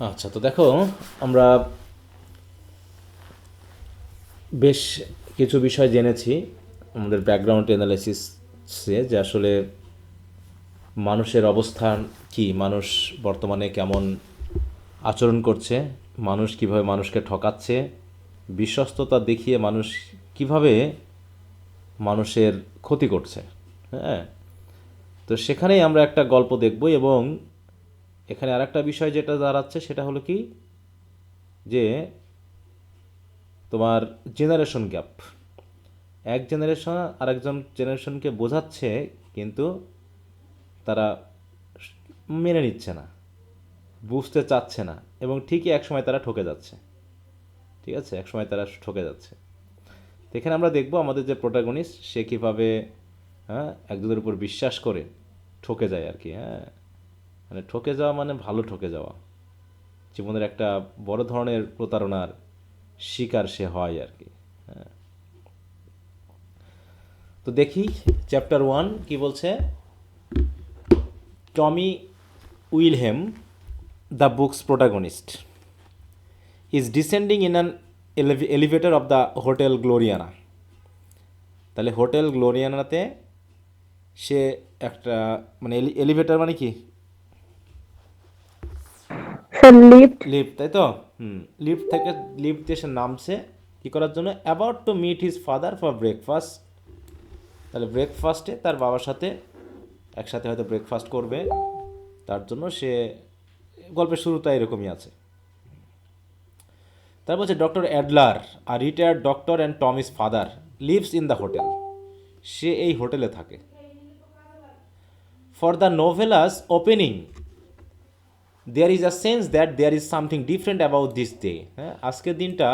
আচ্ছা, তো দেখো, আমরা বেশ কিছু বিষয় জেনেছি আমাদের ব্যাকগ্রাউন্ড অ্যানালাইসিসে, যে আসলে মানুষের অবস্থান কি, মানুষ বর্তমানে কেমন আচরণ করছে, মানুষ কিভাবে মানুষকে ঠকাচ্ছে, বিশ্বস্ততা দেখিয়ে মানুষ কিভাবে মানুষের ক্ষতি করছে। হ্যাঁ, তো সেখানেই আমরা একটা গল্প দেখব, এবং এখানে আরেকটা বিষয় যেটা দাঁড়াচ্ছে সেটা হলো কি, যে তোমার জেনারেশন গ্যাপ, এক জেনারেশন আরেকজন জেনারেশনকে বোঝাচ্ছে, কিন্তু তারা মেনে নিচ্ছে না, বুঝতে চাচ্ছে না, এবং ঠিকই একসময় তারা ঠকে যাচ্ছে। ঠিক আছে, একসময় তারা ঠকে যাচ্ছে। তো এখানে আমরা দেখব আমাদের যে প্রোটাগনিস্ট, সে কীভাবে একজনের উপর বিশ্বাস করে ঠকে যায় আর কি। হ্যাঁ, মানে ঠকে যাওয়া মানে ভালো ঠকে যাওয়া, জীবনের একটা বড় ধরনের প্রতারণার শিকার সে হয় আর কি। হ্যাঁ, তো দেখি চ্যাপ্টার 1 কি বলছে। Tommy Wilhelm, the book's protagonist, is descending in an elevator of the hotel Gloriana. তাহলে হোটেল গ্লোরিয়ানাতে সে একটা, মানে এলিভেটর মানে কি, স্যার লিফট। লিফট, তাই তো। লিফট থেকে, লিফট দিয়ে সে নামছে কী করার জন্য, about to meet his father for breakfast. তাহলে ব্রেকফাস্টে তার বাবার সাথে একসাথে হয়তো ব্রেকফাস্ট করবে, তার জন্য সে, গল্পের শুরুটা এরকমই আছে। তারপর হচ্ছে ডক্টর অ্যাডলার, আর retired doctor and Tommy's father, lives in the hotel. সে এই হোটেলে থাকে। For the novella's opening there is a sense that there is something different about this day. হ্যাঁ, আজকের দিনটা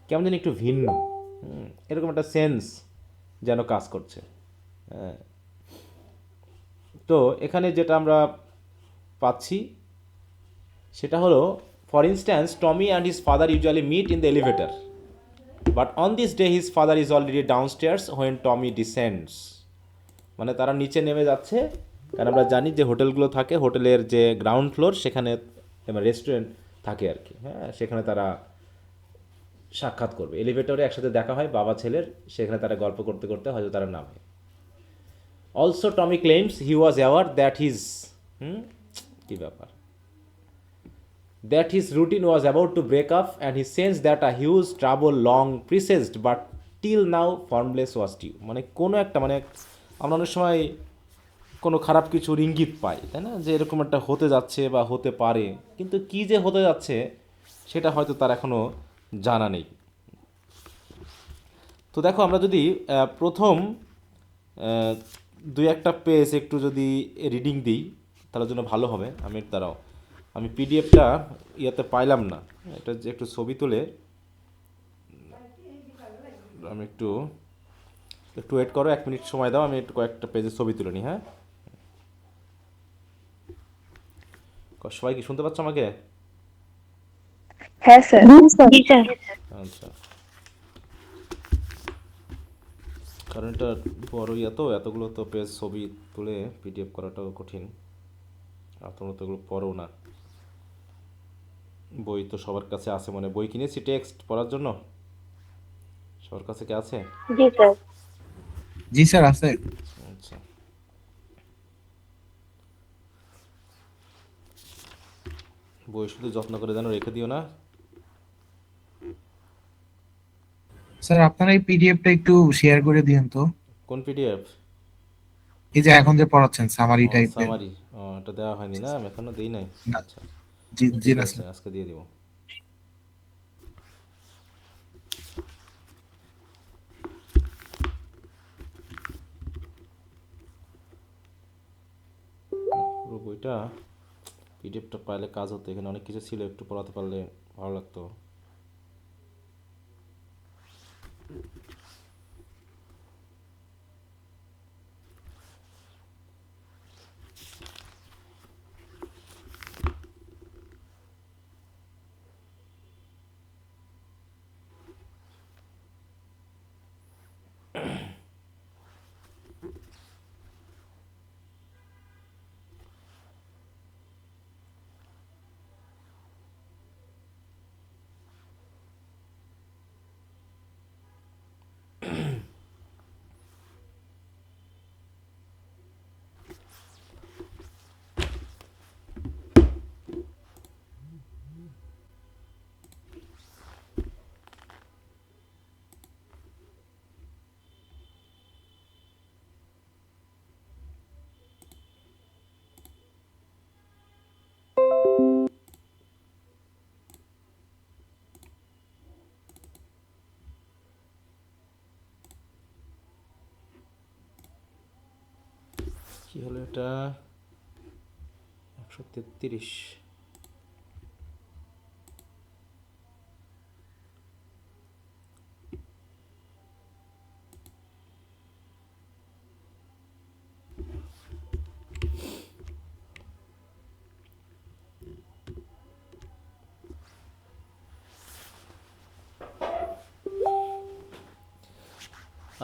কেমন যেন একটু ভিন্ন, এরকম একটা সেন্স যেন কাজ করছে। হ্যাঁ, তো এখানে যেটা আমরা পাচ্ছি সেটা হলো, for instance Tommy and his father usually meet in the elevator, but on this day his father is already downstairs when Tommy descends. মানে তারা নিচে নেমে যাচ্ছে, কারণ আমরা জানি যে হোটেলগুলো থাকে, হোটেলের যে গ্রাউন্ড ফ্লোর সেখানে রেস্টুরেন্ট থাকে আর কি। হ্যাঁ, সেখানে তারা সাক্ষাৎ করবে, এলিভেটরে একসাথে দেখা হয় বাবা ছেলের, সেখানে তারা গল্প করতে করতে হয়তো তারা নামে। Also Tommy claims he was aware that his, কী ব্যাপার, that his routine was about to break up, and he sensed that a huge trouble long presaged but till now formless was due. মানে কোনো একটা, মানে আমরা অনেক সময় কোনো খারাপ কিছুর ইঙ্গিত পাই, তাই না, যে এরকম একটা হতে যাচ্ছে বা হতে পারে, কিন্তু কী যে হতে যাচ্ছে সেটা হয়তো তার এখনও জানা নেই। তো দেখো, আমরা যদি প্রথম আহ, দুই একটা পেজ একটু যদি রিডিং দিই, তাহলে জন্য ভালো হবে। আমি দাঁড়াও, আমি পিডিএফটা ইয়াতে পাইলাম না, এটা যে একটু ছবি তুলে, আমি একটু একটু ওয়েট করো, 1 মিনিট সময় দাও, আমি একটু কয়েকটা পেজের ছবি তুলে নিই। হ্যাঁ, সবাই কি শুনতে পাচ্ছ আমাকে? হ্যাঁ স্যার। জি স্যার। জি স্যার। আচ্ছা, কারণ এটা বড় ইয়া, তো এতগুলো তো পেজ ছবি তুলে পিডিএফ করাটাও কঠিন, আর তোমরা তো এগুলো পড়ো না। বই তো সবার কাছে আছে, মানে বই কিনেছি টেক্সট পড়ার জন্য, সবার কাছে কি আছে? জি স্যার। জি স্যার আছে। আচ্ছা, বই শুধু যত্ন করে যেন রেখে দিও না। স্যার আপনারা এই পিডিএফটা একটু শেয়ার করে দিন তো। কোন পিডিএফ? এই যে এখন যে পড়াচ্ছেন সামারি ও, টাইপের। সামারি। ও, এটা দেওয়া হয়নি না, আমি এখনো দিই নাই। না, আচ্ছা, জি জি ঠিক না আছে, স্যার। আজকে দিয়ে দিব। পুরো বইটা পিডিএফটা পাইলে কাজ হতো, এখানে অনেক কিছু ছিল, একটু পড়াতে পারলে ভালো লাগতো। কি হলো এটা 133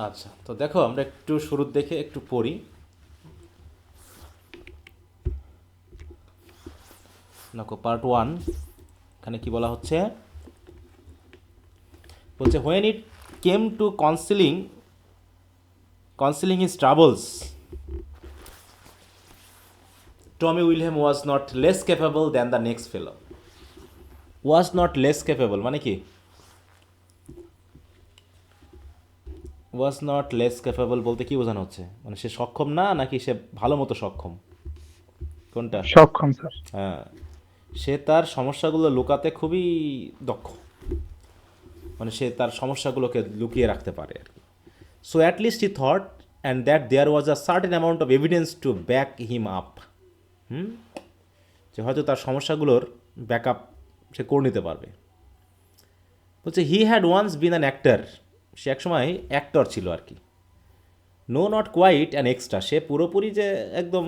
আচ্ছা, তো দেখো আমরা একটু শুরুর দেখে একটু পড়ি। দেখো পার্ট 1 এখানে কি বলা হচ্ছে, বলছে when it came to concealing his troubles, Tommy Wilhelm was not less capable than the next fellow. Was not less capable মানে কি? Was not less capable বলতে কি বোঝানো হচ্ছে? মানে সে সক্ষম না নাকি সে ভালো মতো সক্ষম? কোনটা? সক্ষম স্যার। হ্যাঁ, সে তার সমস্যাগুলো লুকাতে খুবই দক্ষ, মানে সে তার সমস্যাগুলোকে লুকিয়ে রাখতে পারে আর কি। So at least he thought and that there was a certain amount of evidence to back him up, যে হয়তো তার সমস্যাগুলোর ব্যাক আপ সে করে নিতে পারবে। বলছে he had once been an actor, সে একসময় অ্যাক্টর ছিল আর কি। No not quite an extra, সে পুরোপুরি যে একদম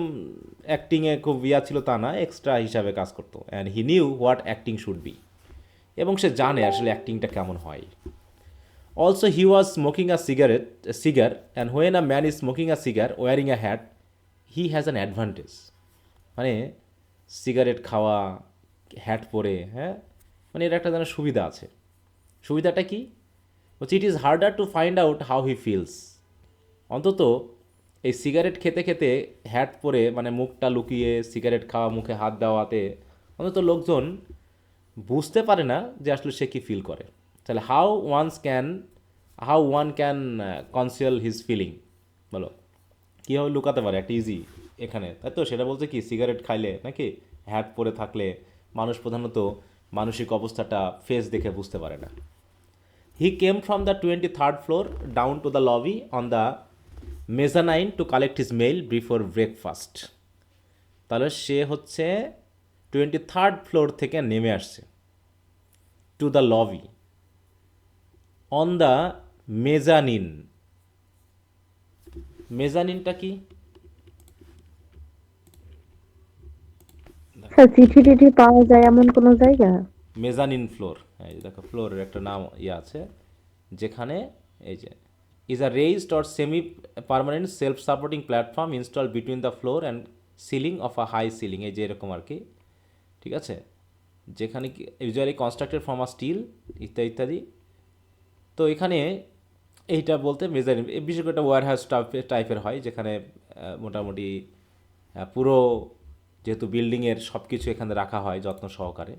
অ্যাক্টিংয়ে খুব ইয়া ছিল তা না, এক্সট্রা হিসাবে কাজ করতো। And he knew what acting should be, এবং সে জানে আসলে অ্যাক্টিংটা কেমন হয়। Also he was smoking a cigar and when a man is smoking a cigar wearing a hat he has an advantage, মানে সিগারেট খাওয়া হ্যাট পরে, হ্যাঁ, মানে এর একটা যেন সুবিধা আছে। সুবিধাটা কি? বলছে it is harder to find out how he feels, অন্তত এই সিগারেট খেতে খেতে হ্যাট পরে মানে মুখটা লুকিয়ে সিগারেট খাওয়া, মুখে হাত দেওয়াতে অন্তত লোকজন বুঝতে পারে না যে আসলে সে কী ফিল করে। তাহলে how one can conceal his feeling, বলো কীভাবে লুকাতে পারে একটা ইজি এখানে, তাই তো? সেটা বলছে কি, সিগারেট খাইলে নাকি হ্যাট পরে থাকলে মানুষ প্রধানত মানসিক অবস্থাটা ফেস দেখে বুঝতে পারে না। He came from the 23rd floor down to the lobby on the mezzanine to collect his mail before breakfast. তাহলে সে হচ্ছে 23rd floor থেকে নেমে আসছে to the lobby on the mezzanine. মেজানিনটা কি? স্যার চিঠি টিঠি পাওয়া যায় এমন কোনো জায়গা? মেজানিন ফ্লোর, এই যে দেখো ফ্লোরের একটা নাম ইয়ে আছে, যেখানে এই যে is a raised or semi permanent self supporting platform install between the floor and ceiling of a high ceiling, এই যে এরকম আর কি, ঠিক আছে, যেখানে কি usually constructed from a steel ইত্যাদি ইত্যাদি। তো এখানে এইটা বলতে মেজানিন বিশেষ করে একটা ওয়ার হাউস টাইপের হয়, যেখানে মোটামুটি পুরো যেহেতু বিল্ডিংয়ের সব কিছু এখানে রাখা হয় যত্ন সহকারে,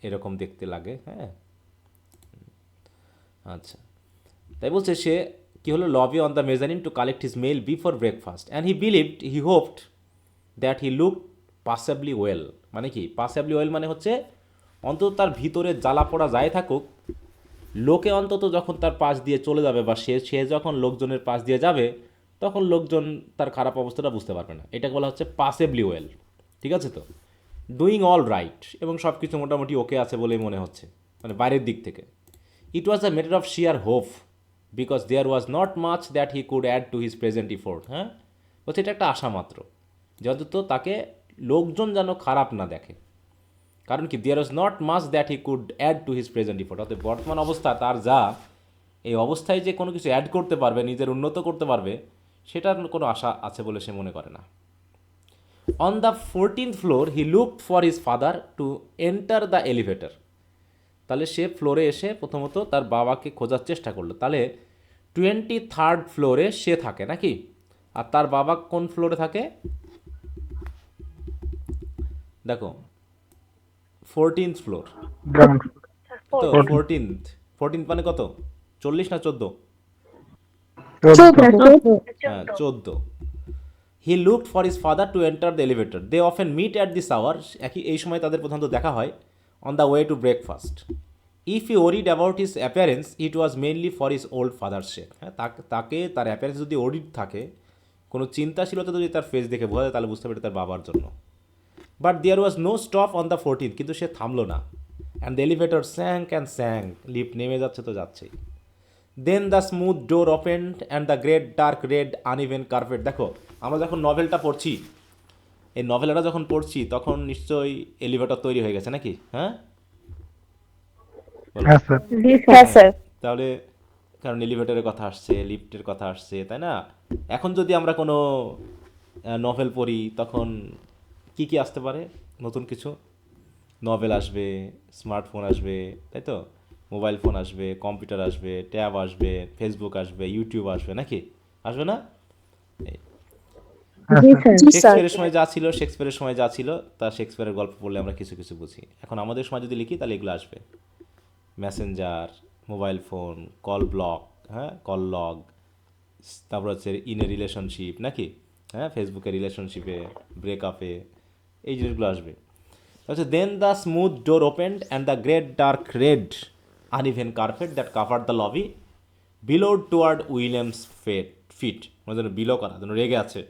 এরকম দেখতে লাগে, হ্যাঁ। আচ্ছা, তাই বলছে সে কি হলো, lobby on the mezzanine to collect his mail before breakfast and he hoped that he looked passably well. মানে কি পাসেবলি ওয়েল মানে হচ্ছে অন্তত তার ভিতরে জ্বালা পড়া যায় থাকুক, লোকে অন্তত যখন তার পাশ দিয়ে চলে যাবে বা সে যখন লোকজনের পাশ দিয়ে যাবে তখন লোকজন তার খারাপ অবস্থাটা বুঝতে পারবে না, এটাকে বলা হচ্ছে পাসেবলি ওয়েল, ঠিক আছে তো? ডুইং অল রাইট, এবং সব কিছু মোটামুটি ওকে আছে বলেই মনে হচ্ছে, মানে বাইরের দিক থেকে। It was a matter of sheer hope because there was not much that he could add to his present effort. হ্যাঁ, বলছে এটা একটা আশা মাত্র, যত তাকে লোকজন যেন খারাপ না দেখে, কারণ কি there was not much that he could add to his present effort, অর্থাৎ বর্তমান অবস্থা তার যা, এই অবস্থায় যে কোনো কিছু অ্যাড করতে পারবে, নিজের উন্নত করতে পারবে, সেটার কোনো আশা আছে বলে সে মনে করে না। On the 14th floor he looked for his father to enter the elevator. তাহলে সে ফ্লোরে এসে প্রথমত তার বাবাকে খোঁজার চেষ্টা করলো। তাহলে 23rd ফ্লোরে সে থাকে নাকি, আর তার বাবা কোন ফ্লোরে থাকে? দেখো 14th ফ্লোর, গ্রাউন্ড তো 14th মানে কত, 40 না 14? হ্যাঁ 14। He looked for his father to enter the elevator, they often meet at this hour, এই সময় তাদের প্রধানত দেখা হয় on the way to breakfast. If he worried about his appearance it was mainly for his old father sake. হ্যাঁ, তাকে তার appearance যদি ওরিড থাকে কোনো চিন্তাশীলতা যদি তার ফেস দেখে বোঝা যায় তাহলে বুঝতে পারে তার বাবার জন্য। But there was no stop on the 14th, কিন্তু সে থামলো না। And the elevator sank and sank, lift নেমে যাচ্ছে তো যাচ্ছেই। Then the smooth door opened and the great dark red uneven carpet. দেখো আমরা যখন নভেলটা পড়ছি, এই নভেলটা যখন পড়ছি তখন নিশ্চয়ই এলিভেটর তৈরি হয়ে গেছে নাকি? হ্যাঁ, বলো। হ্যাঁ স্যার। জি হ্যাঁ স্যার। স্যার। তাহলে কারণ এলিভেটরের কথা আসছে, লিফটের কথা আসছে, তাই না? এখন যদি আমরা কোনো নভেল পড়ি তখন কি কি আসতে পারে? নতুন কিছু নভেল আসবে, স্মার্টফোন আসবে, তাই তো? মোবাইল ফোন আসবে, কম্পিউটার আসবে, ট্যাব আসবে, ফেসবুক আসবে, ইউটিউব আসবে, নাকি আসবে না? এই হ্যাঁ জি স্যার। স্যার। জি স্যার। শেক্সপিয়ারের সময় যা ছিল, শেক্সপিয়ারের সময় যা ছিল তা শেক্সপিয়ারের গল্প পড়লে আমরা কিছু কিছু বুঝি। এখন আমাদের সময় যদি লিখি তাহলে এগুলো আসবে। Messenger, mobile phone, call block, হ্যাঁ, কল লগ, তারপর হচ্ছে ইন এ রিলেশনশিপ, নাকি? হ্যাঁ, ফেসবুকে রিলেশনশিপে, ব্রেকআপে, এই জিনিসগুলো আসবে। হচ্ছে then the smooth door opened and the great dark red uneven carpet that cover the lobby billowed toward William's feet, মানে যেন বিলো করা, যেন রেগে আছে।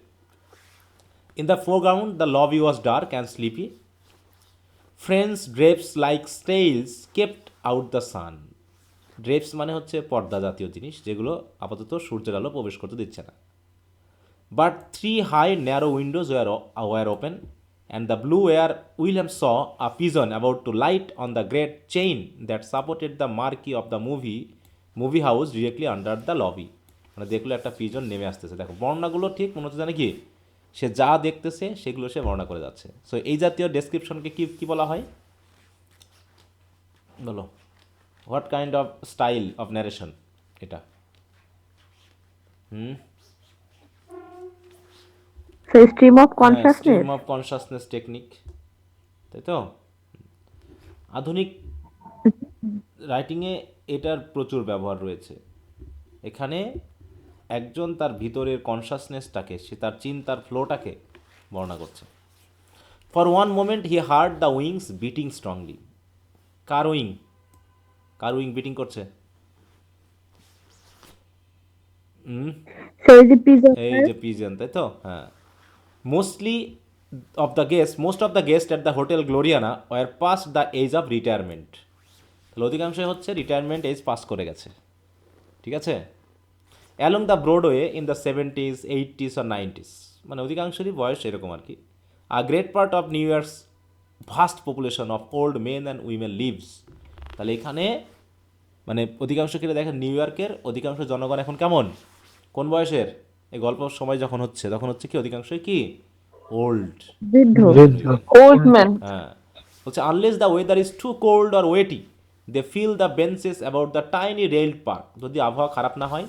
In the foreground the lobby was dark and sleepy. Friends drapes like sails kept out the sun. Drapes মানে হচ্ছে পর্দা জাতীয় জিনিস, যেগুলো আপাতত সূর্যের আলো প্রবেশ করতে দিচ্ছে না। But 3 high narrow windows were open, and the blue air William saw a pigeon about to light on the great chain that supported the marquee of the movie house directly under the lobby. মানে দেখলো একটা pigeon নেমে আসতেছে। দেখো বর্ণনাগুলো ঠিক মনে হচ্ছে জানে কি, সে যা দেখতেছে সেগুলো সে বর্ণনা করে যাচ্ছে। সো এই জাতীয় ডেসক্রিপশনকে কি কি বলা হয় বলো? What kind of style of narration এটা? Stream of consciousness. Stream of consciousness technique, তাই তো? আধুনিক রাইটিংয়ে এটার প্রচুর ব্যবহার রয়েছে। এখানে একজন তার ভিতরের কনসাসনেসটাকে, সে তার চিন্তার ফ্লোটাকে বর্ণনা করছে। For one moment he heard the wings beating strongly. Car wing? Car wing beating করছে? সেই যে পিজন। এই যে পিজন, তাই তো? হ্যাঁ। most of the guests at the hotel Gloriana were past the age of retirement. তাহলে অধিকাংশই হচ্ছে রিটায়ারমেন্ট এজ পাস করে গেছে, ঠিক আছে? Along the Broadway in the 70s, 80s or 90s, মানে অধিকাংশেরই বয়স এরকম আর কি। A great part of New York's vast population of old men and women lives. তাহলে এখানে মানে অধিকাংশ ক্ষেত্রে দেখেন নিউ ইয়র্কের অধিকাংশ জনগণ এখন কেমন, কোন বয়সের? এই গল্প সময় যখন হচ্ছে তখন হচ্ছে কি অধিকাংশই কি ওল্ড। বৃদ্ধ। Old man. হ্যাঁ, বলছে unless the weather is too cold or wet they fill the benches about the tiny railed park. যদি আবহাওয়া খারাপ না হয়,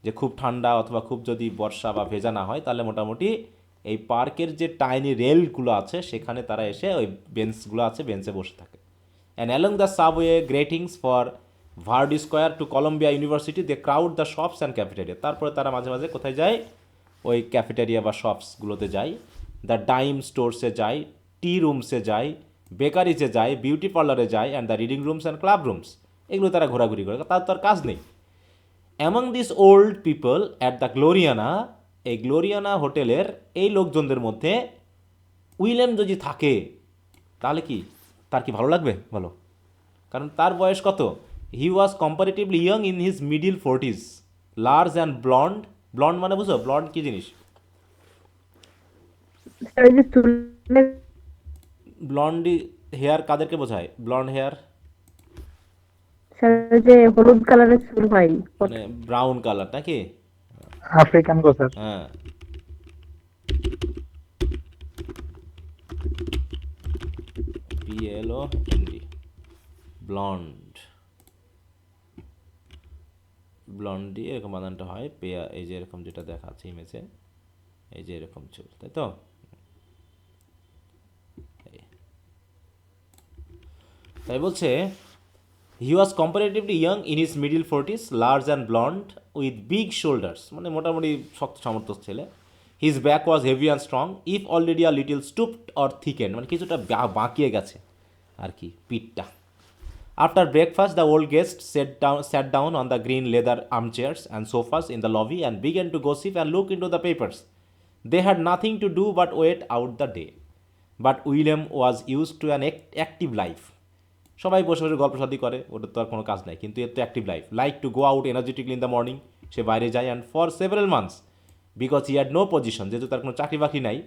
যে খুব ঠান্ডা অথবা খুব যদি বর্ষা বা ভেজা না হয়, তাহলে মোটামুটি এই পার্কের যে টাইনি রেলগুলো আছে সেখানে তারা এসে ওই বেঞ্চগুলো আছে, বেঞ্চে বসে থাকে। And along the subway gratings for Ward square to Columbia University they crowd the shops and cafeteria. তারপরে তারা মাঝে মাঝে কোথায় যায়? ওই ক্যাফেটেরিয়া বা শপসগুলোতে যায়, দ্য ডাইম স্টোরসে যায়, টি রুমসে যায়, বেকারিতে যায়, বিউটি পার্লারে যায়, and the reading rooms and club rooms. এগুলো তারা ঘোরাঘুরি করে, তার তো আর কাজ নেই। Among this old people at the Gloriana, এই গ্লোরিয়ানা হোটেলের এই লোকজনদের মধ্যে উইলিয়াম যদি থাকে তাহলে কি তার কি ভালো লাগবে বলো? কারণ তার বয়স কত? He was comparatively young in his middle 40s, large and blond. Blond মানে বুঝো ব্লন্ড কি জিনিস? এই যে চুলের ব্লন্ডি হেয়ার কাদেরকে বোঝায়? ব্লন্ড হেয়ার সাথে যে হলুদ কালারের চুল হয়। মানে ব্রাউন কালার নাকি? আফ্রিকান গো স্যার। হ্যাঁ, BLOND, ব্লন্ড। ব্লন্ডি এরকম বানানটা হয়, পেয়া, এই যে এরকম যেটা দেখাচ্ছে ইমেজে, এই যে এরকম চুল, তাই তো? তাই বলছে he was comparatively young in his middle 40s, large and blond with big shoulders, মানে মোটামুটি শক্ত সামর্থ্য ছেলে। His back was heavy and strong if already a little stooped or thickened, মানে কিছুটা বাঁকিয়ে গেছে আর কি পিঠটা। After breakfast the old guest sat down on the green leather armchairs and sofas in the lobby and began to gossip and look into the papers. They had nothing to do but wait out the day. But William was used to an active life. সবাই বসে বসে গল্প শাদি করে, ওটার তো আর কোনো কাজ নাই, কিন্তু এর তো active life. Like to go out energetically in the morning, সে বাইরে যায়। And for several months, because he had no position, যেহেতু তার কোনো চাকরি বাকরি নাই,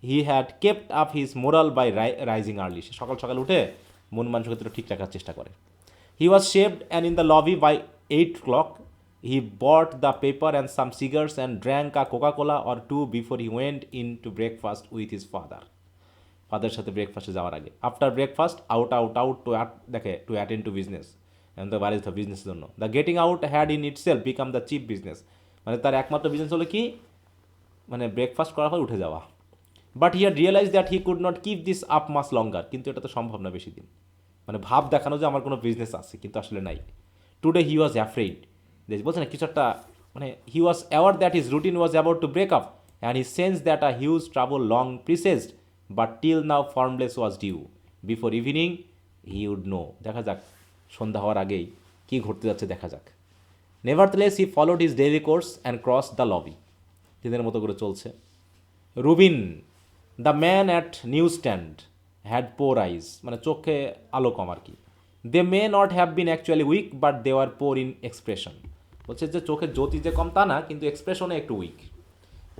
he had kept up his morale by rising early, সে সকাল সকাল উঠে মন মানসিকতা ঠিক রাখার চেষ্টা করে। He was shaved and in the lobby by 8 o'clock. He bought the paper and some cigars and drank a Coca-Cola or two before he went in to breakfast with his father. ফাদারের সাথে ব্রেকফাস্টে যাওয়ার আগে, after breakfast out to attend to business, এবং the বাড়ি বিজনেসের জন্য। The getting out had in itself become the chief business, মানে তার একমাত্র বিজনেস হলো কি, মানে ব্রেকফাস্ট করার পর উঠে যাওয়া। But he had realize that he could not keep this up much longer, কিন্তু এটা তো সম্ভব না বেশি দিন, মানে ভাব দেখানো যে আমার কোনো বিজনেস আছে, কিন্তু আসলে নাই। টুডে হি ওয়াজ অ্যাফ্রেড, বলছে না কিছু একটা, মানে he was aware that his routine was about to break up and he sense that a huge trouble long presaged but till now formless was due. Before evening he would know, দেখা যাক সন্ধ্যা হওয়ার আগেই কী ঘটতে যাচ্ছে দেখা যাক। Nevertheless he followed his daily course and cross the lobby, দিনের মতো করে চলছে। Rubin the man at news stand had poor eyes, মানে চোখে আলো কম আর কি। They may not have been actually weak but they are poor in expression, বলছে যে চোখের জ্যোতি যে কম তা না, কিন্তু এক্সপ্রেশনে একটু week.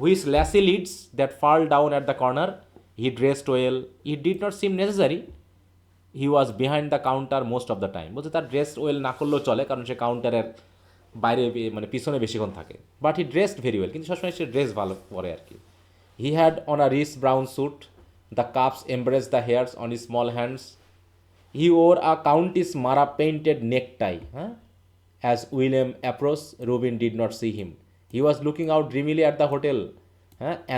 Which Lassie Leeds that ফাল down at the corner, he dressed well, he did not seem necessary, he was behind the counter most of the time, বলছে তার ড্রেস ওয়েল না করলেও চলে, কারণ সে কাউন্টারের বাইরে মানে পিছনে বেশিক্ষণ থাকে। But he dressed very well, কিন্তু সবসময় সে ড্রেস ভালো পরে আর কি। He had on a rich brown suit, the cuffs embraced the hairs on his small hands. He wore a Countess Mara painted necktie, হ্যাঁ। As William approached, Rubin did not see him. He was looking out dreamily at the hotel,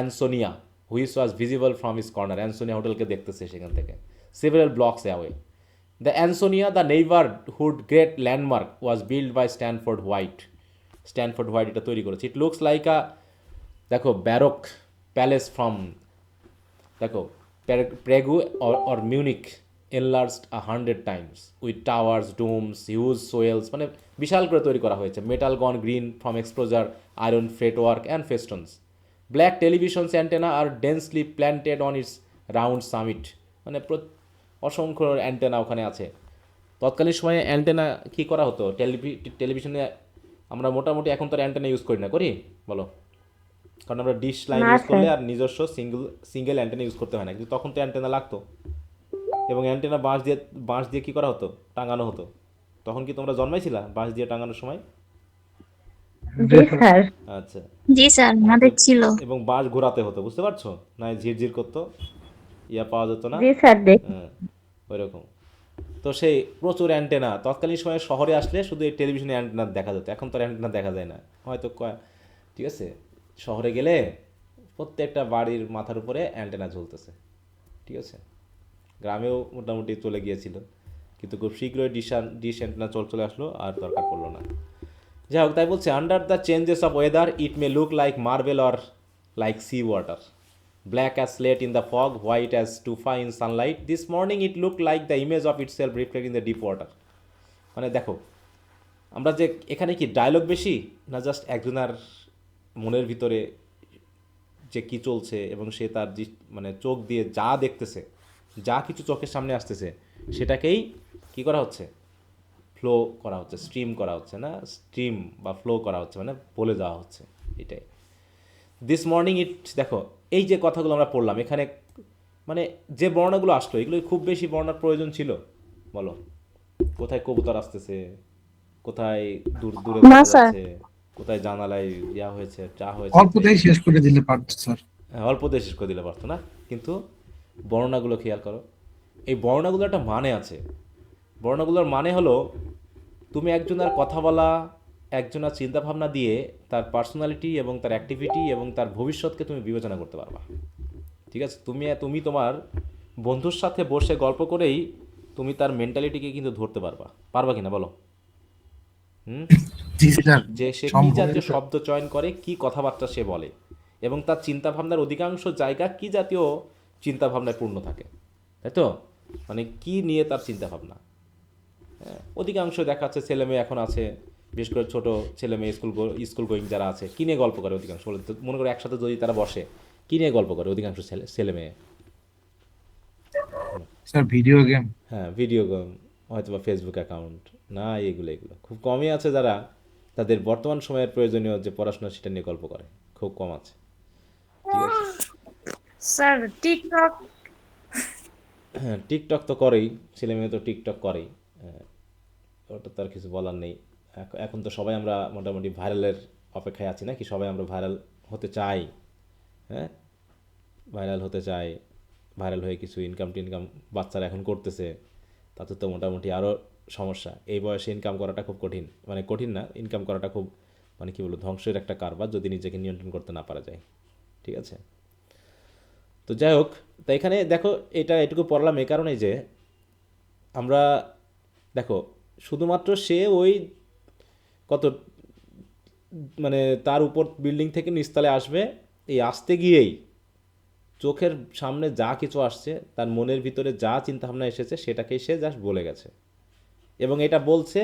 Ansonia, which was visible from his corner. Ansonia হোটেলকে দেখতেছে সেখান থেকে, several blocks away. The Ansonia, the neighborhood great landmark, was built by Stanford White. Stanford White এটা তৈরি করেছে। It looks like a, দেখো, baroque palace from, দেখো, Prague or Munich enlarged 100 times with towers, domes, huge soils, মানে বিশাল করে তৈরি করা হয়েছে। Metal gone green from exposure, iron fretwork and festoons. Black televisions antenna are densely planted on its round summit, মানে অসংখ্য antenna ওখানে আছে। তৎকালীন সময়ে অ্যান্টেনা কী করা হতো, টেলিভিশনে আমরা মোটামুটি এখন তো অ্যান্টেনা ইউজ করি না, করি বলো, কারণ আমরা ডিশ লাইন না ইউজ করলে স্যার। আর নিজস্ব সিঙ্গেল অ্যান্টেনা ইউজ করতে হয় না, কিন্তু তখন তো অ্যান্টেনা লাগতো, এবং অ্যান্টেনা বাঁশ দিয়ে কী করা হতো, টাঙানো হতো। তখন কি তোমরা জন্মাইছিলা বাঁশ দিয়ে টাঙানোর সময়? জি স্যার। আচ্ছা। জি স্যার, আমাদের ছিল। এবং বাঁশ ঘোরাতে হতো, বুঝতে পারছো না, ঝিরঝির করতো, ইয়া পাওয়া যেত না, জি স্যার দেখ। হ্যাঁ ওই রকম। তো সেই প্রচুর অ্যান্টেনা, তৎকালীন সময়ে শহরে আসলে শুধু এই টেলিভিশনে অ্যান্টেনা দেখা যেত, এখন তো অ্যান্টেনা দেখা যায় না হয়তো, ঠিক আছে। শহরে গেলে প্রত্যেকটা বাড়ির মাথার উপরে অ্যান্টেনা ঝুলতেছে, ঠিক আছে। গ্রামেও মোটামুটি চলে গিয়েছিল, কিন্তু খুব শীঘ্রই ডিশ অ্যান্টেনা চলে আসলো, আর দরকার পড়লো না। যাই হোক, তাই বলছে, under the changes of weather it may look like marble or like sea water, black as slate in the fog, white as tufa in sunlight, this morning it look like the image of itself reflect in the deep water. মানে দেখো, আমরা যে এখানে কি dialogue বেশি না, just একজনের মনের ভিতরে যে কী চলছে, এবং সে তার মানে চোখ দিয়ে যা দেখতেছে, যা কিছু চোখের সামনে আসতেছে, সেটাকেই কি করা হচ্ছে, ফ্লো করা হচ্ছে, স্ট্রিম করা হচ্ছে, না স্ট্রিম বা ফ্লো করা হচ্ছে, মানে বলে দেওয়া হচ্ছে, এটাই। দিস মর্নিং ইট, দেখো এই যে কথাগুলো আমরা পড়লাম এখানে, মানে যে বর্ণনাগুলো আসলো, এগুলো খুব বেশি বর্ণনার প্রয়োজন ছিল বলো? কোথায় কবুতর আসতেছে, কোথায় দূরে না স্যার। যাচ্ছে, কোথায় জানালায় ইয়া হয়েছে, চা হয়েছে, অল্পতেই শেষ করে দিলে পারতো স্যার। হ্যাঁ, অল্পতে শেষ করে দিলে পারতো না, কিন্তু বর্ণনাগুলো খেয়াল করো, এই বর্ণনাগুলো একটা মানে আছে। বর্ণনাগুলোর মানে হলো, তুমি একজনের কথা বলা, একজনের চিন্তাভাবনা দিয়ে তার পার্সোনালিটি এবং তার অ্যাক্টিভিটি এবং তার ভবিষ্যৎকে তুমি বিবেচনা করতে পারবা, ঠিক আছে। তুমি তোমার বন্ধুর সাথে বসে গল্প করেই তুমি তার মেন্টালিটিকে কিন্তু ধরতে পারবা কিনা বলো? জি স্যার, যে সে কী সম্ভব। জাতীয় শব্দ চয়ন করে, কি কথাবার্তা সে বলে, এবং তার চিন্তাভাবনার অধিকাংশ জায়গা কী জাতীয় চিন্তাভাবনায় পূর্ণ থাকে, তাই তো? মানে কি নিয়ে তার চিন্তাভাবনা। হ্যাঁ, অধিকাংশ দেখা যাচ্ছে ছেলেমেয়ে এখন আছে, বিশেষ করে ছোটো ছেলেমেয়ে স্কুল গোয়িং যারা আছে, কী নিয়ে গল্প করে অধিকাংশ বলে, মনে করে একসাথে যদি তারা বসে, কী নিয়ে গল্প করে অধিকাংশ ছেলে মেয়ে? Sir video game. হ্যাঁ, ভিডিও গেম, হয়তো বা ফেসবুক অ্যাকাউন্ট, না এগুলো এগুলো খুব কমই আছে যারা তাদের বর্তমান সময়ের প্রয়োজনীয় যে পড়াশোনা সেটা নিয়ে গল্প করে, খুব কম আছে। ঠিক আছে, স্যার টিকটক। হ্যাঁ টিকটক তো করেই, ছেলে মেয়ে তো টিকটক করেই, হ্যাঁ, ওটা তো আর কিছু বলার নেই। এখন তো সবাই আমরা মোটামুটি ভাইরালের অপেক্ষায় আছি, নাকি সবাই আমরা ভাইরাল হতে চাই, হ্যাঁ ভাইরাল হতে চাই, ভাইরাল হয়ে কিছু ইনকাম টিনকাম বাচ্চারা এখন করতেছে, তাতে তো মোটামুটি আরও সমস্যা। এই বয়সে ইনকাম করাটা খুব কঠিন, মানে কঠিন না, ইনকাম করাটা খুব মানে কী বলবো ধ্বংসের একটা কারবার যদি নিজেকে নিয়ন্ত্রণ করতে না পারা যায়। ঠিক আছে, তো যাই হোক, তা এখানে দেখো এটা এটুকু পড়লাম এই কারণে যে আমরা দেখো শুধুমাত্র সে ওই কত মানে তার উপর বিল্ডিং থেকে নিচতলায় আসবে, এই আসতে গিয়েই চোখের সামনে যা কিছু আসছে, তার মনের ভিতরে যা চিন্তাভাবনা এসেছে সেটাকেই সে জাস্ট বলে গেছে, এবং এটা বলছে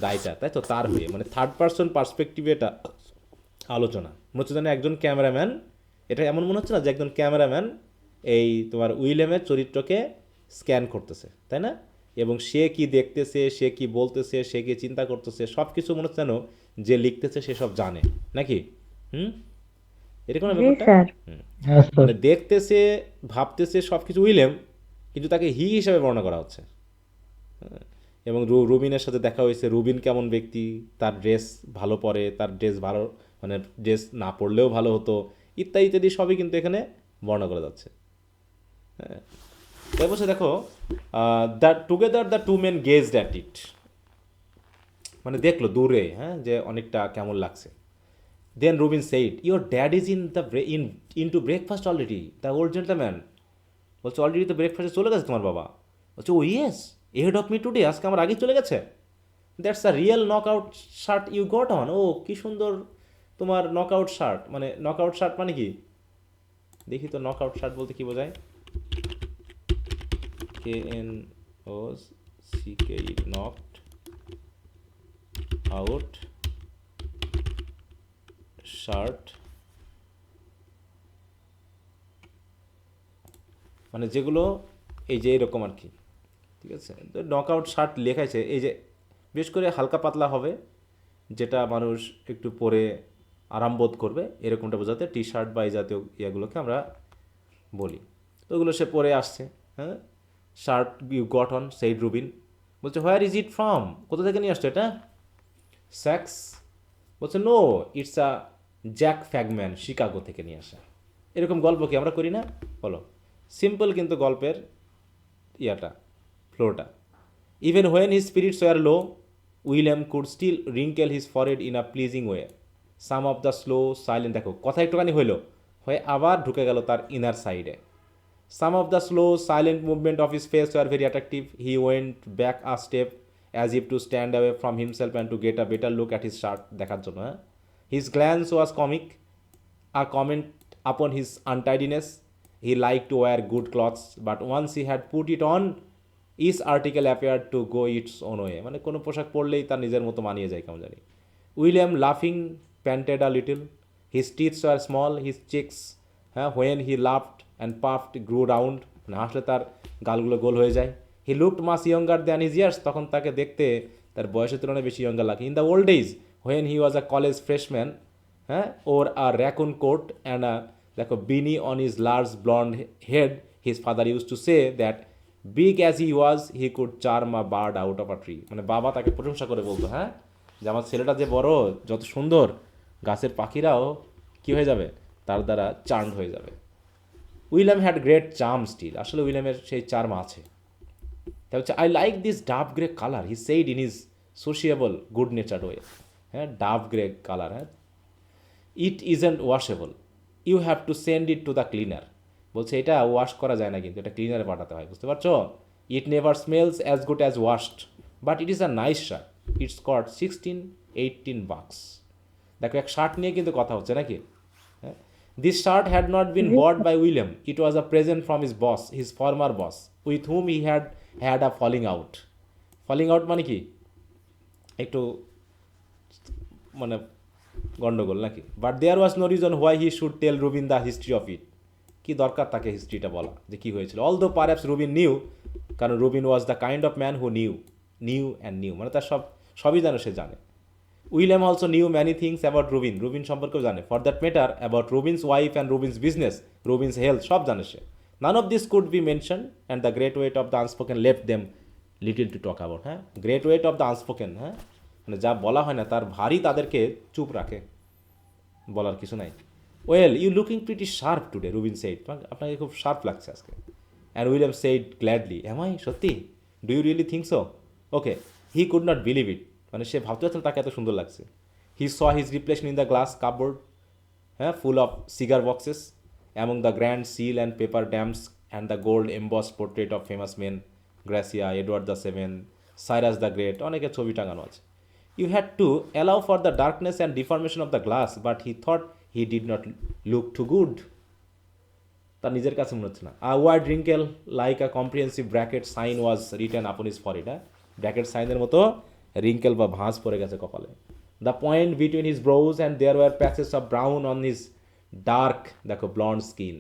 রাইটার, তাই তো তার হয়ে, মানে থার্ড পার্সন পার্সপেক্টিভে এটা আলোচনা। মনে হচ্ছে যেন একজন ক্যামেরাম্যান, এটা এমন মনে হচ্ছে না যে একজন ক্যামেরাম্যান এই তোমার উইলিয়ামের চরিত্রকে স্ক্যান করতেছে, তাই না? এবং সে কি দেখতেছে, সে কি বলতেছে, সে কি চিন্তা করতেছে, সব কিছু মনে হচ্ছে যেন যে লিখতেছে সে সব জানে, নাকি? হুম, এরকম না জি ব্যাপারটা? স্যার। হুম, হ্যাঁ স্যার। মানে দেখতেছে, ভাবতেছে সব কিছু উইলিয়াম, কিন্তু তাকে হি হিসাবে বর্ণনা করা হচ্ছে। এবং রুবিনের সাথে দেখা হয়েছে, রুবিন কেমন ব্যক্তি, তার ড্রেস ভালো পরে, তার ড্রেস ভালো, মানে ড্রেস না পরলেও ভালো হতো, ইত্যাদি ইত্যাদি সবই কিন্তু এখানে বর্ণনা করা যাচ্ছে। হ্যাঁ, তাই বলছে দেখো, the together the two men gazed at it, মানে দেখলো দূরে, হ্যাঁ, যে অনেকটা কেমন লাগছে। Then Rubin said, your dad is in the in to breakfast already, the old gentleman বলছে, অলরেডি তো ব্রেকফাস্টে চলে গেছে তোমার বাবা। বলছে, oh yes, ahead of me today, আজকে আমার আগেই চলে গেছে। That's a real knock out shirt you got on, ও কি সুন্দর তোমার নক আউট শার্ট, মানে নক আউট শার্ট মানে কি দেখি তো, নক আউট শার্ট বলতে কি বোঝায়? KNOCK, নকড আউট শার্ট, মানে যেগুলো এই যে এরকম আর কি। ঠিক আছে, তো নক আউট শার্ট লেখাইছে, এই যে বেশ করে হালকা পাতলা হবে, যেটা মানুষ একটু পরে আরাম বোধ করবে, এরকমটা বোঝাতে টি শার্ট বা এই জাতীয় ইয়াগুলোকে আমরা বলি। তো ওগুলো সে পরে আসছে, হ্যাঁ, shirt you got on said Rubin. বলছে, হোয়ার ইজ ইট ফ্রম, কোথা থেকে নিয়ে আসছো এটা? স্যাক্স, বলছে, no, it's a Jack Fagman, Chicago থেকে নিয়ে আসা। এরকম গল্প কি আমরা করি না? বলো, সিম্পল কিন্তু গল্পের ইয়াটা, ফ্লোটা। Even when his spirits were low, William could still wrinkle his forehead in a pleasing way. Some of the slow silent, দেখো কথা একটুখানি হইলো, হয়ে আবার ঢুকে গেল তার ইনার সাইডে। Some of the slow silent movement of his face were very attractive, he went back a step as if to stand away from himself and to get a better look at his shirt, দেখার জন্য, হ্যাঁ। His glance was comic, a comment upon his untidiness. He liked to wear good clothes, but once he had put it on, each article appeared to go its own way. মানে কোনো পোশাক পরলেই তার নিজের মতো মানিয়ে যায় কেমন জানি। উইলিয়াম লাফিং panted a little. His teeth were small, his cheeks, হ্যাঁ, when he laughed and puffed grew round, মানে হাসলে তার গালগুলো গোল হয়ে যায়। He looked much younger than his years, তখন তাকে দেখতে তার বয়সের তুলনায় বেশি ইয়ঙ্গার লাগে। In the old days, when he was a college freshman, হ্যাঁ, ওর আ র্যাকুন কোট অ্যান্ড আ দেখো বিনি on his large blonde head, his father use to say that big as he was he could charm a bird out of a tree, মানে বাবা তাকে প্রশংসা করে বলতো, হ্যাঁ, যে আমার ছেলেটা যে বড়, যত সুন্দর, গাছের পাখিরাও কী হয়ে যাবে, তার দ্বারা চার্মড হয়ে যাবে। William had great charm still, আসলে উইলিয়ামের সেই চার্ম আছে। তা হচ্ছে, I like this dove grey colour, he said in his sociable good natured way, হ্যাঁ, ডাব গ্রে কালার, হ্যাঁ, it isn't washable, you have to send it to the cleaner, বলছে এটা ওয়াশ করা যায় না, কিন্তু এটা ক্লিনারে পাঠাতে হয়, বুঝতে পারছো? It never smells as good as washed, but it is a nice shirt, it's cost $16-18 দেখো এক শার্ট নিয়ে কিন্তু কথা হচ্ছে নাকি, হ্যাঁ। This shirt had not been bought by William, it was a present from his boss, his former boss, with whom he had a falling out. Falling out মানে কি, একটু মানে গন্ডগোল নাকি? But there was no reason why he should tell Rubin the history of it, কি দরকার তাকে হিস্ট্রিটা বলা যে কী হয়েছিল, although perhaps Rubin knew, কারণ Rubin was the kind of man who knew and knew, মানে তার সবই যেন সে জানে। William also knew many things about Rubin সম্পর্কেও জানে, for that matter about Rubin's wife and Rubin's business, Rubin's health, সব জানে সে। None of this could be mention and the great weight of the unspoken left them little to talk about. হ্যাঁ, great weight of the unspoken, হ্যাঁ, মানে যা বলা হয় না তার ভারী তাদেরকে চুপ রাখে, বলার কিছু নাই। Well you looking pretty sharp today, Rubin said, আপনাকে খুব শার্প লাগছে আজকে। And William said gladly, am I, সত্যি, do you really think so? Okay, he could not believe it, মানে সে ভাবতে পারছিল তাকে এত সুন্দর লাগছে। He saw his reflection in the glass cupboard, হ্যাঁ, full of cigar boxes, among the grand seal and paper damps and the gold emboss portrait of famous main, Gracia, Edward the seven, Cyrus the great, অনেকের ছবি টাঙানো আছে। You had to allow for the darkness and deformation of the glass, but he thought he did not look too good. তার নিজের কাছে মনে হচ্ছে না। A wide wrinkle like a comprehensive bracket sign was written upon his forehead. Bracket সাইনের মতো wrinkle বা ভাঁজ পড়ে গেছে কপালে। The point between his brows and there were patches of brown on his dark, দেখো, blonde skin.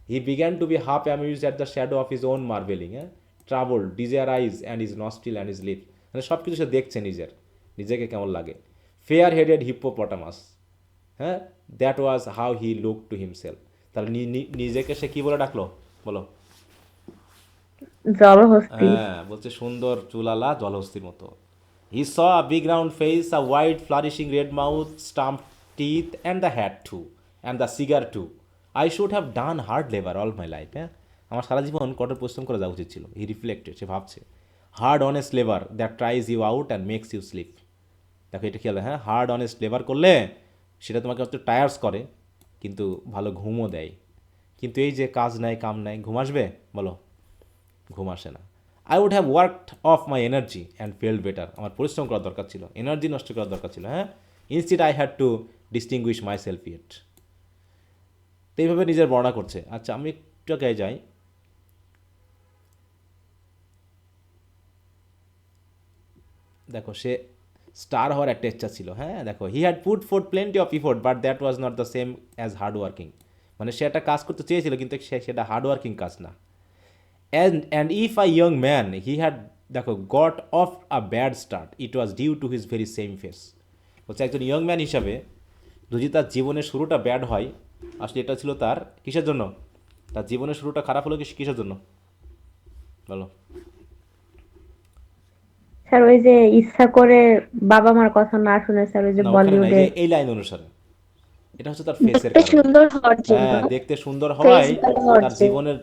He began to be half amused at the shadow of his own marveling, troubled, desire eyes and his nostril and his lips, মানে সব কিছু সে দেখছে নিজেকে কেমন লাগে। Fair headed হিপ্পোপটামাস, হ্যাঁ, that was how he look to himself. তাহলে নিজেকে সে কি বলে ডাকলো বলো? জলহস্তি। হ্যাঁ, বলছে সুন্দর চুলালা জলহস্তির মতো। He saw a big round face, a wide flourishing red mouth, stump teeth and the hat too and the cigar too. I should have done hard labour all my life, হ্যাঁ, আমার সারা জীবন কঠোর পরিশ্রম করে যাওয়া উচিত ছিল। হি রিফ্লেক্টেড, সে ভাবছে। Hard honest labour that tries you out and makes you sleep. দেখো এটা খেয়াল, হ্যাঁ, হার্ড অনেস্ট লেবার করলে সেটা তোমাকে হয়তো টায়ার্স করে, কিন্তু ভালো ঘুমও দেয়। কিন্তু এই যে কাজ নাই কাম নাই, ঘুম আসবে বলো? ঘুম আসে না। I would have worked off my energy and felt better, আমার পরিশ্রম করার দরকার ছিল, এনার্জি নষ্ট করার দরকার ছিল, হ্যাঁ। Instead I had to distinguished my self yet. তো এইভাবে নিজের বর্ণনা করছে। আচ্ছা, আমি একটু আগে যাই। দেখো, সে স্টার হওয়ার একটা ইচ্ছা ছিল, হ্যাঁ, দেখো, he had put fourth plenty of effort but that was not the same as hard working, মানে সে একটা কাজ করতে চেয়েছিল কিন্তু সেটা হার্ড ওয়ার্কিং কাজ না। And if a young man he had, দেখো, got off a bad start it was due to his very same face. বলছে একজন ইয়ং ম্যান হিসাবে যদি তার জীবনের শুরুটা ব্যাড হয়, আসলে এটা ছিল তার কিসের জন্য? তার জীবনের শুরুটা খারাপ হলো কিসের জন্য বলো? স্যার ওই যে ইচ্ছা করে বাবা মার কথা না শুনে স্যার ওই যে না, ওখানে নাই, বলিউডে যে এই লাইন অনুসারে এটা হচ্ছে তার ফেসের দেখতে কারণে। সুন্দর হওয়ার জন্য, হ্যাঁ, দেখতে সুন্দর ফেস হওয়ায় ভালো হওয়ার তার জন্য। জীবনের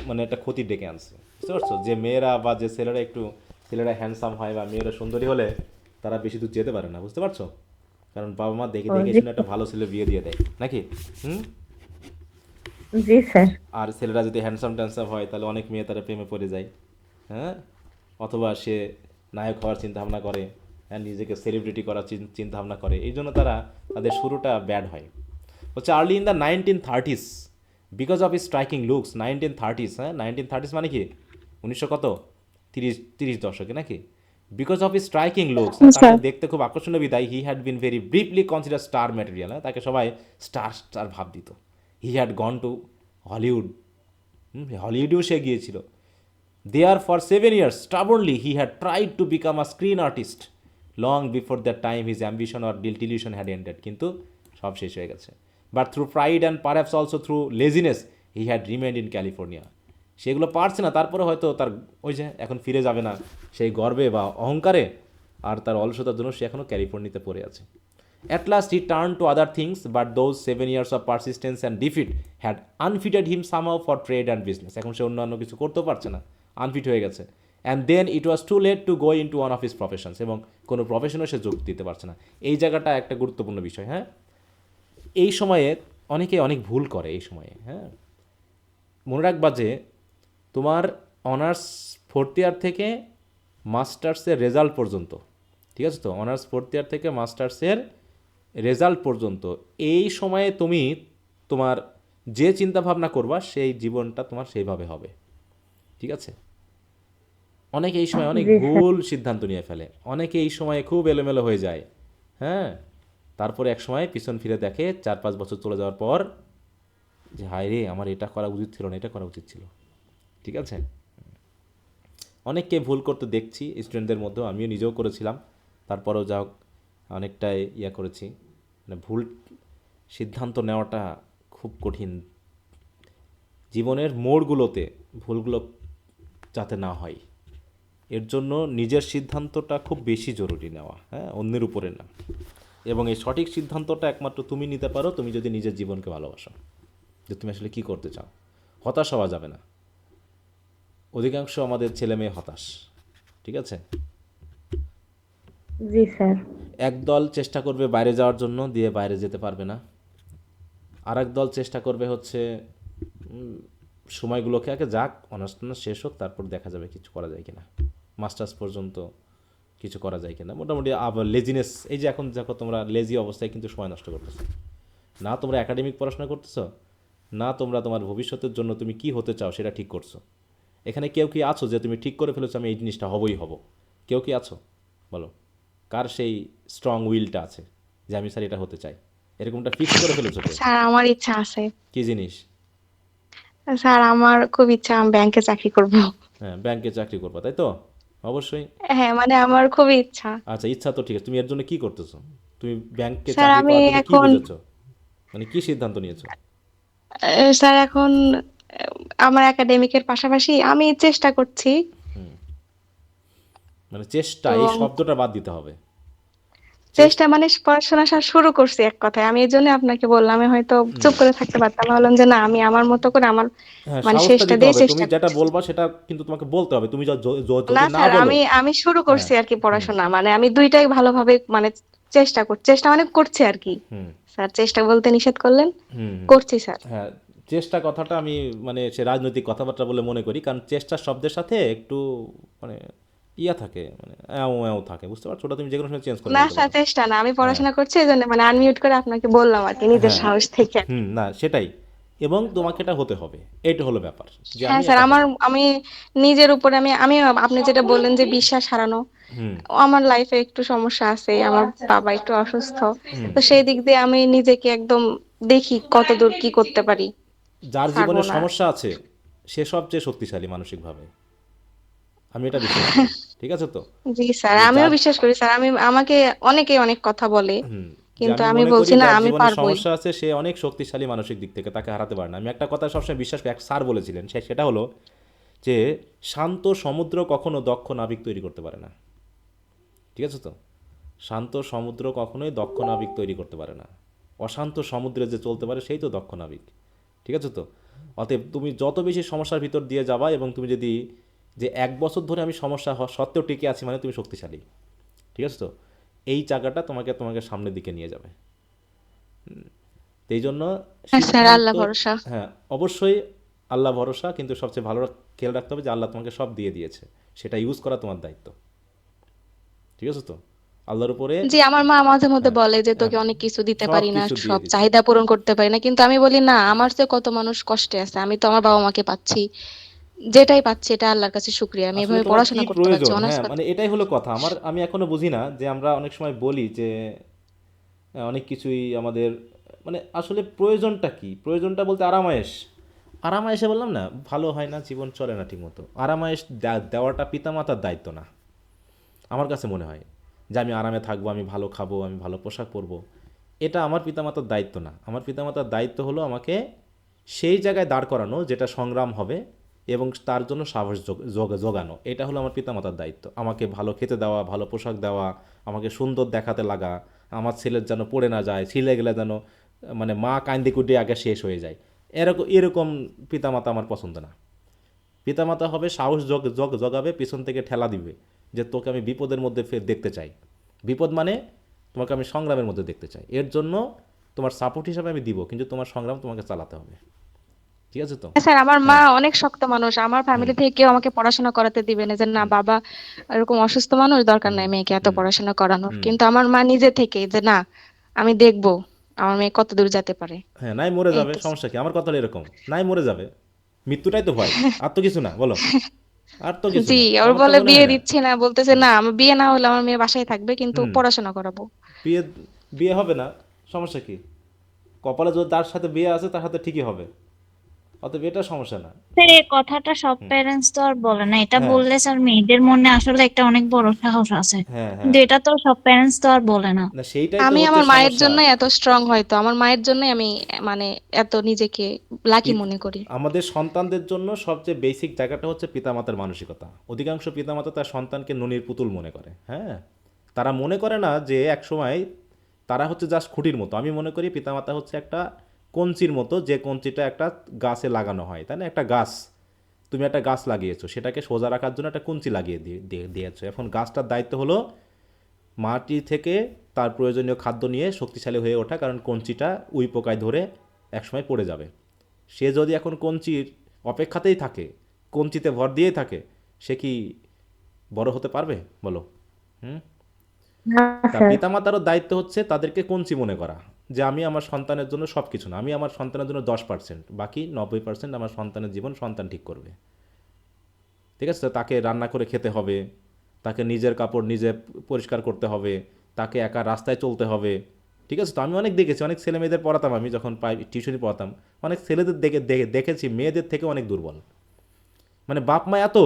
মানে একটা ক্ষতি ডেকে আনছে, বুঝতে পারছো? যে মেয়েরা বা যে ছেলেরা হ্যান্ডসাম হয় বা মেয়েরা সুন্দরী হলে তারা বেশি দূর যেতে পারে না, বুঝতে পারছো? কারণ বাবা মা দেখে ও, দেখে জি শুনে একটা ভালো ছেলে বিয়ে দিয়ে দেয় নাকি? হুম। জি স্যার। আর ছেলেরা যদি হ্যান্ডসাম ট্যান্ডসাম হয় তাহলে অনেক মেয়ে তারা প্রেমে পড়ে যায়, হ্যাঁ, অথবা সে নায়ক হওয়ার চিন্তাভাবনা করে, হ্যাঁ, নিজেকে সেলিব্রিটি করার চিন্তাভাবনা করে, এই জন্য তাদের শুরুটা ব্যাড হয়। হচ্ছে early in the 1930s because of his striking looks. 1930s, হ্যাঁ, 1930s মানে কি 1900 কত, 30 দশকে নাকি? Because of his striking looks, তাকে দেখতে খুব আকর্ষণীয় বিদায় he had been very briefly consider star material, হ্যাঁ, তাকে সবাই স্টার ভাব দিত। He had gone to Hollywood, হলিউডেও সে গিয়েছিল। There for 7 years stubbornly he had tried to become a screen artist. Long before that time his ambition or delusion had ended, কিন্তু সব শেষ হয়ে গেছে। But through pride and perhaps also through laziness he had remained in California. সেগুলো পারছে না, তারপরে হয়তো তার ওই যে এখন ফিরে যাবে না সেই গর্বে বা অহংকারে, আর তার অলসতার জন্য সে এখনও ক্যালিফোর্নিয়াতে পড়ে আছে। At last he turned to other things, but those 7 years of persistence and defeat had unfitted him somehow for trade and business. এখন সে অন্যান্য কিছু করতেও পারছে না, আনফিট হয়ে গেছে। And then it was too late to go into one of his professions, এবং কোনো প্রফেশনও সে যোগ দিতে পারছে না। এই জায়গাটা একটা গুরুত্বপূর্ণ বিষয়, হ্যাঁ। এই সময়ে অনেকে অনেক ভুল করে এই সময়ে, হ্যাঁ। মনে রাখবা যে তোমার অনার্স 4th ইয়ার থেকে মাস্টার্সের রেজাল্ট পর্যন্ত, ঠিক আছে তো, অনার্স 4th ইয়ার থেকে মাস্টার্সের রেজাল্ট পর্যন্ত এই সময়ে তুমি তোমার যে চিন্তাভাবনা করবা সেই জীবনটা তোমার সেইভাবে হবে, ঠিক আছে? অনেকে এই সময় অনেক জি স্যার। ভুল সিদ্ধান্ত নিয়ে ফেলে, অনেকে এই সময়ে খুব এলোমেলো হয়ে যায়, হ্যাঁ। তারপরে এক সময় পিছন ফিরে দেখে 4-5 বছর চলে যাওয়ার পর যে হায় রে আমার এটা করা উচিত ছিল না, এটা করা উচিত ছিল। ঠিক আছে, অনেককে ভুল করতে দেখছি স্টুডেন্টদের মধ্যেও, আমিও নিজেও করেছিলাম। তারপরেও যা হোক অনেকটাই করেছি। মানে ভুল সিদ্ধান্ত নেওয়াটা খুব কঠিন জীবনের মোড়গুলোতে, ভুলগুলো যাতে না হয় এর জন্য নিজের সিদ্ধান্তটা খুব বেশি জরুরি নেওয়া, হ্যাঁ, অন্যের উপরে না। এবং এই সঠিক সিদ্ধান্তটা একমাত্র তুমি নিতে পারো তুমি যদি নিজের জীবনকে ভালোবাসো, যে তুমি আসলে কী করতে চাও। হতাশ হওয়া যাবে না। অধিকাংশ আমাদের ছেলে মেয়ে হতাশ। ঠিক আছে, জি স্যার। একদল চেষ্টা করবে বাইরে যাওয়ার জন্য, দিয়ে বাইরে যেতে পারবে না। আর এক দল চেষ্টা করবে হচ্ছে সময়গুলোকে আগে যাক, অনার্স টনার্স শেষ হোক, তারপর দেখা যাবে কিছু করা যায় কিনা, মাস্টার্স পর্যন্ত কিছু করা যায় কিনা। মোটামুটি আবার লেজিনেস, এই যে এখন দেখো তোমরা লেজি অবস্থায় কিন্তু সময় নষ্ট করতেছো। না তোমরা একাডেমিক পড়াশোনা করতেছো, না তোমরা তোমার ভবিষ্যতের জন্য তুমি কি হতে চাও সেটা ঠিক করছো। এখানে কেউ কি আছো যে তুমি ঠিক করে ফেলেছো আমি এই জিনিসটা হবই হব? কেউ কি আছো বলো? কার সেই স্ট্রং উইলটা আছে যে আমি স্যার এটা হতে চাই? এরকমটা ফিক্স করে ফেলেছো কেউ? স্যার আমার ইচ্ছা আছে। কি জিনিস? স্যার আমার খুব ইচ্ছা আমি ব্যাংকে চাকরি করব। হ্যাঁ, ব্যাংকে চাকরি করবা, তাই তো? অবশ্যই। হ্যাঁ মানে আমার খুবই ইচ্ছা। আচ্ছা, ইচ্ছা তো ঠিক আছে, তুমি এর জন্য কি করতেছো? তুমি ব্যাংকে স্যার চাকরি আমি করার থেকে কি এখন বুঝেছো, মানে কি সিদ্ধান্ত নিয়েছো? স্যার এখন আমার একাডেমিকের পাশাপাশি আমি চেষ্টা করছি। মানে চেষ্টা, এই এবং শব্দটা বাদ দিতে হবে। চেষ্টা মানে পড়াশোনা স্যার শুরু করছি এক কথায়। আমি এই জন্য আপনাকে বললাম, আমি হয়তো চুপ করে থাকতে পারতাম, ভাবলাম যে না আমি আমার মতো করে আমার হ্যাঁ, মানে সাহসটা শেষটা দিতে দিয়ে হবে। তুমি চেষ্টা যেটা করছি। বলবা সেটা কিন্তু তোমাকে বলতে হবে। তুমি না যদি না স্যার বলো, আমি আমি শুরু হ্যাঁ, করছি আর কি পড়াশোনা, মানে আমি দুইটাই ভালোভাবে মানে চেষ্টা করছি, চেষ্টা মানে করছি আর কি। হুম, স্যার চেষ্টা বলতে নিষেধ করলেন, হুম, হুম, করছি স্যার। হ্যাঁ, চেষ্টা কথাটা আমি মানে সে রাজনৈতিক কথাবার্তা বলে মনে করি, কারণ চেষ্টা শব্দের সাথে একটু মানে থাকে, মানে এও এও থাকে, বুঝতে পারছো? ওটা তুমি যে কোনো সময় চেঞ্জ করে না বলতে স্যার পারো। চেষ্টা না, আমি হ্যাঁ, পড়াশোনা করছি এই জন্য মানে আনমিউট করে আপনাকে বললাম আর কি, নিজের হ্যাঁ, সাহস থেকে। না সেটাই। এবং তোমাকে এটা হতে হবে, এটা হলো ব্যাপার, যে হ্যাঁ আমি স্যার এটা হব। আমি নিজের উপরে আমি আপনি যেটা বললেন যে বিশ্বাস হারানো, হুম, আমার লাইফে একটু সমস্যা আছে, আমার বাবা একটু অসুস্থ। হুম। তো সেই দিক দিয়ে আমি নিজেকে একদম দেখি কতদূর কি করতে পারি, যার ছাড়বো জীবনে না। সমস্যা আছে সে সবচেয়ে শক্তিশালী মানসিকভাবে, আমি এটা বিশ্বাস করি। ঠিক আছে তো? জি স্যার যে আমিও যার বিশ্বাস করি স্যার, আমাকে অনেকে অনেক কথা বলে, হুম, যে কিন্তু আমি আমি মনে করি বলছি না যার আমি জীবনে পারবোই। সমস্যা আছে সে অনেক শক্তিশালী মানসিক দিক থেকে, তাকে হারাতে পারে না। আমি একটা কথা সবসময় বিশ্বাস করি, এক স্যার বলেছিলেন, সেটা হলো যে শান্ত সমুদ্র কখনো দক্ষ নাবিক তৈরি করতে পারে না। ঠিক আছে তো? শান্ত সমুদ্র কখনোই দক্ষ নাবিক তৈরি করতে পারে না। অশান্ত সমুদ্রে যে চলতে পারে সেই তো দক্ষ নাবিক। ঠিক আছে তো? অতএব তুমি যত বেশি সমস্যার ভিতর দিয়ে যাবা, এবং তুমি যদি যে ১ বছর ধরে আমি সমস্যা হওয়া সত্ত্বেও টিকে আছি মানে তুমি শক্তিশালী। ঠিক আছে তো? এই জায়গাটা তোমাকে তোমাকে সামনের দিকে নিয়ে যাবে। তো এই জন্য হ্যাঁ স্যার সিদ্ধান্ত, আল্লাহ ভরসা। হ্যাঁ, অবশ্যই আল্লাহ ভরসা, কিন্তু সবচেয়ে ভালো খেয়াল রাখতে হবে যে আল্লাহ তোমাকে সব দিয়ে দিয়েছে, সেটা ইউজ করা তোমার দায়িত্ব। ঠিক আছে তো? আল্লাহর উপরে, জি আমার মা মাঝে মধ্যে হ্যাঁ, বলে যে হ্যাঁ, তোকে অনেক কিছু দিতে সব পারি না, কিছু দিয়ে সব দিছে। চাহিদা পূরণ করতে পারি না, কিন্তু আমি বলি না আমার চেয়ে কত মানুষ কষ্টে আছে, আমি তো আমার বাবা মাকে পাচ্ছি, যেটাই পাচ্ছি এটা আল্লাহর কাছে শুকরিয়া, আমি আসলে এভাবে তোমার কি পড়াশোনা করতে পারছি, প্রয়োজন, অনার্স হ্যাঁ, পাচ্ছি। মানে এটাই হলো কথা। আমি এখনো বুঝি না যে আমরা অনেক সময় বলি যে অনেক কিছুই আমাদের মানে আসলে প্রয়োজনটা কি? প্রয়োজনটা বলতে আরামায়েশ। আরামায়েশে বললাম না, ভালো হয় না, জীবন চলে না ঠিকমতো। আরামায়েশ দেওয়াটা পিতামাতার দায়িত্ব না। আমার কাছে মনে হয় যে আমি আরামে থাকবো, আমি ভালো খাবো, আমি ভালো পোশাক পরবো, এটা আমার পিতামাতার দায়িত্ব না। আমার পিতামাতার দায়িত্ব হলো আমাকে সেই জায়গায় দাঁড় করানো যেটা সংগ্রাম হবে, এবং তার জন্য সাহস জোগানো। এটা হলো আমার পিতামাতার দায়িত্ব। আমাকে ভালো খেতে দেওয়া, ভালো পোশাক দেওয়া, আমাকে সুন্দর দেখাতে লাগা, আমার ছেলের যেন পড়ে না যায়, ছিলে গেলে যেন মানে মা কান্দি কুটি আগে শেষ হয়ে যায়, এরকম এরকম পিতামাতা আমার পছন্দ না। পিতামাতা হবে সাহস জগাবে, পিছন থেকে ঠেলা দিবে, যে তোকে আমি বিপদের মধ্যে ফের দেখতে চাই। বিপদ মানে তোমাকে আমি সংগ্রামের মধ্যে দেখতে চাই। এর জন্য তোমার সাপোর্ট হিসাবে আমি দিব, কিন্তু তোমার সংগ্রাম তোমাকে চালাতে হবে। ঠিক আছে তো? হ্যাঁ, স্যার আমার মা হ্যাঁ, অনেক শক্ত মানুষ, আমার হুম, ফ্যামিলি থেকে কেউ আমাকে পড়াশোনা করাতে দিবে না, যে না হুম, বাবা এরকম অসুস্থ মানুষ, দরকার হুম, নাই মেয়েকে এত হুম, পড়াশোনা করানোর, হুম। কিন্তু আমার মা নিজে থেকে যে না আমি দেখবো আমার মেয়ে কত দূর যেতে পারে। হ্যাঁ, নাই মরে এই যাবে, তো সমস্যা কি? আমার কথা হলো এরকম, নাই মরে যাবে, মৃত্যুটাই তো ভয়, আর তো কিছু না, বলো, আর তো কিছু জি, না, ওর আমার তো বলে মনে বিয়ে হয় না। দিচ্ছে না, বলতেছে হুম, না আমার বিয়ে না হলে আমার মেয়ে বাসায় থাকবে কিন্তু হুম, পড়াশোনা করাবো। বিয়ে বিয়ে হবে না, সমস্যা কি? কপালে যদি তার সাথে বিয়ে আছে তার সাথে ঠিকই হবে। অতএব এটা সমস্যা না। স্যার এই কথাটা সব প্যারেন্টস তো আর বলে না, এটা হ্যাঁ বললে স্যার মেয়েদের মনে আসলে একটা অনেক বড় সাহস আছে, হ্যাঁ হ্যাঁ, কিন্তু এটা তো সব প্যারেন্টস তো আর বলে না। না সেইটাই তো আমি হচ্ছে আমার মায়ের সমস্যা। জন্যই এত স্ট্রং, হয়তো আমার মায়ের জন্যই আমি মানে এত নিজেকে লাকি পিত- মনে করি। আমাদের সন্তানদের জন্য সবচেয়ে বেসিক জায়গাটা হচ্ছে পিতামাতার মানসিকতা। অধিকাংশ পিতামাতা তার সন্তানকে ননির পুতুল মনে করে। হ্যাঁ, তারা মনে করে না যে এক সময় তারা হচ্ছে জাস্ট খুঁটির মতো। আমি মনে করি পিতামাতা হচ্ছে একটা কঞ্চির মতো, যে কঞ্চিটা একটা গাছে লাগানো হয়, তাই না? একটা গাছ, তুমি একটা গাছ লাগিয়েছো, সেটাকে সোজা রাখার জন্য একটা কঞ্চি লাগিয়ে দিয়েছো। এখন গাছটার দায়িত্ব হলো মাটি থেকে তার প্রয়োজনীয় খাদ্য নিয়ে শক্তিশালী হয়ে ওঠা, কারণ কঞ্চিটা উই পোকায় ধরে একসময় পড়ে যাবে। সে যদি এখন কঞ্চির অপেক্ষাতেই থাকে, কঞ্চিতে ভর দিয়েই থাকে, সে কি বড় হতে পারবে বলো? হুম। না তা স্যার। পিতামাতারও দায়িত্ব হচ্ছে তাদেরকে কঞ্চি মনে করা, যে আমি আমার সন্তানের জন্য সব কিছু না, আমি আমার সন্তানের জন্য 10%, বাকি 90% আমার সন্তানের জীবন সন্তান ঠিক করবে। ঠিক আছে? তো তাকে রান্না করে খেতে হবে, তাকে নিজের কাপড় নিজে পরিষ্কার করতে হবে, তাকে একা রাস্তায় চলতে হবে। ঠিক আছে? তো আমি অনেক দেখেছি, অনেক ছেলে মেয়েদের পড়াতাম, আমি যখন টিউশনি পড়াতাম, অনেক ছেলেদের দেখেছি মেয়েদের থেকে অনেক দুর্বল। মানে বাপ মা এত,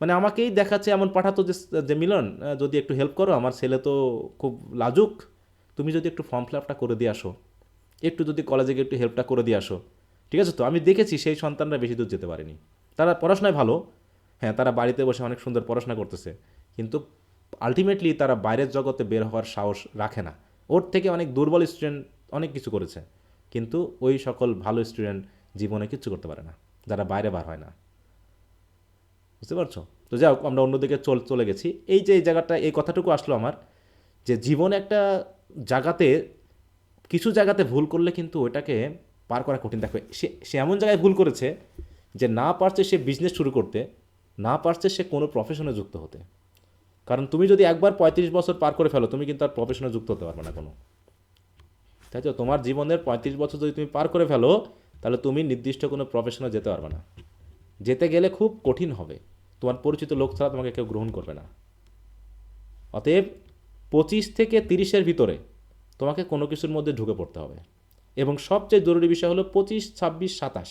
মানে আমাকেই দেখাচ্ছে এমন পাঠাতো যে যে মিলন, যদি একটু হেল্প করো, আমার ছেলে তো খুব লাজুক, তুমি যদি একটু ফর্ম ফিল আপটা করে দিয়ে আসো, একটু যদি কলেজে গিয়ে একটু হেল্পটা করে দিয়ে আসো। ঠিক আছে? তো আমি দেখেছি সেই সন্তানরা বেশি দূর যেতে পারেনি। তারা পড়াশোনায় ভালো, হ্যাঁ, তারা বাড়িতে বসে অনেক সুন্দর পড়াশোনা করতেছে, কিন্তু আলটিমেটলি তারা বাইরের জগতে বের হওয়ার সাহস রাখে না। ওর থেকে অনেক দুর্বল স্টুডেন্ট অনেক কিছু করেছে, কিন্তু ওই সকল ভালো স্টুডেন্ট জীবনে কিচ্ছু করতে পারে না, যারা বাইরে বার হয় না। বুঝতে পারছো? তো যাই হোক, আমরা অন্যদিকে চলে গেছি। এই যে এই জায়গাটা, এই কথাটুকু আসলো আমার, যে জীবনে একটা জায়গাতে, কিছু জায়গাতে ভুল করলে কিন্তু ওটাকে পার করা কঠিন। দেখো, সে এমন জায়গায় ভুল করেছে যে না পারছে সে বিজনেস শুরু করতে, না পারছে সে কোনো প্রফেশনে যুক্ত হতে। কারণ তুমি যদি একবার 35 বছর পার করে ফেলো, তুমি কিন্তু আর প্রফেশনে যুক্ত হতে পারবে না কোনো। তাই তো, তোমার জীবনের 35 বছর যদি তুমি পার করে ফেলো, তাহলে তুমি নির্দিষ্ট কোনো প্রফেশনে যেতে পারবে না। যেতে গেলে খুব কঠিন হবে, তোমার পরিচিত লোক ছাড়া তোমাকে কেউ গ্রহণ করবে না। অতএব 25 থেকে 30-এর ভিতরে তোমাকে কোনো কিছুর মধ্যে ঢুকে পড়তে হবে। এবং সবচেয়ে জরুরি বিষয় হলো 25, 26, 27,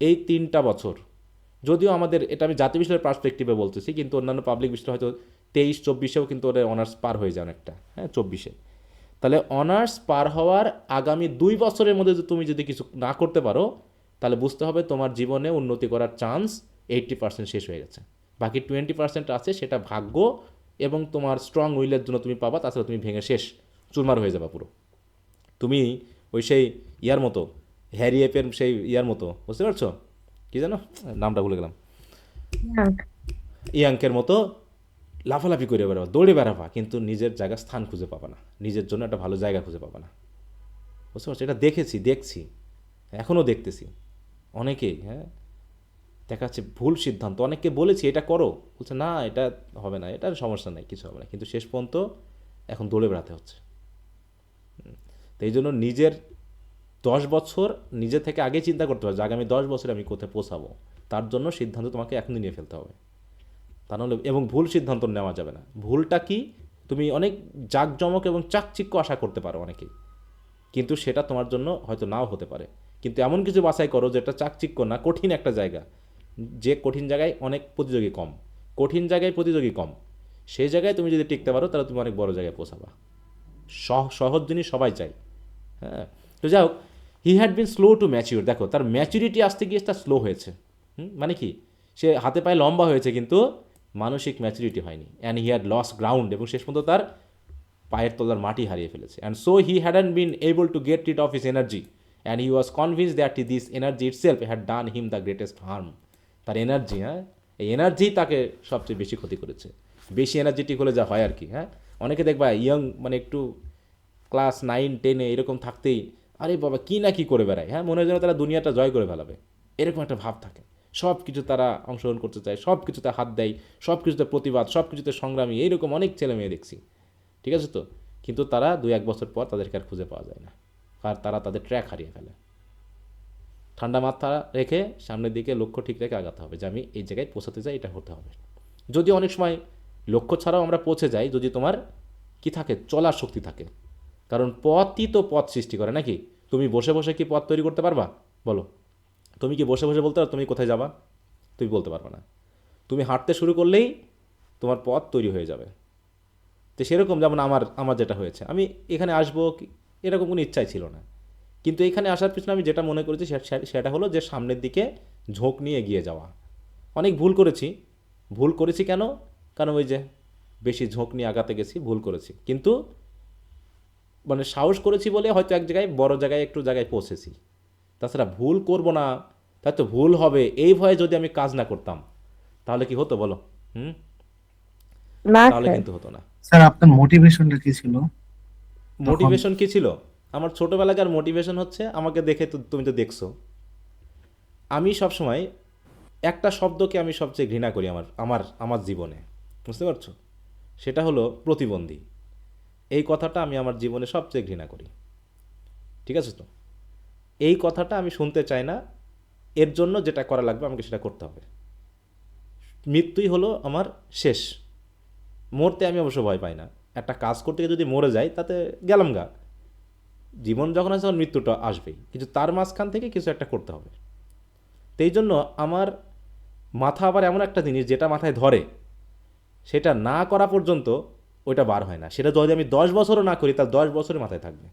এই 3টা বছর। যদিও আমাদের এটা আমি জাতীয় বিষয়ের পার্সপেক্টিভে বলতেছি, কিন্তু অন্যান্য পাবলিক বিষয় হয়তো 23-24-এও কিন্তু ওরা অনার্স পার হয়ে যায় অনেকটা, হ্যাঁ, 24-এ। তাহলে অনার্স পার হওয়ার আগামী 2 বছরের মধ্যে তুমি যদি কিছু না করতে পারো, তাহলে বুঝতে হবে তোমার জীবনে উন্নতি করার চান্স 80% শেষ হয়ে গেছে। বাকি 20% আছে, সেটা ভাগ্য এবং তোমার স্ট্রং উইলের জন্য তুমি পাবা, তাছাড়া তুমি ভেঙে শেষ, চুরমার হয়ে যাবা পুরো। তুমি ওই সেই ইয়ার মতো, হ্যারি এপের সেই ইয়ার মতো, বুঝতে পারছো? কি জানো নামটা ভুলে গেলাম, ইয়াঙ্কের মতো লাফালাফি করে বেড়াবা, দৌড়ে বেড়াবা, কিন্তু নিজের জায়গা স্থান খুঁজে পাবা না, নিজের জন্য একটা ভালো জায়গা খুঁজে পাবা না। বুঝতে পারছো? এটা দেখছি, এখনও দেখতেছি অনেকেই, হ্যাঁ, দেখা যাচ্ছে ভুল সিদ্ধান্ত। অনেককে বলেছি এটা করো, বলছে না এটা হবে না, এটার সমস্যা নাই, কিছু হবে না, কিন্তু শেষ পর্যন্ত এখন দৌড়ে বেড়াতে হচ্ছে। তো এই জন্য নিজের 10 বছর নিজে থেকে আগে চিন্তা করতে হবে যে আগামী 10 বছরে আমি কোথায় পৌঁছাবো, তার জন্য সিদ্ধান্ত তোমাকে এখনই নিয়ে ফেলতে হবে। তা নাহলে, এবং ভুল সিদ্ধান্ত নেওয়া যাবে না। ভুলটা কি, তুমি অনেক জাঁকজমক এবং চাকচিক্য আশা করতে পারো অনেকেই, কিন্তু সেটা তোমার জন্য হয়তো নাও হতে পারে। কিন্তু এমন কিছু বাছাই করো যেটা চাকচিক্য না, কঠিন একটা জায়গা, যে কঠিন জায়গায় অনেক প্রতিযোগী কম, কঠিন জায়গায় প্রতিযোগী কম, সেই জায়গায় তুমি যদি টিকতে পারো, তাহলে তুমি অনেক বড় জায়গায় পৌঁছাবা। সহজ জিনিস সবাই চাই, হ্যাঁ। তো যাই হোক, হি had bin slow two mature. দেখো, তার ম্যাচুরিটি আসতে গিয়ে তার স্লো হয়েছে। মানে কি, সে হাতে পায়ে লম্বা হয়েছে, কিন্তু মানসিক ম্যাচুরিটি হয়নি। And he had lost ground, এবং শেষ পর্যন্ত তার পায়ের তলার মাটি হারিয়ে ফেলেছে। And so he hadn't been able to get rid of his energy, and he was convinced that this energy itself had done him the greatest harm. তার এনার্জি, হ্যাঁ, এই এনার্জি তাকে সবচেয়ে বেশি ক্ষতি করেছে। বেশি এনার্জেটিক হলে যা হয় আর কি, হ্যাঁ। অনেকে দেখবা ইয়ং, মানে একটু ক্লাস 9-10 এরকম থাকতেই আরে বাবা কী না কী করে বেড়ায়, হ্যাঁ, মনে হয় যেন তারা দুনিয়াটা জয় করে ফেলাবে, এরকম একটা ভাব থাকে। সব কিছু তারা অংশগ্রহণ করতে চায়, সব কিছুতে হাত দেয়, সব কিছুতে প্রতিবাদ, সব কিছুতে সংগ্রামী, এইরকম অনেক ছেলে মেয়ে দেখছি। ঠিক আছে? তো কিন্তু তারা 2-1 বছর পর তাদেরকে আর খুঁজে পাওয়া যায় না, আর তারা তাদের ট্র্যাক হারিয়ে ফেলে। ঠান্ডা মাথা রেখে সামনের দিকে লক্ষ্য ঠিক রেখে আগাতে হবে, যে আমি এই জায়গায় পৌঁছাতে চাই, এটা হতে হবে। যদি অনেক সময় লক্ষ্য ছাড়াও আমরা পৌঁছে যাই, যদি তোমার কি থাকে, চলার শক্তি থাকে। কারণ পথই তো পথ সৃষ্টি করে, নাকি? তুমি বসে বসে কি পথ তৈরি করতে পারবা বলো? তুমি কি বসে বসে বলতে পারো তুমি কোথায় যাবা? তুমি বলতে পারবে না। তুমি হাঁটতে শুরু করলেই তোমার পথ তৈরি হয়ে যাবে। তো সেরকম যেমন আমার আমার যেটা হয়েছে, আমি এখানে আসবো এরকম কোনো ইচ্ছাই ছিল না, কিন্তু এখানে আসার পিছনে আমি যেটা মনে করেছি সেটা হলো যে সামনের দিকে ঝোঁক নিয়ে এগিয়ে যাওয়া। অনেক ভুল করেছি। ভুল করেছি কেন? কারণ ওই যে বেশি ঝোঁক নিয়ে আগাতে গেছি, ভুল করেছি, কিন্তু মানে সাহস করেছি বলে হয়তো এক জায়গায় বড় জায়গায় একটু জায়গায় পৌঁছেছি। তাছাড়া ভুল করব না, তাই তো ভুল হবে এই ভয়ে যদি আমি কাজ না করতাম তাহলে কি হতো বলো? হুম? না তাহলে স্যার। কিন্তু হতো না। স্যার আপনার মোটিভেশনটা কি ছিল তখন? মোটিভেশন কী ছিল? আমার ছোটোবেলাকার মোটিভেশন হচ্ছে, আমাকে দেখে তো তুমি তো দেখছো, আমি সবসময় একটা শব্দকে আমি সবচেয়ে ঘৃণা করি আমার আমার আমার জীবনে, বুঝতে পারছো? সেটা হলো প্রতিবন্ধী। এই কথাটা আমি আমার জীবনে সবচেয়ে ঘৃণা করি। ঠিক আছে তো? এই কথাটা আমি শুনতে চাই না। এর জন্য যেটা করা লাগবে আমাকে সেটা করতে হবে। মৃত্যুই হলো আমার শেষ। মরতে আমি অবশ্য ভয় পাই না। একটা কাজ করতে গিয়ে যদি মরে যাই তাতে গেলাম গা। জীবন যখন আছে তখন মৃত্যুটা আসবেই, কিন্তু তার মাঝখান থেকে কিছু একটা করতে হবে। তো এই জন্য আমার মাথা আবার এমন একটা জিনিস, যেটা মাথায় ধরে সেটা না করা পর্যন্ত ওইটা বার হয় না। সেটা যদি আমি 10 বছরও না করি, তার 10 বছরের মাথায় থাকবে।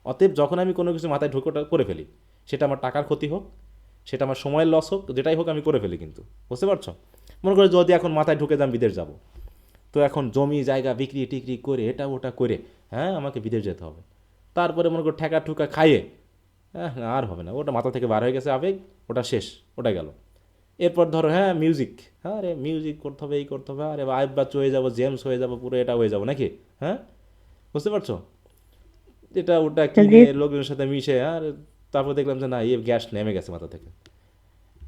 অতএব যখন আমি কোনো কিছু মাথায় ঢুকে ওটা করে ফেলি, সেটা আমার টাকার ক্ষতি হোক, সেটা আমার সময়ের লস হোক, যেটাই হোক আমি করে ফেলি। কিন্তু বুঝতে পারছো? মনে করো যদি এখন মাথায় ঢুকে যান বিদেশ যাব, তো এখন জমি জায়গা বিক্রি টিক্রি করে এটা ওটা করে হ্যাঁ আমাকে বিদেশ যেতে হবে। তারপরে মনে করো ঠেকা ঠুকা খাইয়ে হ্যাঁ আর হবে না, ওটা মাথা থেকে বার হয়ে গেছে আবেগ, ওটা শেষ, ওটা গেল। এরপর ধরো হ্যাঁ মিউজিক, হ্যাঁ আরে মিউজিক করতে হবে, এই করতে হবে, আরে আইব বাচ্চা হয়ে যাবো, জেমস হয়ে যাবো, পুরো এটা হয়ে যাবো নাকি? হ্যাঁ, বুঝতে পারছো? এটা ওটা জি কিনে লোকজনের সাথে মিশে আর তারপর দেখলাম যে না, এই গ্যাস নেমে গেছে মাথা থেকে।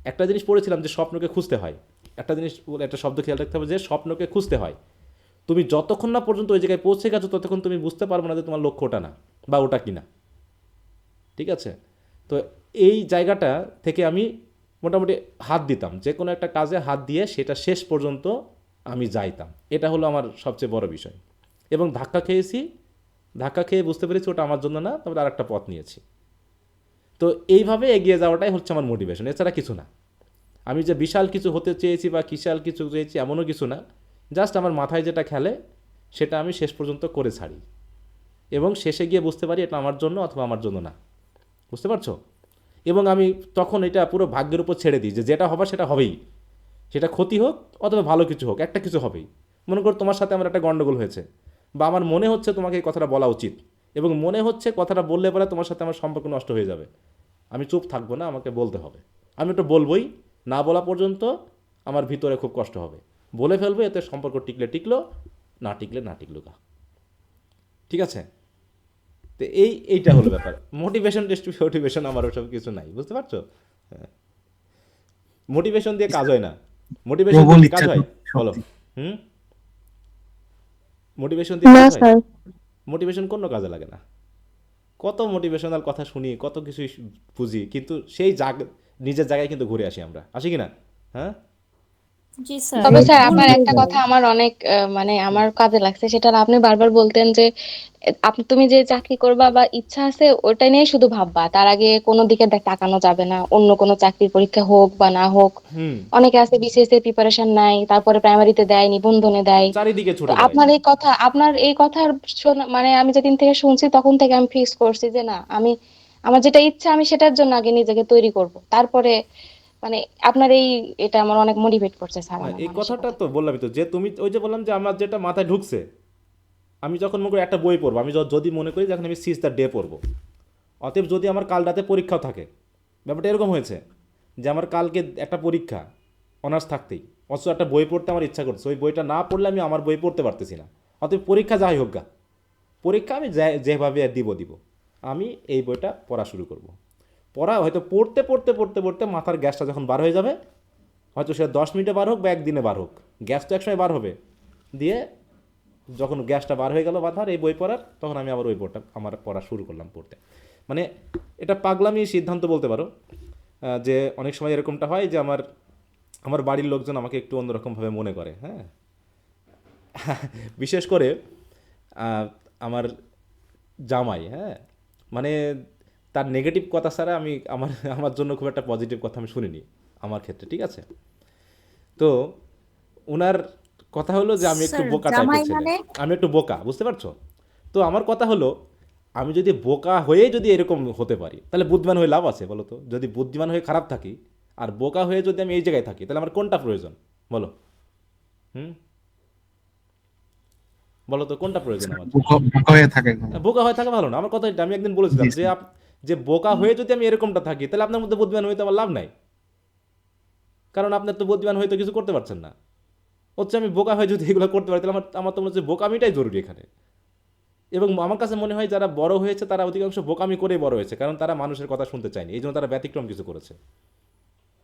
একটা জিনিস পড়েছিলাম যে স্বপ্নকে খুঁজতে হয়। একটা জিনিস একটা শব্দ খেয়াল রাখতে হবে যে স্বপ্নকে খুঁজতে হয়। তুমি যতক্ষণ না পর্যন্ত ওই জায়গায় পৌঁছে গেছো ততক্ষণ তুমি বুঝতে পারবে না যে তোমার লক্ষ্য ওটা না বা ওটা কিনা। ঠিক আছে? তো এই জায়গাটা থেকে আমি মোটামুটি হাত দিতাম, যে কোনো একটা কাজে হাত দিয়ে সেটা শেষ পর্যন্ত আমি যাইতাম। এটা হলো আমার সবচেয়ে বড় বিষয়। এবং ধাক্কা খেয়েছি, ধাক্কা খেয়ে বুঝতে পেরেছি ওটা আমার জন্য না, তবে আর একটা পথ নিয়েছি। তো এইভাবে এগিয়ে যাওয়াটাই হচ্ছে আমার মোটিভেশন, এছাড়া কিছু না। আমি যে বিশাল কিছু হতে চেয়েছি বা বিশাল কিছু চেয়েছি এমনও কিছু না। জাস্ট আমার মাথায় যেটা খেলে সেটা আমি শেষ পর্যন্ত করে ছাড়ি, এবং শেষে গিয়ে বুঝতে পারি এটা আমার জন্য অথবা আমার জন্য না। বুঝতে পারছো? এবং আমি তখন এটা পুরো ভাগ্যের উপর ছেড়ে দিই যে যেটা হবার সেটা হবেই। সেটা ক্ষতি হোক অথবা ভালো কিছু হোক, একটা কিছু হবেই। মনে করো তোমার সাথে আমার একটা গণ্ডগোল হয়েছে, বা আমার মনে হচ্ছে তোমাকে এই কথাটা বলা উচিত, এবং মনে হচ্ছে কথাটা বললে পরে তোমার সাথে আমার সম্পর্ক নষ্ট হয়ে যাবে। আমি চুপ থাকবো না, আমাকে বলতে হবে। আমি ওটা বলবোই। না বলা পর্যন্ত আমার ভিতরে খুব কষ্ট হবে। বলে ফেলবো, এতে সম্পর্ক টিকলে টিকলো, না টিকলে না টিকলো গা। ঠিক আছে? তো এইটা হলো ব্যাপার। মোটিভেশন মোটিভেশন আমার ওসব কিছু নাই, বুঝতে পারছো? মোটিভেশন দিয়ে কাজ হয় না। মোটিভেশন প্রবল দিয়ে কাজ ইচ্ছা হয় বলো? শক্তি। হুম? মোটিভেশন দিয়ে না কাজ হয়? স্যার। মোটিভেশন কোনো কাজে লাগে না। কত মোটিভেশনাল কথা শুনি, কত কিছু বুঝি, কিন্তু সেই নিজের জায়গায় কিন্তু ঘুরে আসি আমরা, আসি কি না? হ্যাঁ, জি স্যার। তবে স্যার ভুল আপনার হয়ে একটা যায়। কথা আমার অনেক মানে আমার কাজে লাগছে, সেটা হলো আপনি বারবার বলতেন যে আপনি তুমি যে চাকরি করবা বা ইচ্ছা আছে ওটা নিয়ে শুধু ভাববা, তার আগে কোনো দিকে তাকানো যাবে না, অন্য কোনো চাকরির পরীক্ষা হোক বা না হোক। হুম, অনেকে আছে বিসিএস এর প্রিপারেশন নাই, তারপরে প্রাইমারিতে দেয়, নিবন্ধনে দেয়। চারিদিকে তো ছুটে বেড়াই। আপনার এই কথা শোনা মানে আমি যেদিন থেকে শুনছি তখন থেকে আমি ফিক্স করছি যে না, আমি আমার যেটা ইচ্ছা আমি সেটার জন্য আগে নিজেকে তৈরি করব, তারপরে মানে আপনার এটা আমার অনেক মোটিভেট করছে স্যার হ্যাঁ, আমার এই কথাটা মানসিকতা। তো বললামই তো, যে তুমি ওই যে বললাম যে আমার যেটা মাথায় ঢুকছে, আমি যখন মনে করি একটা বই পড়বো, আমি যদি মনে করি যখন আমি সিজ দ্য ডে পড়বো, অতএব যদি আমার কাল রাতে পরীক্ষাও থাকে, ব্যাপারটা এরকম হয়েছে যে আমার কালকে একটা পরীক্ষা অনার্স থাকতেই, অথচ একটা বই পড়তে আমার ইচ্ছা করছে, ওই বইটা না পড়লে আমি আমার বই পড়তে পারতেছি না। অতএব পরীক্ষা যাই হোক গা, পরীক্ষা আমি যেভাবে দিব, আমি এই বইটা পড়া শুরু করব। পড়া হয়তো পড়তে পড়তে পড়তে পড়তে মাথার গ্যাসটা যখন বার হয়ে যাবে, হয়তো সে 10 মিনিটে বার হোক বা একদিনে বার হোক, গ্যাস তো একসময় বার হবে। দিয়ে যখন গ্যাসটা বার হয়ে গেল মাথার এই বই পড়ার, তখন আমি আবার ওই বইটা আমার পড়া শুরু করলাম পড়তে। মানে এটা পাগলামি সিদ্ধান্ত বলতে পারো। যে অনেক সময় এরকমটা হয় যে আমার আমার বাড়ির লোকজন আমাকে একটু অন্যরকমভাবে মনে করে। হ্যাঁ, বিশেষ করে আমার জামাই, হ্যাঁ, মানে তার নেগেটিভ কথা ছাড়া আমি আমার জন্য খুব একটা পজিটিভ কথা আমি শুনিনি আমার ক্ষেত্রে, ঠিক আছে? তো ওনার কথা হলো যে আমি একটু স্যার বোকা টাইপের জামাই ছেলে, মানে? আমি একটু বোকা, বুঝতে পারছো? তো আমার কথা হলো, আমি যদি বোকা হয়ে যদি এরকম হতে পারি, তাহলে বুদ্ধিমান হয়ে লাভ আছে বলো তো? যদি বুদ্ধিমান হয়ে খারাপ থাকি আর বোকা হয়ে যদি আমি এই জায়গায় থাকি, তাহলে আমার কোনটা প্রয়োজন বলো? হুম, বলো তো কোনটা প্রয়োজন আমার? বোকা বোকা হয়ে থাকে কোনো। বোকা হয়ে থাকা ভালো না, আমার কথা এটা। আমি একদিন বলেছিলাম জি যে স্যার। যে বোকা হয়ে যদি আমি এরকমটা থাকি, তাহলে আপনার মধ্যে বুদ্ধিমান হয়ে তো আমার লাভ নাই, কারণ আপনার তো বুদ্ধিমান হয়ে তো কিছু করতে পারছেন না। হচ্ছে আমি বোকা হয়ে যদি এগুলো করতে পারি, তাহলে আমার আমার তো মনে হচ্ছে বোকামিটাই জরুরি এখানে। এবং আমার কাছে মনে হয় যারা বড় হয়েছে তারা অধিকাংশ বোকামি করেই বড় হয়েছে, কারণ তারা মানুষের কথা শুনতে চায়নি, এই জন্য তারা ব্যতিক্রম কিছু করেছে,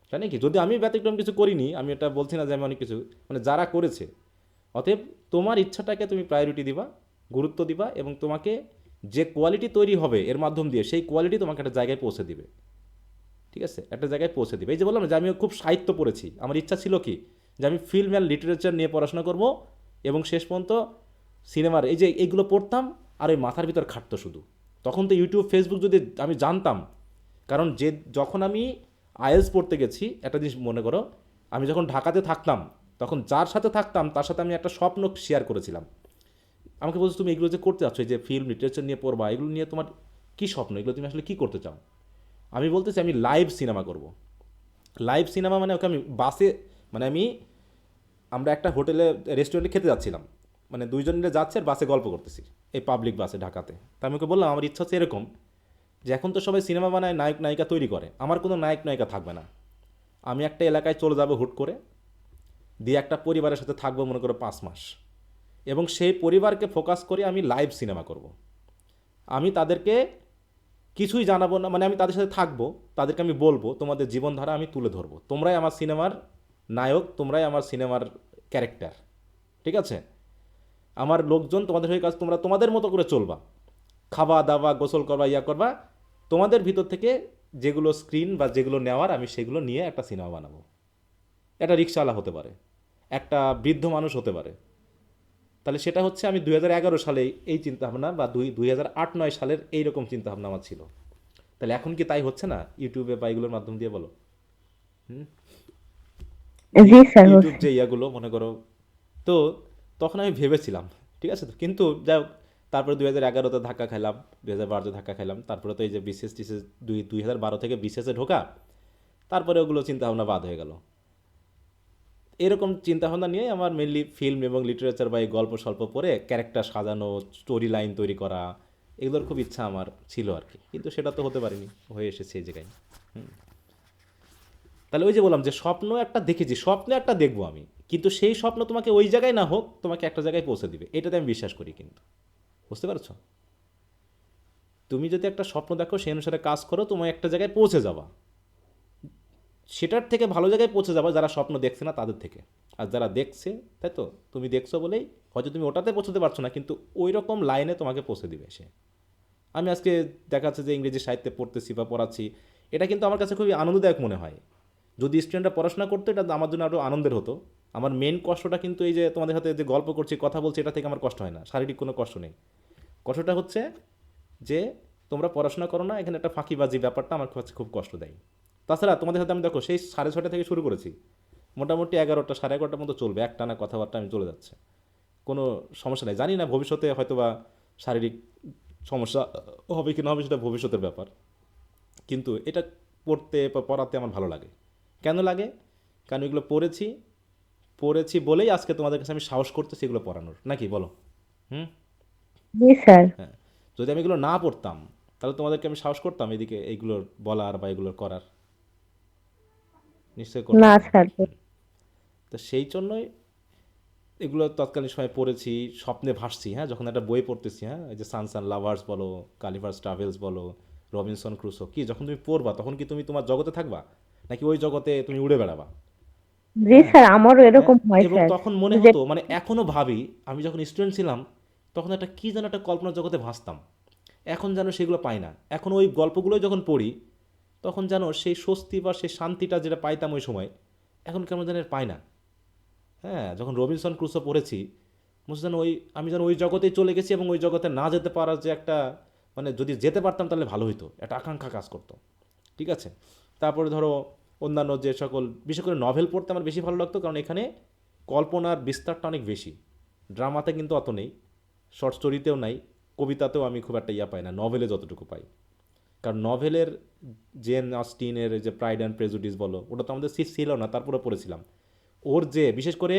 তাই নাকি? যদি আমি ব্যতিক্রম কিছু করিনি, আমি এটা বলছি না যে আমি অনেক কিছু, মানে যারা করেছে। অতএব তোমার ইচ্ছাটাকে তুমি প্রায়োরিটি দিবা, গুরুত্ব দিবা, এবং তোমাকে যে কোয়ালিটি তৈরি হবে এর মাধ্যম দিয়ে, সেই কোয়ালিটি তোমাকে একটা জায়গায় পৌঁছে দিবে, ঠিক আছে? একটা জায়গায় পৌঁছে দিবে। এই যে বললাম না যে আমি খুব সাহিত্য পড়েছি, আমার ইচ্ছা ছিল কি যে আমি ফিল্ম অ্যান্ড লিটারেচার নিয়ে পড়াশোনা করব, এবং শেষ পর্যন্ত সিনেমার এই যে এইগুলো পড়তাম, আর ওই মাথার ভিতর খাটতো শুধু। তখন তো ইউটিউব ফেসবুক যদি আমি জানতাম, কারণ যে যখন আমি আইএলস পড়তে গেছি, একটা জিনিস মনে করো, আমি যখন ঢাকাতে থাকতাম, তখন যার সাথে থাকতাম তার সাথে আমি একটা স্বপ্ন শেয়ার করেছিলাম। আমাকে বলছো তুমি এগুলো যে করতে চাচ্ছ, এই যে ফিল্ম লিটারেচার নিয়ে পড়বা, এগুলো নিয়ে তোমার কী স্বপ্ন, এগুলো তুমি আসলে কী করতে চাও? আমি বলতেছি আমি লাইভ সিনেমা করব। লাইভ সিনেমা মানে ওকে আমি বাসে, মানে আমরা একটা হোটেলে রেস্টুরেন্টে খেতে যাচ্ছিলাম, মানে দুইজন মিলে যাচ্ছে আর বাসে গল্প করতেছি, এই পাবলিক বাসে ঢাকাতে। তা আমি ওকে বললাম আমার ইচ্ছা হচ্ছে এরকম, যে এখন তো সবাই সিনেমা বানায়, নায়ক নায়িকা তৈরি করে, আমার কোনো নায়ক নায়িকা থাকবে না। আমি একটা এলাকায় চলে যাবো হুট করে, দিয়ে একটা পরিবারের সাথে থাকবো মনে করো 5 মাস, এবং সেই পরিবারকে ফোকাস করে আমি লাইভ সিনেমা করব। আমি তাদেরকে কিছুই জানাবো না, মানে আমি তাদের সাথে থাকবো, তাদেরকে আমি বলবো তোমাদের জীবনধারা আমি তুলে ধরবো, তোমরাই আমার সিনেমার নায়ক, তোমরাই আমার সিনেমার ক্যারেক্টার, ঠিক আছে? আমার লোকজন তোমাদের হয়ে কাজ, তোমরা তোমাদের মতো করে চলবা, খাওয়া দাওয়া গোসল করবা, ইয়া করবা, তোমাদের ভিতর থেকে যেগুলো স্ক্রিন বা যেগুলো নেওয়ার, আমি সেগুলো নিয়ে একটা সিনেমা বানাবো। একটা রিক্সাওয়ালা হতে পারে, একটা বৃদ্ধ মানুষ হতে পারে। তাহলে সেটা হচ্ছে আমি 2011 সালে এই চিন্তাভাবনা, বা 2008-9 সালের এইরকম চিন্তাভাবনা আমার ছিল। তাহলে এখন কি তাই হচ্ছে না ইউটিউবে বা এগুলোর মাধ্যম দিয়ে, বলো? হুম, জি স্যার ইউটিউব হচ্ছে। যে ইয়াগুলো মনে করো, তো তখন আমি ভেবেছিলাম, ঠিক আছে? তো কিন্তু যাই হোক, তারপরে 2011-তে ধাক্কা খাইলাম, 2012-তে ধাক্কা খাইলাম, তারপরে তো এই যে বিসিএস টিসিএস 2012 থেকে বিসিএসে ঢোকা, তারপরে ওগুলো চিন্তাভাবনা বাদ হয়ে গেল। এরকম চিন্তাভাবনা নিয়ে আমার মেনলি ফিল্ম এবং লিটারেচার বা এই গল্প স্বল্প পড়ে ক্যারেক্টার সাজানো, স্টোরি লাইন তৈরি করা, এগুলোর খুব ইচ্ছা আমার ছিল আর কি, কিন্তু সেটা তো হতে পারিনি, হয়ে এসেছে এই জায়গায়। তাহলে ওই যে বললাম যে স্বপ্ন একটা দেখেছি, স্বপ্ন একটা দেখবো আমি, কিন্তু সেই স্বপ্ন তোমাকে ওই জায়গায় না হোক, তোমাকে একটা জায়গায় পৌঁছে দিবে, এটাতে আমি বিশ্বাস করি। কিন্তু বুঝতে পারছো? তুমি যদি একটা স্বপ্ন দেখো, সেই অনুসারে কাজ করো, তুমি একটা জায়গায় পৌঁছে যাবা। সেটার থেকে ভালো জায়গায় পৌঁছে যাবা যারা স্বপ্ন দেখছে না তাদের থেকে। আর যারা দেখছে, তাই তো, তুমি দেখছো বলেই হয়তো তুমি ওটাতে পৌঁছতে পারছো না, কিন্তু ওই রকম লাইনে তোমাকে পৌঁছে দিবে সে। আমি আজকে দেখা যাচ্ছে যে ইংরেজি সাহিত্যে পড়তেছি বা পড়াচ্ছি, এটা কিন্তু আমার কাছে খুবই আনন্দদায়ক মনে হয়। যদি স্টুডেন্টরা পড়াশোনা করতো, এটা আমার জন্য আরও আনন্দের হতো। আমার মেন কষ্টটা কিন্তু এই যে তোমাদের সাথে যে গল্প করছি, কথা বলছি, এটা থেকে আমার কষ্ট হয় না, শারীরিক কোনো কষ্ট নেই। কষ্টটা হচ্ছে যে তোমরা পড়াশোনা করো না, এখানে একটা ফাঁকিবাজি ব্যাপারটা আমার কাছে খুব কষ্ট দেয়। তাছাড়া তোমাদের সাথে আমি দেখো সেই 6:30 থেকে শুরু করেছি, মোটামুটি 11টা 11:30 মতো চলবে, একটানা কথাবার্তা আমি চলে যাচ্ছে, কোনো সমস্যা নেই। জানি না ভবিষ্যতে হয়তো বা শারীরিক সমস্যা হবে কি না হবে, সেটা ভবিষ্যতের ব্যাপার, কিন্তু এটা পড়তে বা পড়াতে আমার ভালো লাগে। কেন লাগে? কারণ এগুলো পড়েছি, পড়েছি বলেই আজকে তোমাদের কাছে আমি সাহস করতেছি এগুলো পড়ানোর, নাকি বলো? হুম, জি স্যার। হ্যাঁ। যদি আমি এগুলো না পড়তাম, তাহলে তোমাদেরকে আমি সাহস করতাম এদিকে এইগুলোর বলার বা এগুলোর করার? নিশ্চয়ই না করতাম না। স্যার। তো সেই জন্যই এগুলো তৎকালীন সময় পড়েছি, স্বপ্নে ভাসছি, হ্যাঁ, যখন একটা বই পড়তেছি, হ্যাঁ, এই যে সানস অ্যান্ড লাভার্স বলো, কালিভার্স ট্রাভেলস বলো, রবিনসন ক্রুসো, কি যখন তুমি পড়বা তখন কি তুমি তোমার জগতে থাকবা, নাকি ওই জগতে তুমি উড়ে বেড়াবা? জি হ্যাঁ, স্যার, আমারও হ্যাঁ। এরকম হয় এবং স্যার। তখন মনে যে হতো, মানে এখনও ভাবি, আমি যখন স্টুডেন্ট ছিলাম তখন একটা কী যেন একটা কল্পনার জগতে ভাসতাম, এখন যেন সেগুলো পাই না। এখন ওই গল্পগুলোই যখন পড়ি, তখন যেন সেই স্বস্তি বা সেই শান্তিটা যেটা পাইতাম ওই সময়, এখন কেমন যেন আর পাই না। হ্যাঁ, যখন রবিনসন ক্রুসো পড়েছি, মনে হচ্ছে যেন ওই, আমি যেন ওই জগতেই চলে গেছি, এবং ওই জগতে না যেতে পারার যে একটা মানে যদি যেতে পারতাম তাহলে ভালো হতো, একটা আকাঙ্ক্ষা কাজ করতো। ঠিক আছে, তারপরে ধরো অন্যান্য যে সকল, বিশেষ করে নভেল পড়তে আমার বেশি ভালো লাগতো, কারণ এখানে কল্পনার বিস্তারটা অনেক বেশি। ড্রামাতে কিন্তু অত নেই, শর্ট স্টোরিতেও নাই, কবিতাতেও আমি খুব একটা পাই না, নভেলে যতটুকু পাই। কারণ নভেলের জেন অস্টিনের যে প্রাইড অ্যান্ড প্রেজুডিস বলো, ওটা তো আমাদের ছিল না, তারপরে পড়েছিলাম। ওর যে বিশেষ করে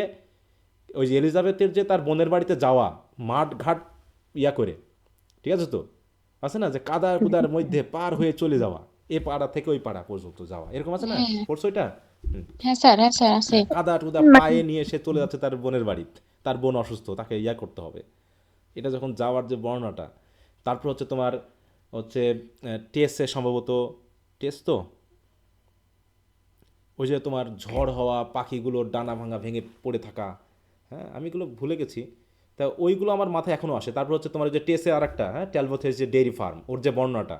ওই যে এলিজাবেথের যে তার বোনের বাড়িতে যাওয়া, মাঠ ঘাট করে, ঠিক আছে তো, আছে না যে কাদা কুদার মধ্যে পার হয়ে চলে যাওয়া, এ পাড়া থেকে ওই পাড়া পর্যন্ত যাওয়া, এরকম আছে না, হ্যাঁ পড়ছো এটা? হ্যাঁ স্যার, হ্যাঁ স্যার আছে। কাদা টুদা পায়ে নিয়ে সে চলে যাচ্ছে তার বোনের বাড়িতে, তার বোন অসুস্থ, তাকে করতে হবে, এটা যখন যাওয়ার যে বর্ণনাটা। তারপর হচ্ছে তোমার হচ্ছে টেসে সম্ভবত, টেস তো ওই যে তোমার ঝড় হওয়া, পাখিগুলোর ডানা ভাঙা ভেঙে পড়ে থাকা, হ্যাঁ আমি এগুলো ভুলে গেছি, তা ওইগুলো আমার মাথায় এখনও আসে। তারপর হচ্ছে তোমার ওই যে টেসে আর একটা, হ্যাঁ ট্যালবোথের যে ডেইরি ফার্ম, ওর যে বর্ণনাটা,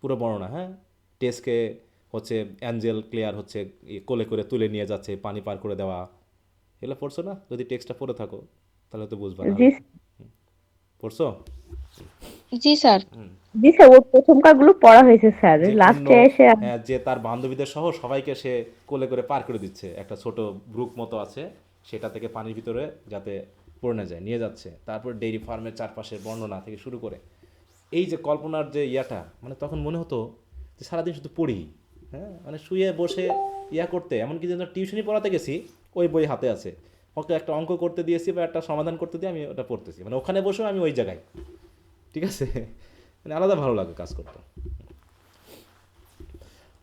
পুরো বর্ণনা, হ্যাঁ টেসকে হচ্ছে অ্যাঞ্জেল ক্লেয়ার হচ্ছে কোলে করে তুলে নিয়ে যাচ্ছে, পানি পার করে দেওয়া, এগুলো পড়ছো না? যদি টেক্সটটা পড়ে থাকো তাহলে তো বুঝবা না জি হলে। পড়ছো? জি স্যার। জি স্যার, ওর প্রথমকার গুলো পড়া হয়েছে স্যার, যে অন্য, লাস্টে এসে হ্যাঁ যে তার বান্ধবীদের সহ সবাইকে সে কোলে করে পার করে দিচ্ছে, একটা ছোট ব্রুক মতো আছে, সেটা থেকে পানির ভিতরে যাতে পড়ে না যায় নিয়ে যাচ্ছে। তারপর ডেইরি ফার্মের চারপাশের বর্ণনা থেকে শুরু করে এই যে কল্পনার যে মানে তখন মনে হতো যে সারাদিন শুধু পড়ি, হ্যাঁ মানে শুয়ে বসে করতে, এমনকি যেন টিউশনি পড়াতে গেছি ওই বই হাতে আছে, ওকে একটা অঙ্ক করতে দিয়েছি বা একটা সমাধান করতে দিয়ে আমি ওটা পড়তেছি, মানে ওখানে বসেও আমি ওই জায়গায়, ঠিক আছে, মানে আলাদা ভালো লাগে কাজ করতে।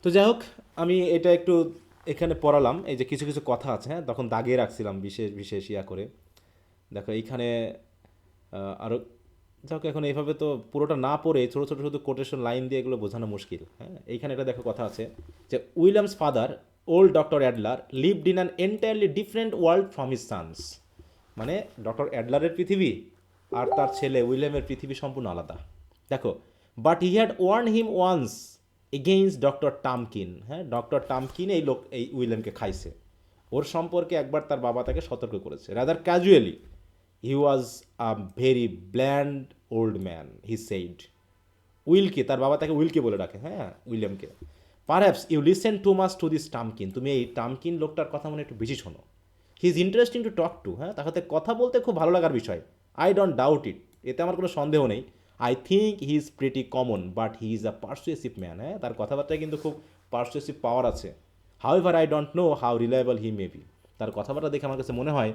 তো যাই হোক, আমি এটা একটু এখানে পড়ালাম, এই যে কিছু কিছু কথা আছে, হ্যাঁ তখন দাগিয়ে রাখছিলাম বিশেষ বিশেষ করে। দেখো এইখানে আরও, যাই হোক এখন এইভাবে তো পুরোটা না পড়ে ছোটো ছোটো শুধু কোটেশন লাইন দিয়ে এগুলো বোঝানো মুশকিল। হ্যাঁ এইখানে এটা দেখো কথা আছে যে William's father old doctor Adler lived in an entirely different world from his son's. মানে ডক্টর অ্যাডলারের পৃথিবী আর তার ছেলে উইলিয়ামের পৃথিবী সম্পূর্ণ আলাদা। দেখো, but he had warn him once against doctor Tamkin. হ্যাঁ ডক্টর টামকিন এই উইলিয়ামকে খাইছে, ওর সম্পর্কে একবার তার বাবা তাকে সতর্ক করেছে, rather casually. He was a very bland old man, he said. উইলকে, তার বাবা তাকে উইলকে বলে রাখে, হ্যাঁ উইলিয়ামকে। Perhaps you listen too much to this Tamkin, তুমি এই টামকিন লোকটার কথা মনে একটু বেশি শোনো। He is interesting to talk to, হ্যাঁ তার সাথে কথা বলতে খুব ভালো লাগার বিষয়। আই ডোন্ট ডাউট ইট, এতে আমার কোনো সন্দেহ নেই। I think he is pretty common but he is a persuasive man, হ্যাঁ তার কথাবার্তায় কিন্তু খুব পারসুয়েসিভ পাওয়ার আছে। However I don't know how reliable he may be, তার কথাবার্তা দেখে আমার কাছে মনে হয়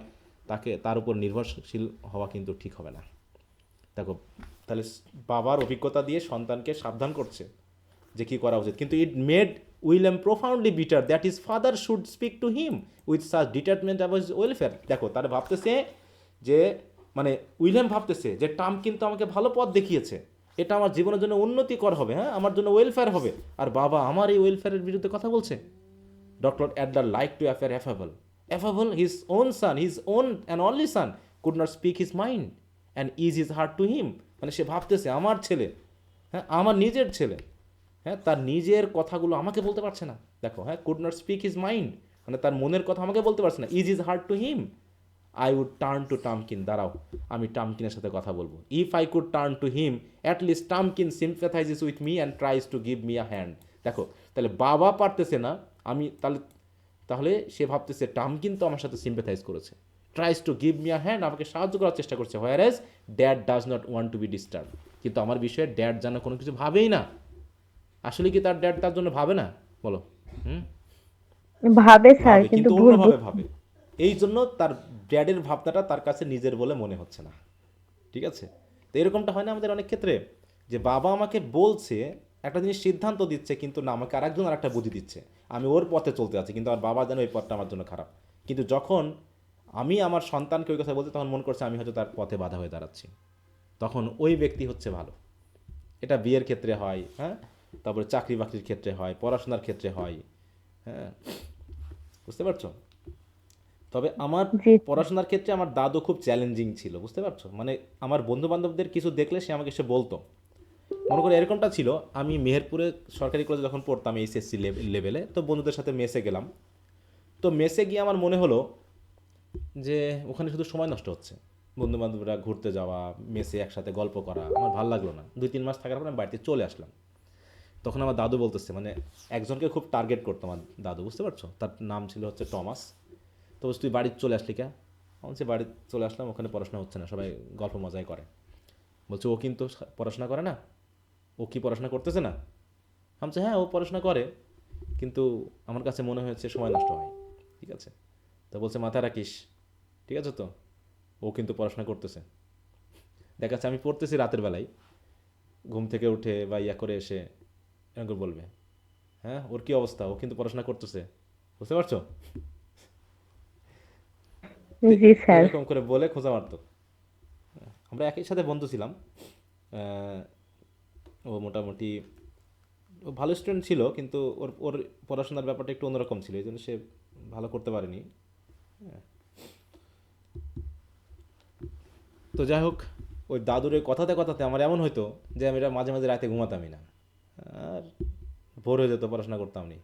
তার উপর নির্ভরশীল হওয়া কিন্তু ঠিক হবে না। দেখো তাহলে বাবার অভিজ্ঞতা দিয়ে সন্তানকে সাবধান করছে যে কী করা উচিত, কিন্তু it made William profoundly bitter that his father should speak to him with such determent about his welfare. দেখো তারা ভাবতেছে যে, মানে উইলিয়াম ভাবতেছে যে টার্ম কিন্তু আমাকে ভালো পথ দেখিয়েছে, এটা আমার জীবনের জন্য উন্নতিকর হবে, হ্যাঁ আমার জন্য ওয়েলফেয়ার হবে, আর বাবা আমার এই ওয়েলফেয়ারের বিরুদ্ধে কথা বলছে। Doctor Adler like to affair affable, his own son, his own and only son could not speak his mind and ease his heart to him। মানে সে ভাবতেছে আমার ছেলে, হ্যাঁ আমার নিজের ছেলে, হ্যাঁ তার নিজের কথাগুলো আমাকে বলতে পারছে না। দেখো হ্যাঁ, could not speak his mind, মানে তার মনের কথা আমাকে বলতে পারছে না। Is is hurt to him, I would turn to Tamkin, দাঁড়াও আমি টামকিনের সাথে কথা বলবো। If I could turn to him at least Tamkin sympathises with me and tries to give me a hand. দেখো তাহলে বাবা পারতেছে না, আমি তাহলে সে ভাবতেছে টামকিন তো আমার সাথে সিম্প্যাথাইজ করেছে, tries to give me a hand, আমাকে সাহায্য করার চেষ্টা করছে। Whereas dad does not want to be disturb, কিন্তু আমার বিষয়ে ড্যাড যেন কোনো কিছু ভাবেই না। আসলে কি তার ড্যাড তার জন্য ভাবে না বলো? ভাবে স্যার, ভাবে, কিন্তু কিন্তু ভুল অন্যভাবে ভাবে। এই জন্য তার ড্যাডের ভাবনাটা তার কাছে নিজের বলে মনে হচ্ছে না, ঠিক আছে? তো এরকমটা হয় না আমাদের অনেক ক্ষেত্রে, যে বাবা আমাকে বলছে একটা জিনিস, সিদ্ধান্ত দিচ্ছে, কিন্তু না আমাকে আরেকজন আরেকটা বুদ্ধি দিচ্ছে, আমি ওর পথে চলতে আছি, কিন্তু আমার বাবা যেন ওই পথটা আমার জন্য খারাপ। কিন্তু যখন আমি আমার সন্তানকে ওই কথা বলছি, তখন মনে করছে আমি হয়তো তার পথে বাধা হয়ে দাঁড়াচ্ছি, তখন ওই ব্যক্তি হচ্ছে ভালো। এটা বিয়ের ক্ষেত্রে হয়, হ্যাঁ তারপরে চাকরি বাকরির ক্ষেত্রে হয়, পড়াশোনার ক্ষেত্রে হয়, হ্যাঁ বুঝতে পারছো? তবে আমার জি পড়াশোনার ক্ষেত্রে আমার দাদু খুব চ্যালেঞ্জিং ছিল, বুঝতে পারছো? মানে আমার বন্ধু বান্ধবদের কিছু দেখলে সে আমাকে সে বলতো, মনে করে এরকমটা ছিল, আমি মেহেরপুরে সরকারি কলেজে যখন পড়তাম এইচএসসি লেভেলে, তো বন্ধুদের সাথে মেসে গেলাম। তো মেসে গিয়ে আমার মনে হলো যে ওখানে শুধু সময় নষ্ট হচ্ছে, বন্ধু বান্ধবরা ঘুরতে যাওয়া, মেসে একসাথে গল্প করা আমার ভালো লাগলো না। 2-3 মাস থাকার পর আমি বাড়িতে চলে আসলাম। তখন আমার দাদু বলতেছে, মানে একজনকে খুব টার্গেট করতো আমার দাদু, বুঝতে পারছো? তার নাম ছিল হচ্ছে টমাস। তো বলছে, তুই বাড়ি চলে আসলি কে? আমি বলছি বাড়ি চলে আসলাম, ওখানে পড়াশোনা হচ্ছে না, সবাই গল্প মজাই করে। বলছে ও কিন্তু পড়াশোনা করে না, ও কি পড়াশোনা করতেছে না? আমি বলছি হ্যাঁ ও পড়াশোনা করে, কিন্তু আমার কাছে মনে হয়েছে সময় নষ্ট হয়। ঠিক আছে, তো বলছে মাথায় রাখিস, ঠিক আছে তো, ও কিন্তু পড়াশোনা করতেছে। দেখা যাচ্ছে আমি পড়তেছি রাতের বেলায়, ঘুম থেকে উঠে বা ইয়া করে এসে এরকম করে বলবে, হ্যাঁ ওর কি অবস্থা, ও কিন্তু পড়াশোনা করতেছে, বুঝতে পারছো? জি স্যার। এরকম করে বলে খোঁজা মারতো। আমরা একই সাথে বন্ধু ছিলাম। আহ, ও মোটামুটি ও ভালো স্টুডেন্ট ছিল, কিন্তু ওর ওর পড়াশোনার ব্যাপারটা একটু অন্যরকম ছিল, এই জন্য সে ভালো করতে পারেনি। তো যাই হোক, ওই দাদুর ওই কথাতে কথাতে আমার এমন হতো যে আমি এটা মাঝে মাঝে রাতে ঘুমাতামই না, আর ভোর হয়ে যেত, পড়াশোনা করতাম নি।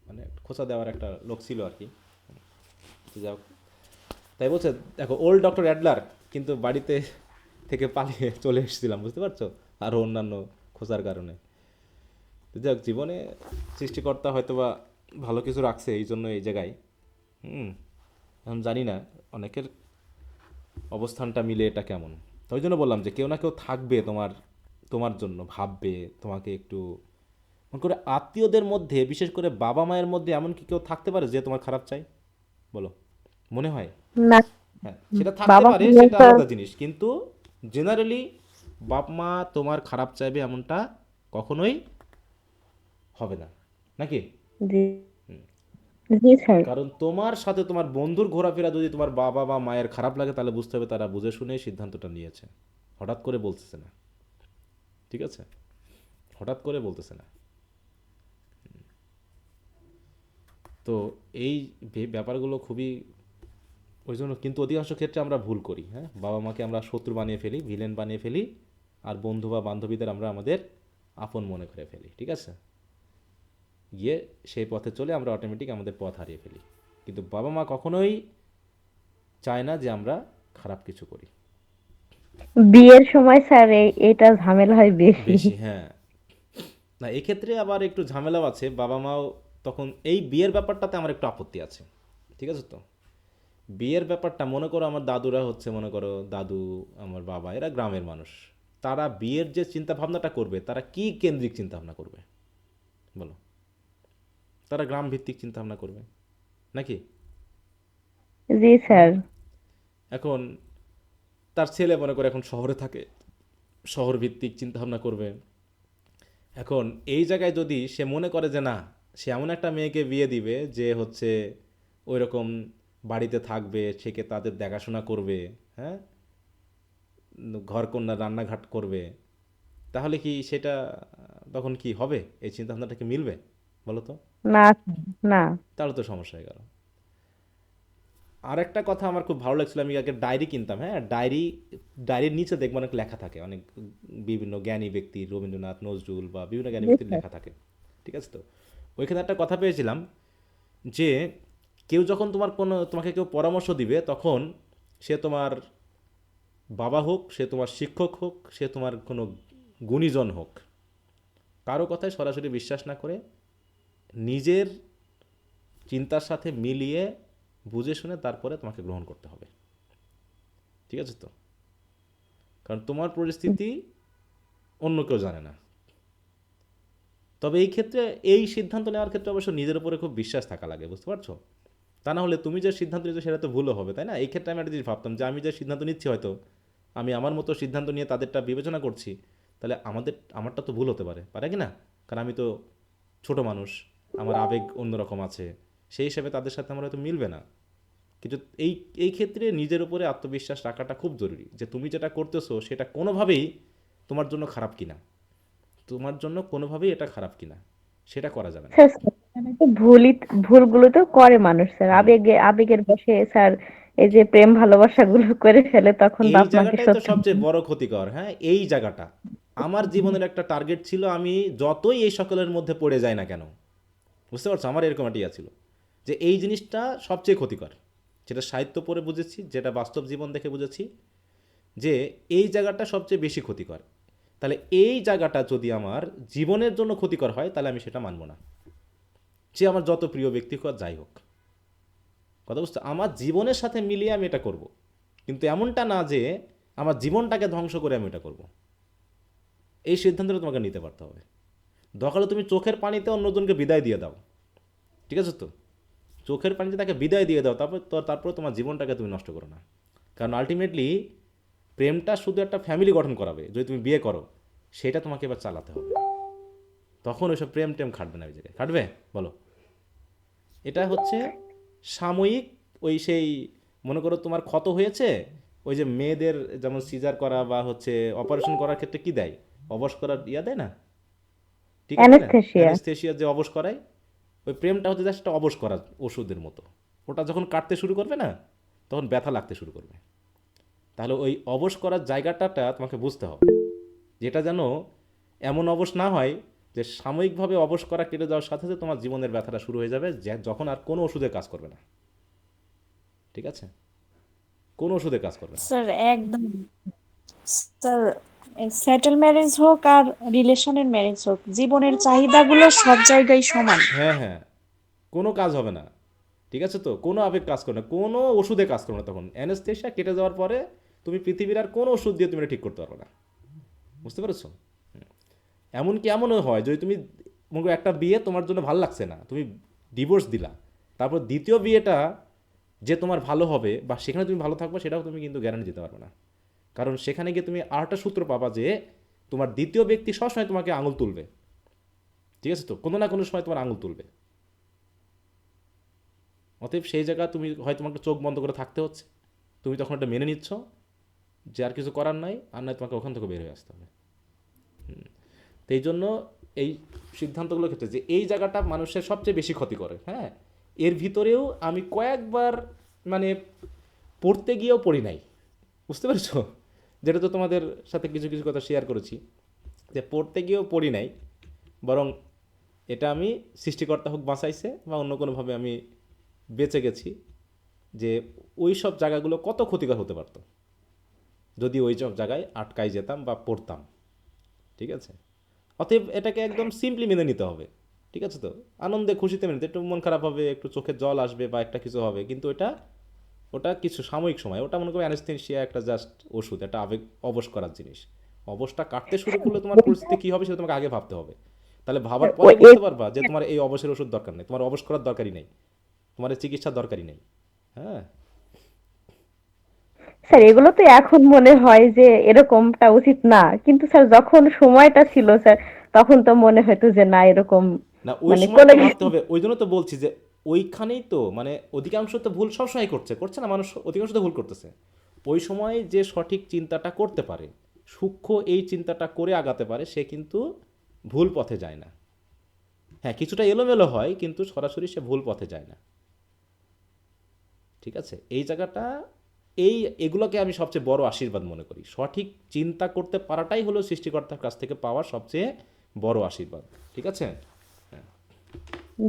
মানে খোঁচা দেওয়ার একটা লোক ছিল আর কি। তো যাই হোক, তাই বলছে, দেখো ওল্ড ডক্টর অ্যাডলার কিন্তু বাড়িতে থেকে পালিয়ে চলে এসেছিলাম, বুঝতে পারছো? আরও অন্যান্য খোঁজার কারণে। তো যাই হোক, জীবনে সৃষ্টিকর্তা হয়তো বা ভালো কিছু রাখছে এই জন্য এই জায়গায়। এখন জানি না অনেকের অবস্থানটা মিলে এটা কেমন। তো ওই জন্য বললাম যে কেউ না কেউ থাকবে তোমার, তোমার জন্য ভাববে তোমাকে একটু। মনে করে আত্মীয়দের মধ্যে, বিশেষ করে বাবা মায়ের মধ্যে এমন কি কেউ থাকতে পারে যে তোমার খারাপ চাই? বলো, মনে হয়? না, হ্যাঁ, সেটা থাকতে বাবা পারে, মায়ের সেটা তো- আলাদা জিনিস, কিন্তু জেনারেলি বাপ মা তোমার খারাপ চাইবে এমনটা কখনোই হবে না, নাকি? জি জি স্যার। কারণ তোমার সাথে তোমার বন্ধুর ঘোরাফেরা যদি তোমার বাবা বা মায়ের খারাপ লাগে, তাহলে বুঝতে হবে তারা বুঝে শুনে সিদ্ধান্তটা নিয়েছে, হঠাৎ করে বলতেছে না। ঠিক আছে, হঠাৎ করে বলতেছে না। তো এই ব্যাপারগুলো খুবই, ওই জন্য কিন্তু অধিকাংশ ক্ষেত্রে আমরা ভুল করি। হ্যাঁ, বাবা মাকে আমরা শত্রু বানিয়ে ফেলি, ভিলেন বানিয়ে ফেলি, আর বন্ধু বা বান্ধবীদের আমরা আমাদের আপন মনে করে ফেলি। ঠিক আছে, গিয়ে সেই পথে চলে আমরা অটোমেটিক আমাদের পথ হারিয়ে ফেলি। কিন্তু বাবা মা কখনোই চায় না যে আমরা খারাপ কিছু করি। বিয়ের সময় স্যার এটা ঝামেলা হয় বেশি। বেশি, হ্যাঁ। না, এক্ষেত্রে আবার একটু ঝামেলাও আছে, বাবা মাও তখন এই বিয়ের ব্যাপারটাতে আমার একটু আপত্তি আছে। ঠিক আছে তো, বিয়ের ব্যাপারটা মনে করো আমার দাদুরা হচ্ছে, মনে করো দাদু, আমার বাবা, এরা গ্রামের মানুষ। তারা বিয়ের যে চিন্তা ভাবনাটা করবে, তারা কি কেন্দ্রিক চিন্তা ভাবনা করবে বলো? তারা গ্রাম ভিত্তিক চিন্তা ভাবনা করবে, নাকি? জি স্যার। এখন তার ছেলে মনে করে এখন শহরে থাকে, শহর ভিত্তিক চিন্তা ভাবনা করবে। এখন এই জায়গায় যদি সে মনে করে যে না, সে এমন একটা মেয়েকে বিয়ে দিবে যে হচ্ছে ওই রকম বাড়িতে থাকবে, সেকে তাদের দেখাশোনা করবে, হ্যাঁ, ঘরকন্না রান্নাঘাট করবে, তাহলে কি সেটা তখন কি হবে? এই চিন্তা ভাবনাটা কি মিলবে বলো তো? না না। তাহলে তো সমস্যা হয়ে গেল। আর একটা কথা আমার খুব ভালো লাগছিল, আমি আগে ডায়েরি কিনতাম, হ্যাঁ, ডায়েরির নিচে দেখবো অনেক লেখা থাকে, অনেক বিভিন্ন জ্ঞানী ব্যক্তির, রবীন্দ্রনাথ, নজরুল বা বিভিন্ন জ্ঞানী জি ব্যক্তির স্যার। লেখা থাকে। ঠিক আছে তো, ওইখানে একটা কথা পেয়েছিলাম যে কেউ যখন তোমাকে কেউ পরামর্শ দিবে, তখন সে তোমার বাবা হোক, সে তোমার শিক্ষক হোক, সে তোমার কোনো গুণীজন হোক, কারো কথায় সরাসরি বিশ্বাস না করে নিজের চিন্তার সাথে মিলিয়ে বুঝে শুনে তারপরে তোমাকে গ্রহণ করতে হবে। ঠিক আছে তো, কারণ তোমার পরিস্থিতি অন্য কেউ জানে না। তবে এই ক্ষেত্রে, এই সিদ্ধান্ত নেওয়ার ক্ষেত্রে অবশ্য নিজের উপরে খুব বিশ্বাস থাকা লাগে, বুঝতে পারছো? তা না হলে তুমি যে সিদ্ধান্ত নিচ্ছ সেটা তো ভুলও হবে, তাই না? এই ক্ষেত্রে আমি একটা জিনিস ভাবতাম যে আমি যে সিদ্ধান্ত নিচ্ছি, হয়তো আমি আমার মতো সিদ্ধান্ত নিয়ে তাদেরটা বিবেচনা করছি, তাহলে আমারটা তো ভুল হতে পারে, পারে কি না? কারণ আমি তো ছোট মানুষ, আমার আবেগ অন্যরকম আছে, সেই হিসাবে তাদের সাথে আমার হয়তো মিলবে না। কিন্তু এই এই ক্ষেত্রে নিজের উপরে আত্মবিশ্বাস রাখাটা খুব জরুরি, যে তুমি যেটা করতেছো সেটা কোনোভাবেই তোমার জন্য খারাপ কিনা, তোমার জন্য কোনোভাবেই এটা খারাপ কিনা সেটা করা যাবে না। স্যার সেখানে তো ভুলগুলো তো করে মানুষ স্যার, হুম। আবেগের বশে স্যার, এই যে প্রেম ভালোবাসা গুলো করে ফেলে, তখন এই বাপ মাকে জায়গাটাই তো সত্যি। সবচেয়ে বড় ক্ষতিকর। হ্যাঁ, এই জায়গাটা আমার জীবনের একটা টার্গেট ছিল, আমি যতই এই সকলের মধ্যে পড়ে যাই না কেন, বুঝতে পারছো, আমার এরকম একটা ইয়া ছিল যে এই জিনিসটা সবচেয়ে ক্ষতিকর। যেটা সাহিত্য পড়ে বুঝেছি, যেটা বাস্তব জীবন দেখে বুঝেছি, যে এই জায়গাটা সবচেয়ে বেশি ক্ষতিকর, তাহলে এই জায়গাটা যদি আমার জীবনের জন্য ক্ষতিকর হয় তাহলে আমি সেটা মানব না, সে আমার যত প্রিয় ব্যক্তি হোক আর যাই হোক। কথা বুঝতে, আমার জীবনের সাথে মিলিয়ে আমি এটা করব, কিন্তু এমনটা না যে আমার জীবনটাকে ধ্বংস করে আমি এটা করব। এই সিদ্ধান্তটা তোমাকে নিতে পারতে হবে। দরকার হলে তুমি চোখের পানিতে অন্যজনকে বিদায় দিয়ে দাও, ঠিক আছে তো, চোখের পানিতে তাকে বিদায় দিয়ে দাও, তারপর তোমার জীবনটাকে তুমি নষ্ট করো না। কারণ আলটিমেটলি প্রেমটা শুধু একটা ফ্যামিলি গঠন করাবে, যদি তুমি বিয়ে করো সেটা তোমাকে এবার চালাতে হবে, তখন ওইসব প্রেম টেম খাটবে না। ওই জায়গায় খাটবে বলো? এটা হচ্ছে সাময়িক, ওই সেই মনে করো তোমার ক্ষত হয়েছে, ওই যে মেয়েদের যেমন সিজার করা বা হচ্ছে অপারেশন করার ক্ষেত্রে কি দেয়, অবশ করার ইয়া দেয় না, ঠিক আছে না, অ্যানেস্থেশিয়া। অ্যানেস্থেশিয়া যে অবশ করায়, ওই প্রেমটা হচ্ছে জাস্ট অবশ করা ওষুধের মতো। ওটা যখন কাটতে শুরু করবে না তখন ব্যথা লাগতে শুরু করবে। তাহলে ওই অবশ করার জায়গাটা তোমাকে বুঝতে হবে, যেটা যেন এমন অবশ না হয় যে সাময়িকভাবে অবশ করা কেটে যাওয়ার সাথে সাথে তোমার জীবনের ব্যথাটা শুরু হয়ে যাবে, যখন আর কোনো ওষুধে কাজ করবে না, ঠিক আছে, কোনো ওষুধে কাজ করবে না। স্যার একদম স্যার, সেটেল ম্যারেজ হোক আর রিলেশনের ম্যারেজ হোক, জীবনের চাহিদাগুলো সব জায়গায় সমান। হ্যাঁ হ্যাঁ, কোনো কাজ হবে না, ঠিক আছে তো, কোনো আবেগ কাজ করবে না, কোনো ওষুধে কাজ করবে না। তখন অ্যানেস্থেশিয়া কেটে যাওয়ার পরে তুমি পৃথিবীর আর কোনো ওষুধ দিয়ে তুমি এটা ঠিক করতে পারবে না, বুঝতে পেরেছো? এমনকি এমনও হয় যদি তুমি মনে করো একটা বিয়ে তোমার জন্য ভালো লাগছে না, তুমি ডিভোর্স দিলা, তারপর দ্বিতীয় বিয়েটা যে তোমার ভালো হবে বা সেখানে তুমি ভালো থাকবে সেটাও তুমি কিন্তু গ্যারান্টি দিতে পারবে না। কারণ সেখানে গিয়ে তুমি আরেকটা সূত্র পাবা যে তোমার দ্বিতীয় ব্যক্তি সবসময় তোমাকে আঙুল তুলবে, ঠিক আছে তো, কোনো না কোনো সময় তোমার আঙুল তুলবে। অতএব সেই জায়গা তুমি হয় তোমাকে চোখ বন্ধ করে থাকতে হচ্ছে, তুমি তখন এটা মেনে নিচ্ছ যে আর কিছু করার নাই, আর নয় তোমাকে ওখান থেকে বের হয়ে আসতে হবে। তো এই জন্য এই সিদ্ধান্তগুলোর ক্ষেত্রে যে এই জায়গাটা মানুষের সবচেয়ে বেশি ক্ষতি করে, হ্যাঁ, এর ভিতরেও আমি কয়েকবার মানে পড়তে গিয়েও পড়ি নাই, বুঝতে পেরেছো? যেটা তো তোমাদের সাথে কিছু কিছু কথা শেয়ার করেছি, যে পড়তে গিয়েও পড়ি নাই, বরং এটা আমি সৃষ্টিকর্তা হোক বাঁচাইছে বা অন্য কোনোভাবে আমি বেঁচে গেছি, যে ওই সব জায়গাগুলো কত ক্ষতিকর হতে পারতো যদি ওই সব জায়গায় আটকাই যেতাম বা পড়তাম, ঠিক আছে? অতএব এটাকে একদম সিম্পলি মেনে নিতে হবে, ঠিক আছে তো, আনন্দে খুশিতে মেনে নিতে, একটু মন খারাপ হবে, একটু চোখের জল আসবে বা একটা কিছু হবে, কিন্তু ওটা কিছু সাময়িক সময়, ওটা মনে করো অ্যানেস্থেশিয়া একটা জাস্ট ওষুধ, একটা আবেগ অবশ করার জিনিস। অবশটা কাটতে শুরু করলে তোমার পরিস্থিতি কী হবে সেটা তোমাকে আগে ভাবতে হবে, তাহলে ভাবার পরে বুঝতে পারবা যে তোমার এই অবসের ওষুধ দরকার নেই, তোমার অবশ করার দরকারই নেই, তোমার এই চিকিৎসার দরকারই নেই। হ্যাঁ, স্যার এগুলো তো এখন মনে হয় যে এরকমটা উচিত না, কিন্তু স্যার যখন সময়টা ছিল স্যার, তখন তো মনে হতো যে না এরকম না ওই মানে সময় কোনো তো ভাবতে কিছু। হবে, ওই জন্য তো বলছি যে ওইখানেই তো মানে অধিকাংশ তো ভুল সবসময় করছে না মানুষ, অধিকাংশ তো ভুল করতেছে। ওই সময় যে সঠিক চিন্তাটা করতে পারে, সূক্ষ্ম এই চিন্তাটা করে আগাতে পারে, সে কিন্তু ভুল পথে যায় না। হ্যাঁ, কিছুটা এলোমেলো হয় কিন্তু সরাসরি সে ভুল পথে যায় না, ঠিক আছে? এই জায়গাটা এগুলোকে আমি সবচেয়ে বড় আশীর্বাদ মনে করি। সঠিক চিন্তা করতে পারাটাই হলো সৃষ্টিকর্তার কাছ থেকে পাওয়া সবচেয়ে বড় আশীর্বাদ, ঠিক আছে?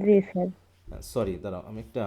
জি স্যার। সরি, দাঁড়াও আমি একটা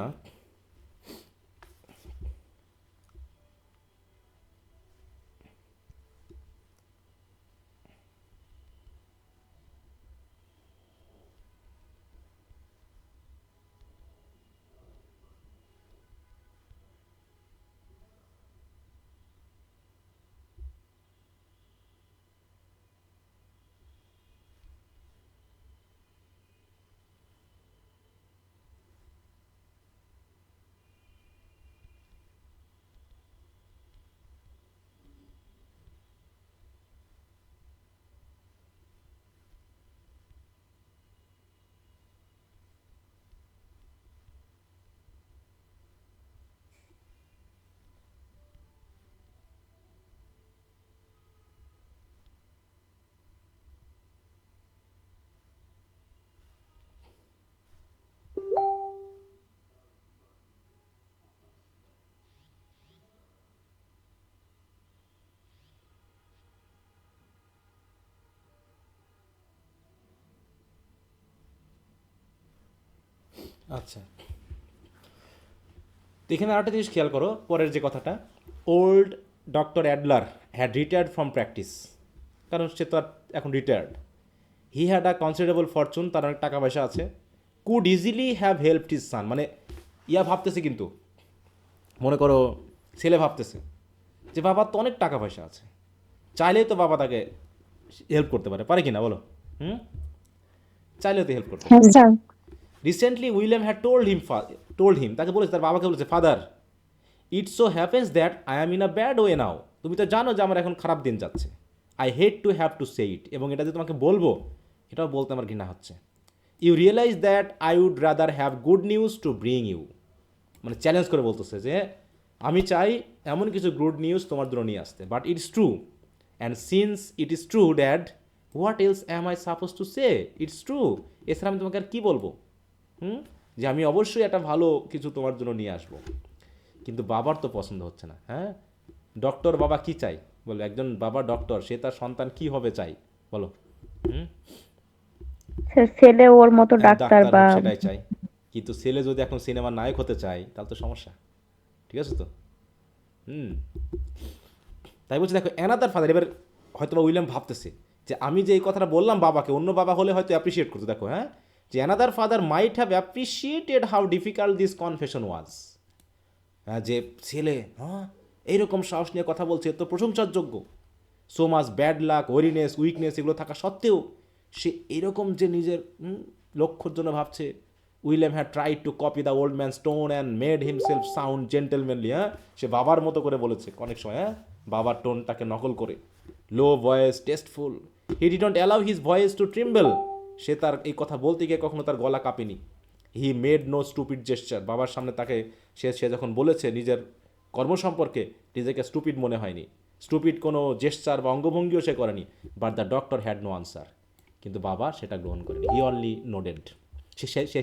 আচ্ছা, তো এখানে আরেকটা জিনিস খেয়াল করো, পরের যে কথাটা, old doctor Adler had retired from practice, কারণ সে তো আর এখন retired. He had a considerable Fortune, তার অনেক টাকা পয়সা আছে। Could easily have helped his son, মানে ইয়া ভাবতেছে, কিন্তু মনে করো ছেলে ভাবতেছে যে বাবার তো অনেক টাকা পয়সা আছে, চাইলেই তো বাবা তাকে হেল্প করতে পারে, পারে কি না বলো? হুম, চাইলেও তো হেল্প করতে পারে। হ্যাঁ sir. Recently William had told him, তাকে বলেছে, তার বাবাকে বলেছে, father, it so happens that I am in a bad way now, তুমি তো জানো যে আমার এখন খারাপ দিন যাচ্ছে। I hate to have to say it, এবং এটা যে তোমাকে বলবো এটাও বলতে আমার ঘৃণা হচ্ছে। You realise that I would rather have good news to bring you, মানে চ্যালেঞ্জ করে বলতেছে যে আমি চাই এমন কিছু গুড নিউজ তোমার জন্য নিয়ে আসতে, but it's true, and since it is true dad, what else am I suppose to say, it's true, এছাড়া আমি তোমাকে আর কী বলবো? যে আমি অবশ্যই একটা ভালো কিছু তোমার জন্য নিয়ে আসবো। কিন্তু বাবার তো পছন্দ হচ্ছে না। হ্যাঁ, ডক্টর বাবা কি চাই বলো? একজন বাবা ডক্টর, সে তার সন্তান কি হবে চাই বলো? স্যার ছেলে ওর মতো ডাক্তার বা হোক, সেটাই চাই। কিন্তু ছেলে যদি এখন সিনেমার নায়ক হতে চায় তাহলে তো সমস্যা, ঠিক আছে তো? তাই বলছি, দেখো অ্যানাদার ফাদার, এবার হয়তো বা উইলিয়াম ভাবতেছে যে আমি যে এই কথাটা বললাম বাবাকে, অন্য বাবা হলে হয়তো অ্যাপ্রিসিয়েট করতো। দেখো, হ্যাঁ, যে another father might have appreciated how difficult this confession was. হ্যাঁ, যে ছেলে হ্যাঁ এইরকম সাহস নিয়ে কথা বলছে, তো প্রশংসার যোগ্য। So much bad luck, ওয়ারিনেস, weakness এগুলো থাকা সত্ত্বেও সে এরকম যে নিজের লক্ষ্যর জন্য ভাবছে। William had tried to copy the old man's tone and made himself sound gentlemanly. হ্যাঁ, সে বাবার মতো করে বলেছে অনেক সময়, হ্যাঁ, বাবার টোনটাকে নকল করে, low voice, tasteful. He didn't allow his voice to tremble, সে তার এই কথা বলতে গিয়ে কখনো তার গলা কাঁপেনি। He made no stupid gesture, বাবার সামনে তাকে সে যখন বলেছে নিজের কর্ম সম্পর্কে, নিজেকে স্টুপিড মনে হয়নি। স্টুপিড কোনো জেস্চার বা অঙ্গভঙ্গিও সে করেনি। But the doctor had no answer, কিন্তু বাবা সেটা গ্রহণ করেনি। হি অনলি নোডেড।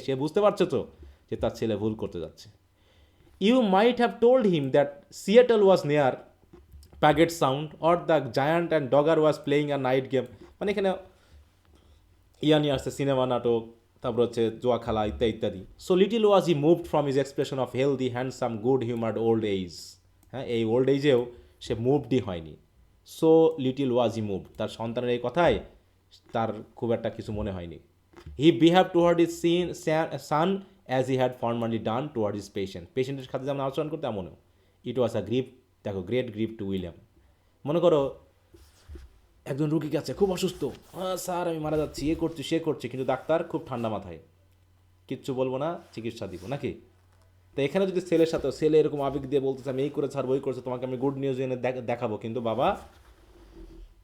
সে বুঝতে পারছে তো যে তার ছেলে ভুল করতে যাচ্ছে। You might have told him that Seattle was near Puget Sound, or the giant and dodger was playing a night game. মানে এখানে ইয়া নিয়ে আসছে সিনেমা, নাটক, তারপর হচ্ছে জোয়া খেলা ইত্যাদি ইত্যাদি। So little was he moved from his expression of healthy handsome good humoured old age. হ্যাঁ, এই ওল্ড এজেও সে মুভডই হয়নি। So little was he moved, তার সন্তানের এই কথায় তার খুব একটা কিছু মনে হয়নি। He behave toward his son as he had formally done toward his পেশেন্টের সাথে যেমন আচরণ করতে এমনও। ইট ওয়াজ আ গ্রিফ, দেখো, গ্রেট গ্রিফ টু উইলিয়াম। মনে করো একজন রুগী আছে খুব অসুস্থ, হ্যাঁ স্যার আমি মারা যাচ্ছি, এ করছি সে করছে, কিন্তু ডাক্তার খুব ঠান্ডা মাথায়, কিচ্ছু বলবো না, চিকিৎসা দিব, নাকি? তো এখানে যদি ছেলের সাথে ছেলে এরকম আবেগ দিয়ে বলতেছে আমি এই করে ছাড়বো, ওই করছে, তোমাকে আমি গুড নিউজ এনে দেখাবো, কিন্তু বাবা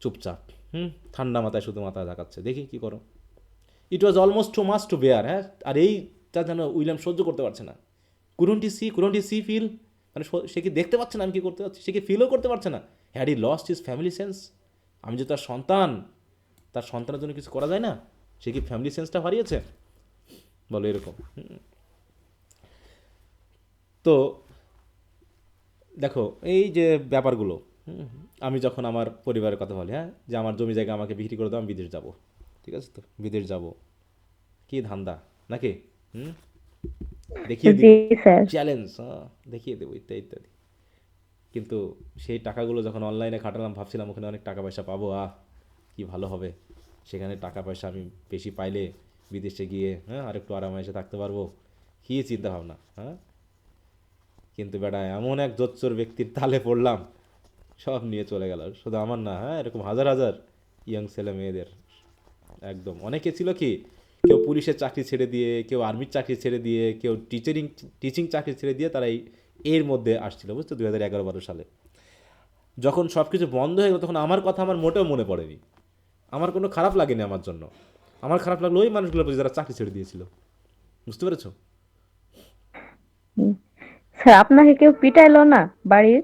চুপচাপ, ঠান্ডা মাথায় শুধু মাথা ঝাঁকাচ্ছে, দেখি কি করো। It was almost too much to bear. হ্যাঁ, আর এইটা যেন উইলিয়াম সহ্য করতে পারছে না। কুডন্ট হি সি ফিল, মানে সে কি দেখতে পাচ্ছে না আমি কি করতে পারছি, সে কি ফিলও করতে পারছে না। Had he lost his family sense, আমি যে তার সন্তান, তার সন্তানের জন্য কিছু করা যায় না, সে কি ফ্যামিলি সেন্সটা হারিয়েছে বলো? এরকম। তো দেখো এই যে ব্যাপারগুলো, আমি যখন আমার পরিবারের কথা বলি, হ্যাঁ, যে আমার জমি জায়গা আমাকে বিক্রি করে দাও, আমি বিদেশ যাব, ঠিক আছে তো, বিদেশ যাব, কি ধান্দা নাকি? দেখিয়ে দিব, জি স্যার। চ্যালেঞ্জ, হ্যাঁ দেখিয়ে দেবো ইত্যাদি ইত্যাদি। কিন্তু সেই টাকাগুলো যখন অনলাইনে খাটালাম, ভাবছিলাম ওখানে অনেক টাকা পয়সা পাবো, কি ভালো হবে, সেখানে টাকা পয়সা আমি বেশি পাইলে বিদেশে গিয়ে হ্যাঁ আরেকটু আরামায়েশে থাকতে পারবো, কী চিন্তা ভাবনা, হ্যাঁ। কিন্তু বেটা এমন এক জোচ্চোর ব্যক্তির তালে পড়লাম, সব নিয়ে চলে গেল। শুধু আমার না, হ্যাঁ, এরকম হাজার হাজার ইয়াং ছেলে মেয়েদের, একদম অনেকে ছিল কি, কেউ পুলিশের চাকরি ছেড়ে দিয়ে, কেউ আর্মির চাকরি ছেড়ে দিয়ে, কেউ টিচিং চাকরি ছেড়ে দিয়ে তারা এর মধ্যে আসছিল, বুঝতো, 2011-12 সালে যখন সব কিছু বন্ধ হয়ে গেল, তখন আমার কথা আমার মোটেও মনে পড়েনি, আমার কোনো খারাপ লাগেনি আমার জন্য। আমার খারাপ লাগলো ওই মানুষগুলোর প্রতি যারা চাকরি ছেড়ে দিয়েছিল, বুঝতে পেরেছো? স্যার আপনাকে কেউ পিটাইলো না বাড়ির?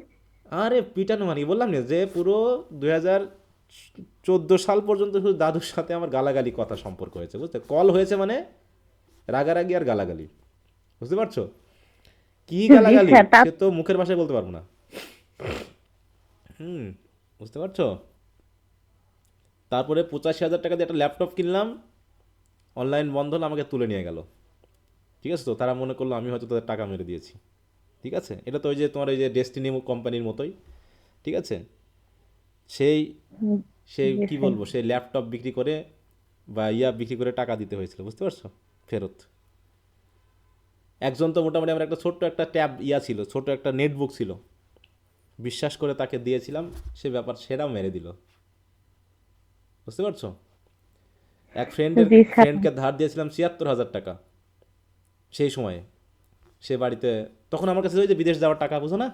আরে পিটানো মানে বললাম না যে পুরো 2014 সাল পর্যন্ত শুধু দাদুর সাথে আমার গালাগালি কথা সম্পর্ক হয়েছে, বুঝতে, কল হয়েছে মানে রাগারাগি আর গালাগালি, বুঝতে পারছো? কি জি গালাগালি স্যার, তা সে তো মুখের ভাষায় বলতে পারবো না। বুঝতে পারছো? তারপরে 85,000 টাকা দিয়ে একটা ল্যাপটপ কিনলাম, অনলাইন বন্ধ হলো, আমাকে তুলে নিয়ে গেল, ঠিক আছে তো। তারা মনে করলো আমি হয়তো তাদের টাকা মেরে দিয়েছি, ঠিক আছে। এটা তো ওই যে তোমার ওই যে ডেস্টিনি কোম্পানির মতোই, ঠিক আছে? সেই হুম, সেই জি কি স্যার। বলবো, সেই ল্যাপটপ বিক্রি করে বা বিক্রি করে টাকা দিতে হয়েছিল, বুঝতে পারছো, ফেরত। একজন তো মোটামুটি আমার একটা ছোট্ট একটা ট্যাব ছিল, ছোট একটা নেটবুক ছিল, বিশ্বাস করে তাকে দিয়েছিলাম, সে ব্যাপার সেরাও মেরে দিল, বুঝতে পারছো। এক জি স্যার। ফ্রেন্ডকে ধার দিয়েছিলাম ৭৬,০০০ টাকা সেই সময়ে। সে বাড়িতে, তখন আমার কাছে ওই যে বিদেশ যাওয়ার টাকা, বুঝো না,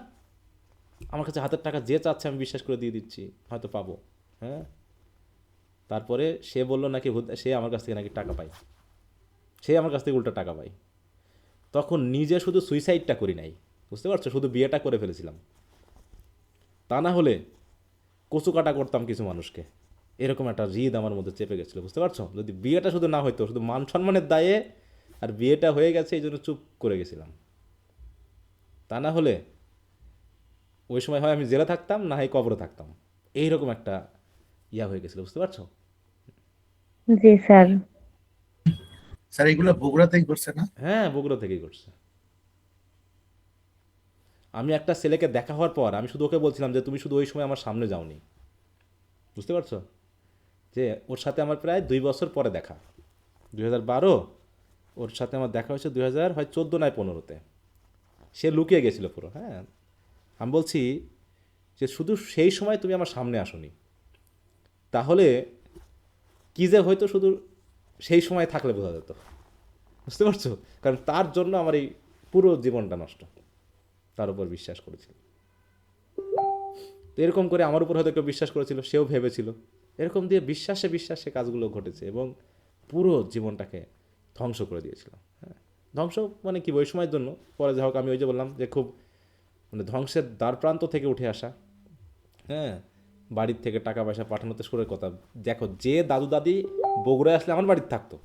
আমার কাছে হাতের টাকা যে চাচ্ছে আমি বিশ্বাস করে দিয়ে দিচ্ছি, হয়তো পাবো। হ্যাঁ, তারপরে সে বললো নাকি সে আমার কাছ থেকে নাকি টাকা পায়, সে আমার কাছ থেকে উল্টো টাকা পায়। তখন নিজে শুধু সুইসাইডটা করি নাই, বুঝতে পারছো, শুধু বিয়েটা করে ফেলেছিলাম। তা না হলে কচু কাটা করতাম কিছু মানুষকে, এরকম একটা জিদ আমার মধ্যে চেপে গেছিলো, বুঝতে পারছো। যদি বিয়েটা শুধু না হইতো, শুধু মান সম্মানের দায়ে, আর বিয়েটা হয়ে গেছে এই জন্য চুপ করে গেছিলাম। তা না হলে ওই সময় হয় আমি জেলে থাকতাম, না হয় কবরে থাকতাম, এইরকম একটা হয়ে গেছিলো, বুঝতে পারছো। জি স্যার। স্যার এগুলো বগুড়াতেই করছে না? হ্যাঁ, বগুড়া থেকেই করছে। আমি একটা ছেলেকে দেখা হওয়ার পর আমি শুধু ওকে বলছিলাম যে তুমি শুধু ওই সময় আমার সামনে যাওনি, বুঝতে পারছো, যে ওর সাথে আমার প্রায় 2 বছর পরে দেখা, 2012, ওর সাথে আমার দেখা হয়েছে 2014 নয় 15-তে। সে লুকিয়ে গেছিলো পুরো। হ্যাঁ, আমি বলছি যে শুধু সেই সময় তুমি আমার সামনে আসোনি, তাহলে কী যে হয়তো শুধু সেই সময় থাকলে বোঝা যেত, বুঝতে পারছো। কারণ তার জন্য আমার এই পুরো জীবনটা নষ্ট, তার উপর বিশ্বাস করেছিল। তো এরকম করে আমার উপর হয়তো কেউ বিশ্বাস করেছিল, সেও ভেবেছিল, এরকম দিয়ে বিশ্বাসে বিশ্বাসে কাজগুলো ঘটেছে এবং পুরো জীবনটাকে ধ্বংস করে দিয়েছিলাম। হ্যাঁ, ধ্বংস মানে কি, ওই সময়ের জন্য। পরে যা হোক, আমি ওই যে বললাম যে খুব মানে ধ্বংসের দ্বার প্রান্ত থেকে উঠে আসা। হ্যাঁ, বাড়ির থেকে টাকা পয়সা পাঠানোতে সুরের কথা। দেখো, যে দাদু দাদি বগুড়ায় আসলে আমার বাড়িতে থাকতো,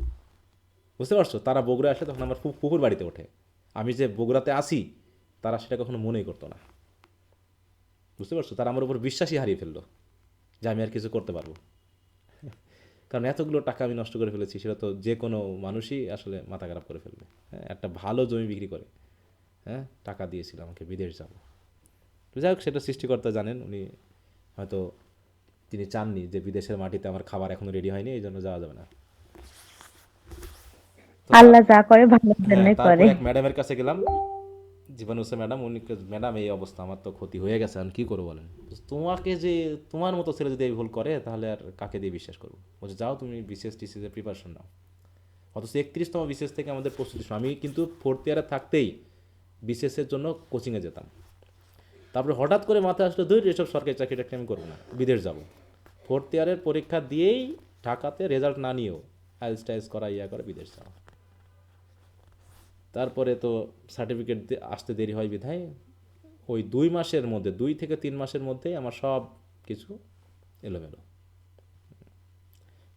বুঝতে পারছো, তারা বগুড়ায় আসলে তখন আমার পুকুর বাড়িতে ওঠে। আমি যে বগুড়াতে আসি তারা সেটা কখনো মনেই করতো না, বুঝতে পারছো। তারা আমার উপর বিশ্বাসই হারিয়ে ফেললো যে আমি আর কিছু করতে পারবো। কারণ এতগুলো টাকা আমি নষ্ট করে ফেলেছি, সেটা তো যে কোনো মানুষই আসলে মাথা খারাপ করে ফেলবে। হ্যাঁ, একটা ভালো জমি বিক্রি করে হ্যাঁ টাকা দিয়েছিল আমাকে বিদেশ যাব। তো যাই হোক, সেটা সৃষ্টিকর্তা জানেন, উনি হয়তো তিনি চাননি যে বিদেশের মাটিতে আমার খাবার এখনো রেডি হয়নি, এই জন্য যাওয়া যাবে না। তো আল্লাহ যা করে ভালোর হ্যাঁ, জন্যই তারপরে করে। এক ম্যাডামের কাছে গেলাম, জীবন হোসে ম্যাডাম। উনি ম্যাডাম এই অবস্থা, আমার তো ক্ষতি হয়ে গেছে, আমি কী করবো বলেন। তোমাকে যে, তোমার মতো ছেলে যদি এই ভুল করে তাহলে আর কাকে দিয়ে বিশ্বাস করবো। বলছে যাও তুমি বিসিএস টিসিএসের প্রিপারেশন নাও। অথচ 31তম বিসিএস থেকে আমাদের প্রস্তুতি শুরু। আমি কিন্তু 4th ইয়ারে থাকতেই বিসিএসের জন্য কোচিংয়ে যেতাম। তারপরে হঠাৎ করে মাথায় আসলো, ধৈর্য এসব সরকারি চাকরি টাকরি আমি করবো না, বিদেশ যাব। 4th ইয়ারের পরীক্ষা দিয়েই ঢাকাতে রেজাল্ট না নিয়েও আইএলটিএস টাইলস করা করে বিদেশ যাওয়া। তারপরে তো সার্টিফিকেট আসতে দেরি হয় বিধায় ওই 2 মাসের মধ্যে, 2 থেকে 3 মাসের মধ্যেই আমার সব কিছু এলোমেলো।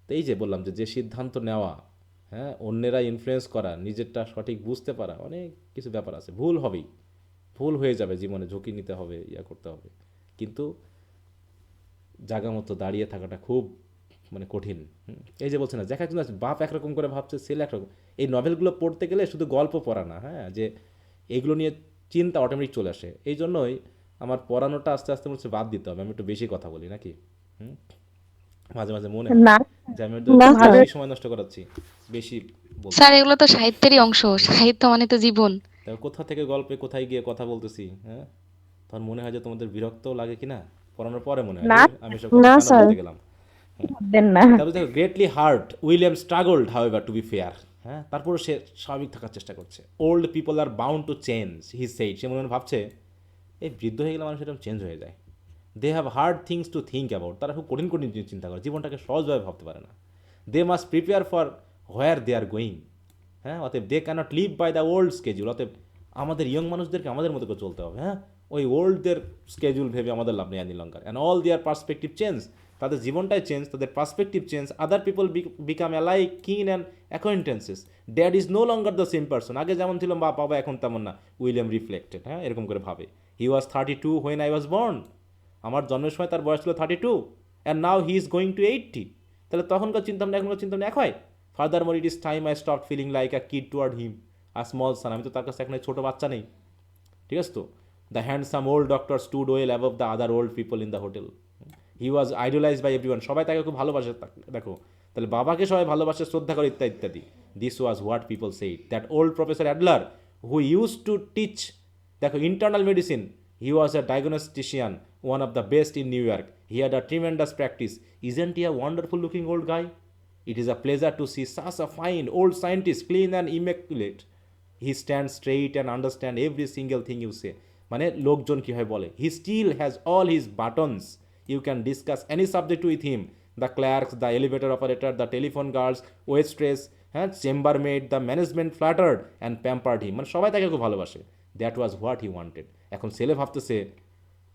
তো এই যে বললাম যে যে সিদ্ধান্ত নেওয়া, হ্যাঁ, অন্যেরা ইনফ্লুয়েন্স করা, নিজেরটা সঠিক বুঝতে পারা, অনেক কিছু ব্যাপার আছে। ভুল হবেই, ভুল হয়ে যাবে জীবনে, ঝুঁকি নিতে হবে, করতে হবে, কিন্তু জায়গা মতো দাঁড়িয়ে থাকাটা খুব মানে কঠিন। এই যে বলছে না, দেখা কিন্তু বাপ একরকম করে ভাবছে, ছেলে একরকম। এই নভেলগুলো পড়তে গেলে শুধু গল্প পড়া না, হ্যাঁ, যে এইগুলো নিয়ে চিন্তা অটোমেটিক চলে আসে। এই জন্যই আমার পড়ানোটা আস্তে আস্তে মনে হচ্ছে বাদ দিতে হবে। আমি একটু বেশি কথা বলি নাকি, হুম, মাঝে মাঝে মনে হয় না যে আমি না একটু স্যার। বেশি সময় নষ্ট করাচ্ছি, বেশি বলছি। স্যার এগুলো তো সাহিত্যেরই অংশ, সাহিত্য মানে তো জীবন। তারপর কোথা থেকে গল্পে কোথায় গিয়ে কথা বলতেছি, হ্যাঁ, তখন মনে হয় যে তোমাদের বিরক্তও লাগে কিনা, পড়ানোর পরে মনে হয় না যে আমি সব কথা না কেন স্যার। বলতে গেলাম। ভাববেন না। তারপরে দেখো, greatly hurt William struggled however to be fair. হ্যাঁ, তারপরে সে স্বাভাবিক থাকার চেষ্টা করছে। Old people are bound to change, he said. সে মনে মনে ভাবছে এই বৃদ্ধ হয়ে গেলে মানুষ এরকম চেঞ্জ হয়ে যায়। They have hard things to think about. তারা খুব কঠিন কঠিন জিনিস চিন্তা করে, জীবনটাকে সহজভাবে ভাবতে পারে না। They must prepare for where they are going. হ্যাঁ, অতএব they can't live by the old schedule. অতএব আমাদের ইয়ং মানুষদেরকে আমাদের মতো করে চলতে হবে। হ্যাঁ, ওই ওল্ডদের স্কেজুল ভেবে আমাদের লাভ নেই any longer. And all their perspective change, তাদের জীবনটাই চেঞ্জ, তাদের perspective change. Other people become alike kin and acquaintances. Dad is no longer the same person. আগে যেমন ছিল বাবা এখন তেমন না। উইলিয়াম রিফ্লেক্টেড, হ্যাঁ, এরকম করে ভাবে। He was 32 when I was born. আমার জন্মের সময় তার বয়স ছিল 32, and now he is going to 80। তাহলে তখনকার চিন্তাভাবনা এখনকার চিন্তাভাবনা এক হয়? Furthermore it is time I stop feeling like a kid toward him, a small son. আমি তো তার কাছে এখন ছোটো বাচ্চা নেই, ঠিক আছে তো। The handsome old doctor stood well above the other old people in the hotel. He was idolized by everyone. সবাই তাকে খুব ভালোবাসে দেখো, তাহলে বাবাকে সবাই ভালোবাসে, শ্রদ্ধা করে, ইত্যাদি ইত্যাদি। This was what people said. That old Professor Adler who used to teach দেখো internal medicine, he was a diagnostician, one of the best in New York. He had a tremendous practice. Isn't he a wonderful looking old guy? It is a pleasure to see such a fine old scientist, clean and immaculate. He stands straight and understand every single thing you say. মানে লোকজন কীভাবে বলে, he still has all his buttons. You can discuss any subject with him. The clerks, the elevator operator, the telephone girls, waitress, হ্যাঁ, chambermaid, the management flattered and pampered him. মানে সবাই তাকে খুব ভালোবাসে। That was what he wanted. এখন ছেলে ভাবতেছে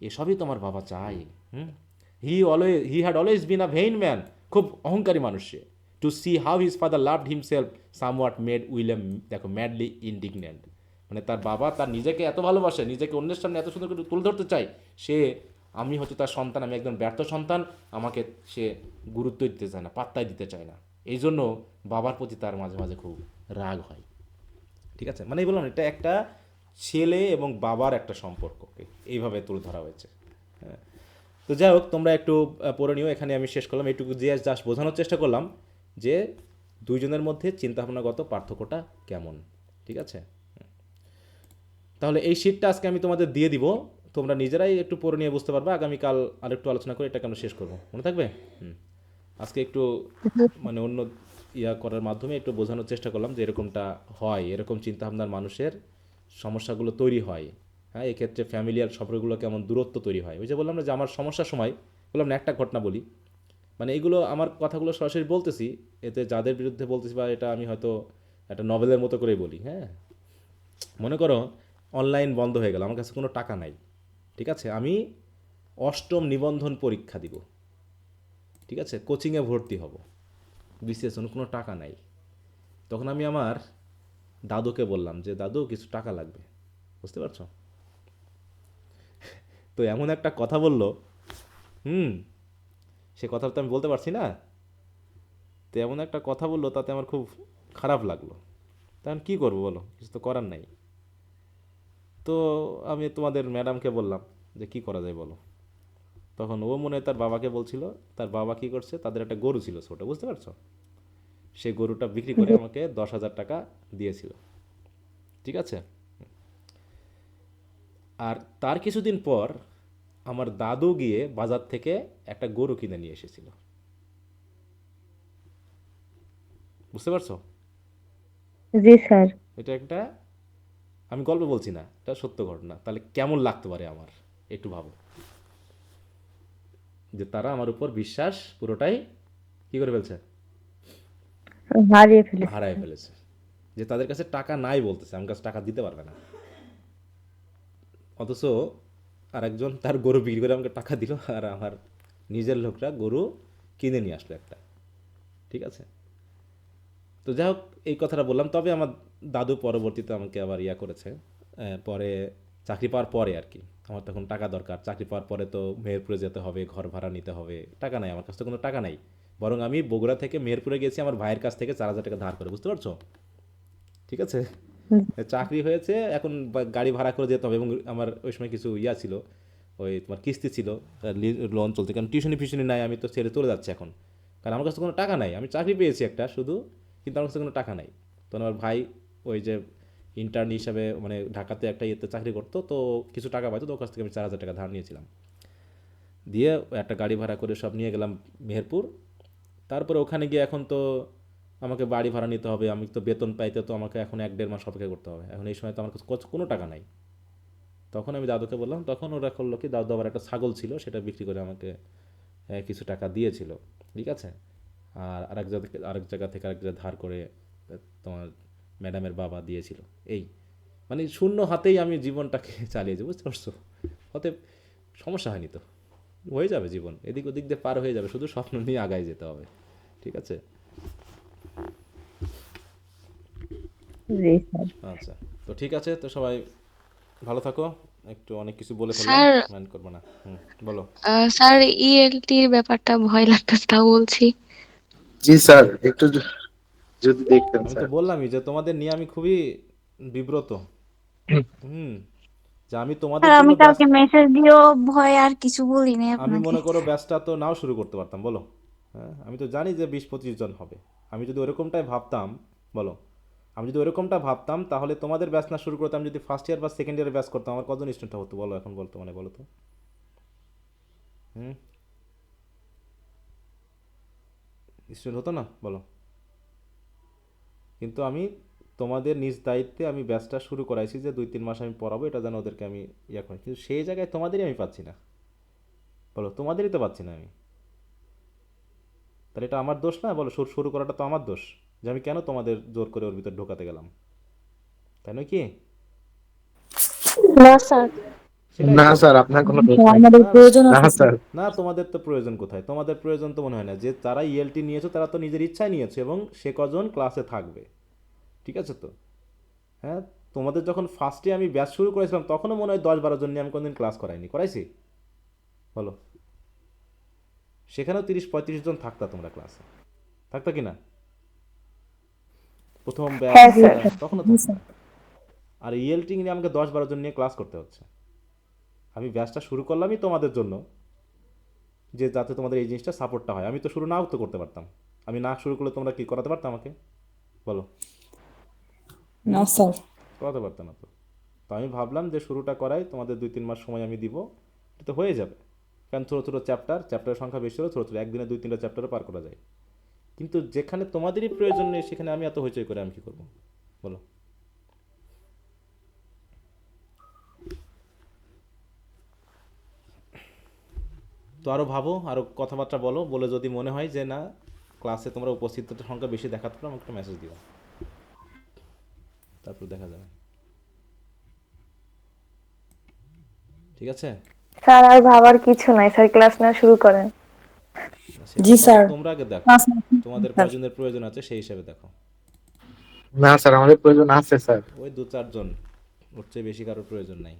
এসবই তো আমার বাবা চায়। He had always been a vain man, খুব অহংকারী মানুষ সে। To see how his father loved himself somewhat made William দেখো madly indignant. মানে তার বাবা তার নিজেকে এত ভালোবাসে, নিজেকে অন্যের সামনে এত সুন্দর করে তুলে ধরতে চায়, সে আমি হচ্ছে তার সন্তান, আমি একজন ব্যর্থ সন্তান, আমাকে সে গুরুত্ব দিতে চায় না, পাত্তাই দিতে চায় না। এই জন্য বাবার প্রতি তার মাঝে মাঝে খুব রাগ হয়। ঠিক আছে, মানে এই বললাম এটা একটা ছেলে এবং বাবার একটা সম্পর্ককে এইভাবে তুলে ধরা হয়েছে। হ্যাঁ, তো যাই হোক, তোমরা একটু পড়ে নিও। এখানে আমি শেষ করলাম, এইটুকু দিয়ে জাস্ট বোঝানোর চেষ্টা করলাম যে দুইজনের মধ্যে চিন্তাভাবনাগত পার্থক্যটা কেমন। ঠিক আছে, তাহলে এই শীটটা আজকে আমি তোমাদের দিয়ে দিব, তোমরা নিজেরাই একটু পড়ে নিয়ে বুঝতে পারবে। আগামীকাল আরেকটু আলোচনা করে এটাকে আমরা শেষ করবো, মনে থাকবে? আজকে একটু মানে অন্য করার মাধ্যমে একটু বোঝানোর চেষ্টা করলাম যে এরকমটা হয়, এরকম চিন্তাভাবনার মানুষের সমস্যাগুলো তৈরি হয়। হ্যাঁ, এক্ষেত্রে ফ্যামিলিয়ার সম্পর্কগুলো কেমন দূরত্ব তৈরি হয়। ওই যে বললাম না যে আমার সমস্যার সময়, বললাম না একটা ঘটনা বলি, মানে এগুলো আমার কথাগুলো সরাসরি বলতেছি, এতে যাদের বিরুদ্ধে বলতেছি বা এটা আমি হয়তো একটা নভেলের মতো করেই বলি। হ্যাঁ, মনে করো অনলাইন বন্ধ হয়ে গেল, আমার কাছে কোনো টাকা নাই। ঠিক আছে, আমি 8ম নিবন্ধন পরীক্ষা দিব, ঠিক আছে, কোচিংয়ে ভর্তি হব, বিসিএস কোনো টাকা নাই। তখন আমি আমার দাদুকে বললাম যে দাদু কিছু টাকা লাগবে, বুঝতে পারছো? তো এমন একটা কথা বললো, সে কথা তো আমি বলতে পারছি না, তো এমন একটা কথা বললো, তাতে আমার খুব খারাপ লাগলো। তখন কী করবো বলো, কিছু তো করার নাই। তো আমি তোমাদের ম্যাডামকে বললাম যে কি করা যায় বলো। তখন ও মনে হয় তার বাবাকে বলছিল, তার বাবা কী করছে, তাদের একটা গরু ছিল ছোটো, বুঝতে পারছো, সেই গরুটা বিক্রি করে আমাকে 10,000 টাকা দিয়েছিল। ঠিক আছে, আর তার কিছুদিন পর আমার দাদু গিয়ে বাজার থেকে একটা গরু কিনে নিয়ে এসেছিল, বুঝতে পারছো? জি স্যার। এটা একটা, আমি গল্প বলছি না, এটা সত্য ঘটনা। তাহলে কেমন লাগতে পারে আমার, একটু ভাবো, যে তারা আমার উপর বিশ্বাস পুরোটাই কী করে ফেলছে, হারিয়ে ফেলেছি। হারায় ফেলেছে। যে তাদের কাছে টাকা নাই বলতেছে, আমার কাছে টাকা দিতে পারবে না, অথচ আরেকজন তার গরু বিক্রি করে আমাকে টাকা দিল, আর আমার নিজের লোকরা গরু কিনে নিয়ে আসলো একটা। ঠিক আছে, তো যাই হোক এই কথাটা বললাম। তবে আমার দাদু পরবর্তীতে আমাকে আবার করেছে, পরে চাকরি পাওয়ার পরে আর কি, আমার তখন টাকা দরকার, চাকরি পাওয়ার পরে তো মেহেরপুরে যেতে হবে, ঘর ভাড়া নিতে হবে, টাকা নাই আমার কাছে, তো কোনো টাকা নাই। বরং আমি বগুড়া থেকে মেহেরপুরে গেছি আমার ভাইয়ের কাছ থেকে 4,000 টাকা ধার করে, বুঝতে পারছো? ঠিক আছে, চাকরি হয়েছে, এখন গাড়ি ভাড়া করে যেতে হবে, এবং আমার ওই সময় কিছু ছিল, ওই তোমার কিস্তি ছিল, লোন চলছে, কারণ টিউশনি ফিউশনি নাই, আমি তো ছেড়ে চলে যাচ্ছে এখন, কারণ আমার কাছে কোনো টাকা নাই। আমি চাকরি পেয়েছি একটা শুধু, কিন্তু আমার কাছে কোনো টাকা নাই। তখন আমার ভাই ওই যে ইন্টার্ন হিসাবে মানে ঢাকাতে একটা চাকরি করতো, তো কিছু টাকা পাইতো, তো ওর কাছ থেকে আমি 4,000 টাকা ধার নিয়েছিলাম, দিয়ে একটা গাড়ি ভাড়া করে সব নিয়ে গেলাম মেহেরপুর। তারপরে ওখানে গিয়ে এখন তো আমাকে বাড়ি ভাড়া নিতে হবে, আমি তো বেতন পাইতে তো আমাকে এখন 1-1.5 মাস অপেক্ষা করতে হবে। এখন এই সময় তো আমার কাছে কোনো টাকা নাই। তখন আমি দাদুকে বললাম, তখন ওরা করলো কি, দাদু আবার একটা ছাগল ছিল, সেটা বিক্রি করে আমাকে কিছু টাকা দিয়েছিল। ঠিক আছে, আর আরেক জায়গা থেকে আরেক জায়গা ধার করে তোমার ম্যাডামের বাবা দিয়েছিল। এই মানে শূন্য হাতেই আমি জীবনটাকে চালিয়েছি, বুঝতে পারছো? হতে সমস্যা হয়নি তো, হয়ে যাবে জীবন, এদিক ওদিক দিয়ে পার হয়ে যাবে, শুধু স্বপ্ন নিয়ে আগায় যেতে হবে। ঠিক আছে, জি স্যার। আচ্ছা, তো ঠিক আছে, তো সবাই ভালো থাকো। একটু অনেক কিছু বলে ফেললাম, স্যার, মাইন্ড করবো না। বলো। স্যার ইএলটির ব্যাপারটা ভয় লাগতেছে, তাও বলছি। জি স্যার, একটু যদি দেখতেন আমি তো স্যার। বললামই যে তোমাদের নিয়ে আমি খুবই বিব্রত। হুম যে আমি তোমাদের স্যার জন্য আমি ব্যাচ, কালকে মেসেজ দিয়েও ভয়ে আর কিছু বলিনি আমি আপনাকে। মনে করো ব্যাচটা তো নাও শুরু করতে পারতাম, বলো। হ্যাঁ, আমি তো জানি যে 20-25 জন হবে। আমি যদি ওরকমটাই ভাবতাম, বলো, আমি যদি ওরকমটা ভাবতাম তাহলে তোমাদের ব্যাচ না শুরু করতাম, যদি ফার্স্ট ইয়ার বা সেকেন্ড ইয়ারে ব্যাচ করতাম, আমার কজন স্টুডেন্ট হতো বলো এখন, বলতো মানে বলো তো। হুম, স্টুডেন্ট হতো না বলো। কিন্তু আমি তোমাদের নিজ দায়িত্বে আমি ব্যাচটা শুরু করাইছি যে 2-3 মাস আমি পড়াবো, এটা যেন ওদেরকে আমি ইয়ে করি, কিন্তু সেই জায়গায় তোমাদেরই আমি পাচ্ছি না, বলো, তোমাদেরই তো পাচ্ছি না আমি। তাহলে এটা আমার দোষ না, বলো, শুরু শুরু করাটা তো আমার দোষ, যে আমি কেন তোমাদের জোর করে ওর ভিতর ঢোকাতে গেলাম, তাই নয় কি? না স্যার, সেটাই না তো। স্যার, আপনার কোনো দোষ নাই। আমাদের না প্রয়োজন না আছে স্যার। স্যার। না, তোমাদের তো প্রয়োজন কোথায়, তোমাদের প্রয়োজন তো মনে হয় না, যে তারা ইএলটি নিয়েছো তারা তো নিজের ইচ্ছায় নিয়েছে এবং সে কজন ক্লাসে থাকবে, ঠিক আছে তো। হ্যাঁ, তোমাদের যখন ফার্স্টে আমি ব্যাচ শুরু করেছিলাম তখনও মনে হয় 10-12 জন নিয়ে আমি কোনদিন ক্লাস করাইনি, করাইছি বলো। সেখানেও 30-35 জন থাকতা তোমরা ক্লাসে, থাকতা কি না? প্রথম ব্যাচ হ্যাঁ স্যার। যেটা, তখনও জি থাকতা। স্যার। আর ইএলটি নিয়ে আমাকে 10-12 জন নিয়ে ক্লাস করতে হচ্ছে। আমি ব্যাচটা শুরু করলামই তোমাদের জন্য, যে যাতে তোমাদের এই জিনিসটা সাপোর্টটা হয়। আমি তো শুরু নাও তো করতে পারতাম, আমি না শুরু করলে তোমরা কি করাতে পারতাম আমাকে, বলো। না হুম, স্যার। করাতে পারতাম না তো। তো আমি ভাবলাম যে শুরুটা করাই, তোমাদের 2-3 মাস সময় আমি দিব, এটা তো হয়ে যাবে। কারণ ছোটো ছোটো চ্যাপ্টারের সংখ্যা বেশি হলে ছোটো ছোটো একদিনে 2-3টা চ্যাপ্টারও পার করা যায়। কিন্তু যেখানে তোমাদেরই প্রয়োজন নেই সেখানে আমি এত হইচই করে আমি কী করবো, বলো। তো আরও ভাবো, আরও কথাবার্তা বলো, বলে যদি মনে হয় যে না ক্লাসে তোমরা উপস্থিততার সংখ্যা বেশি দেখাতে পারো, আমাকে একটা মেসেজ দিও, তারপর দেখা যাবে, ঠিক আছে। স্যার আর ভাবার কিছু নাই, স্যার ক্লাস নেওয়া শুরু করেন। সেটা জি স্যার। তোমরা আগে দেখো, না স্যার। তোমাদের স্যার। কয়জনের প্রয়োজন আছে সেই হিসাবে দেখো। না স্যার, আমাদের প্রয়োজন আছে স্যার। ওই 2-4 জন, ওর চেয়ে বেশি কারোর প্রয়োজন নাই।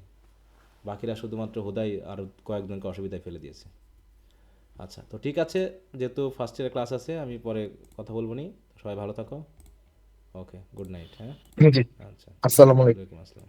বাকিরা শুধুমাত্র হুদাই আর কয়েকজনকে অসুবিধায় ফেলে দিয়েছে। আচ্ছা, তো ঠিক আছে, যেহেতু ফার্স্ট ইয়ারের ক্লাস আছে আমি পরে কথা বলবো নি। সবাই ভালো থাকো। ওকে, গুড নাইট। হ্যাঁ, জি। আচ্ছা, আসসালামু আলাইকুম। ওয়ালাইকুম আসসালাম।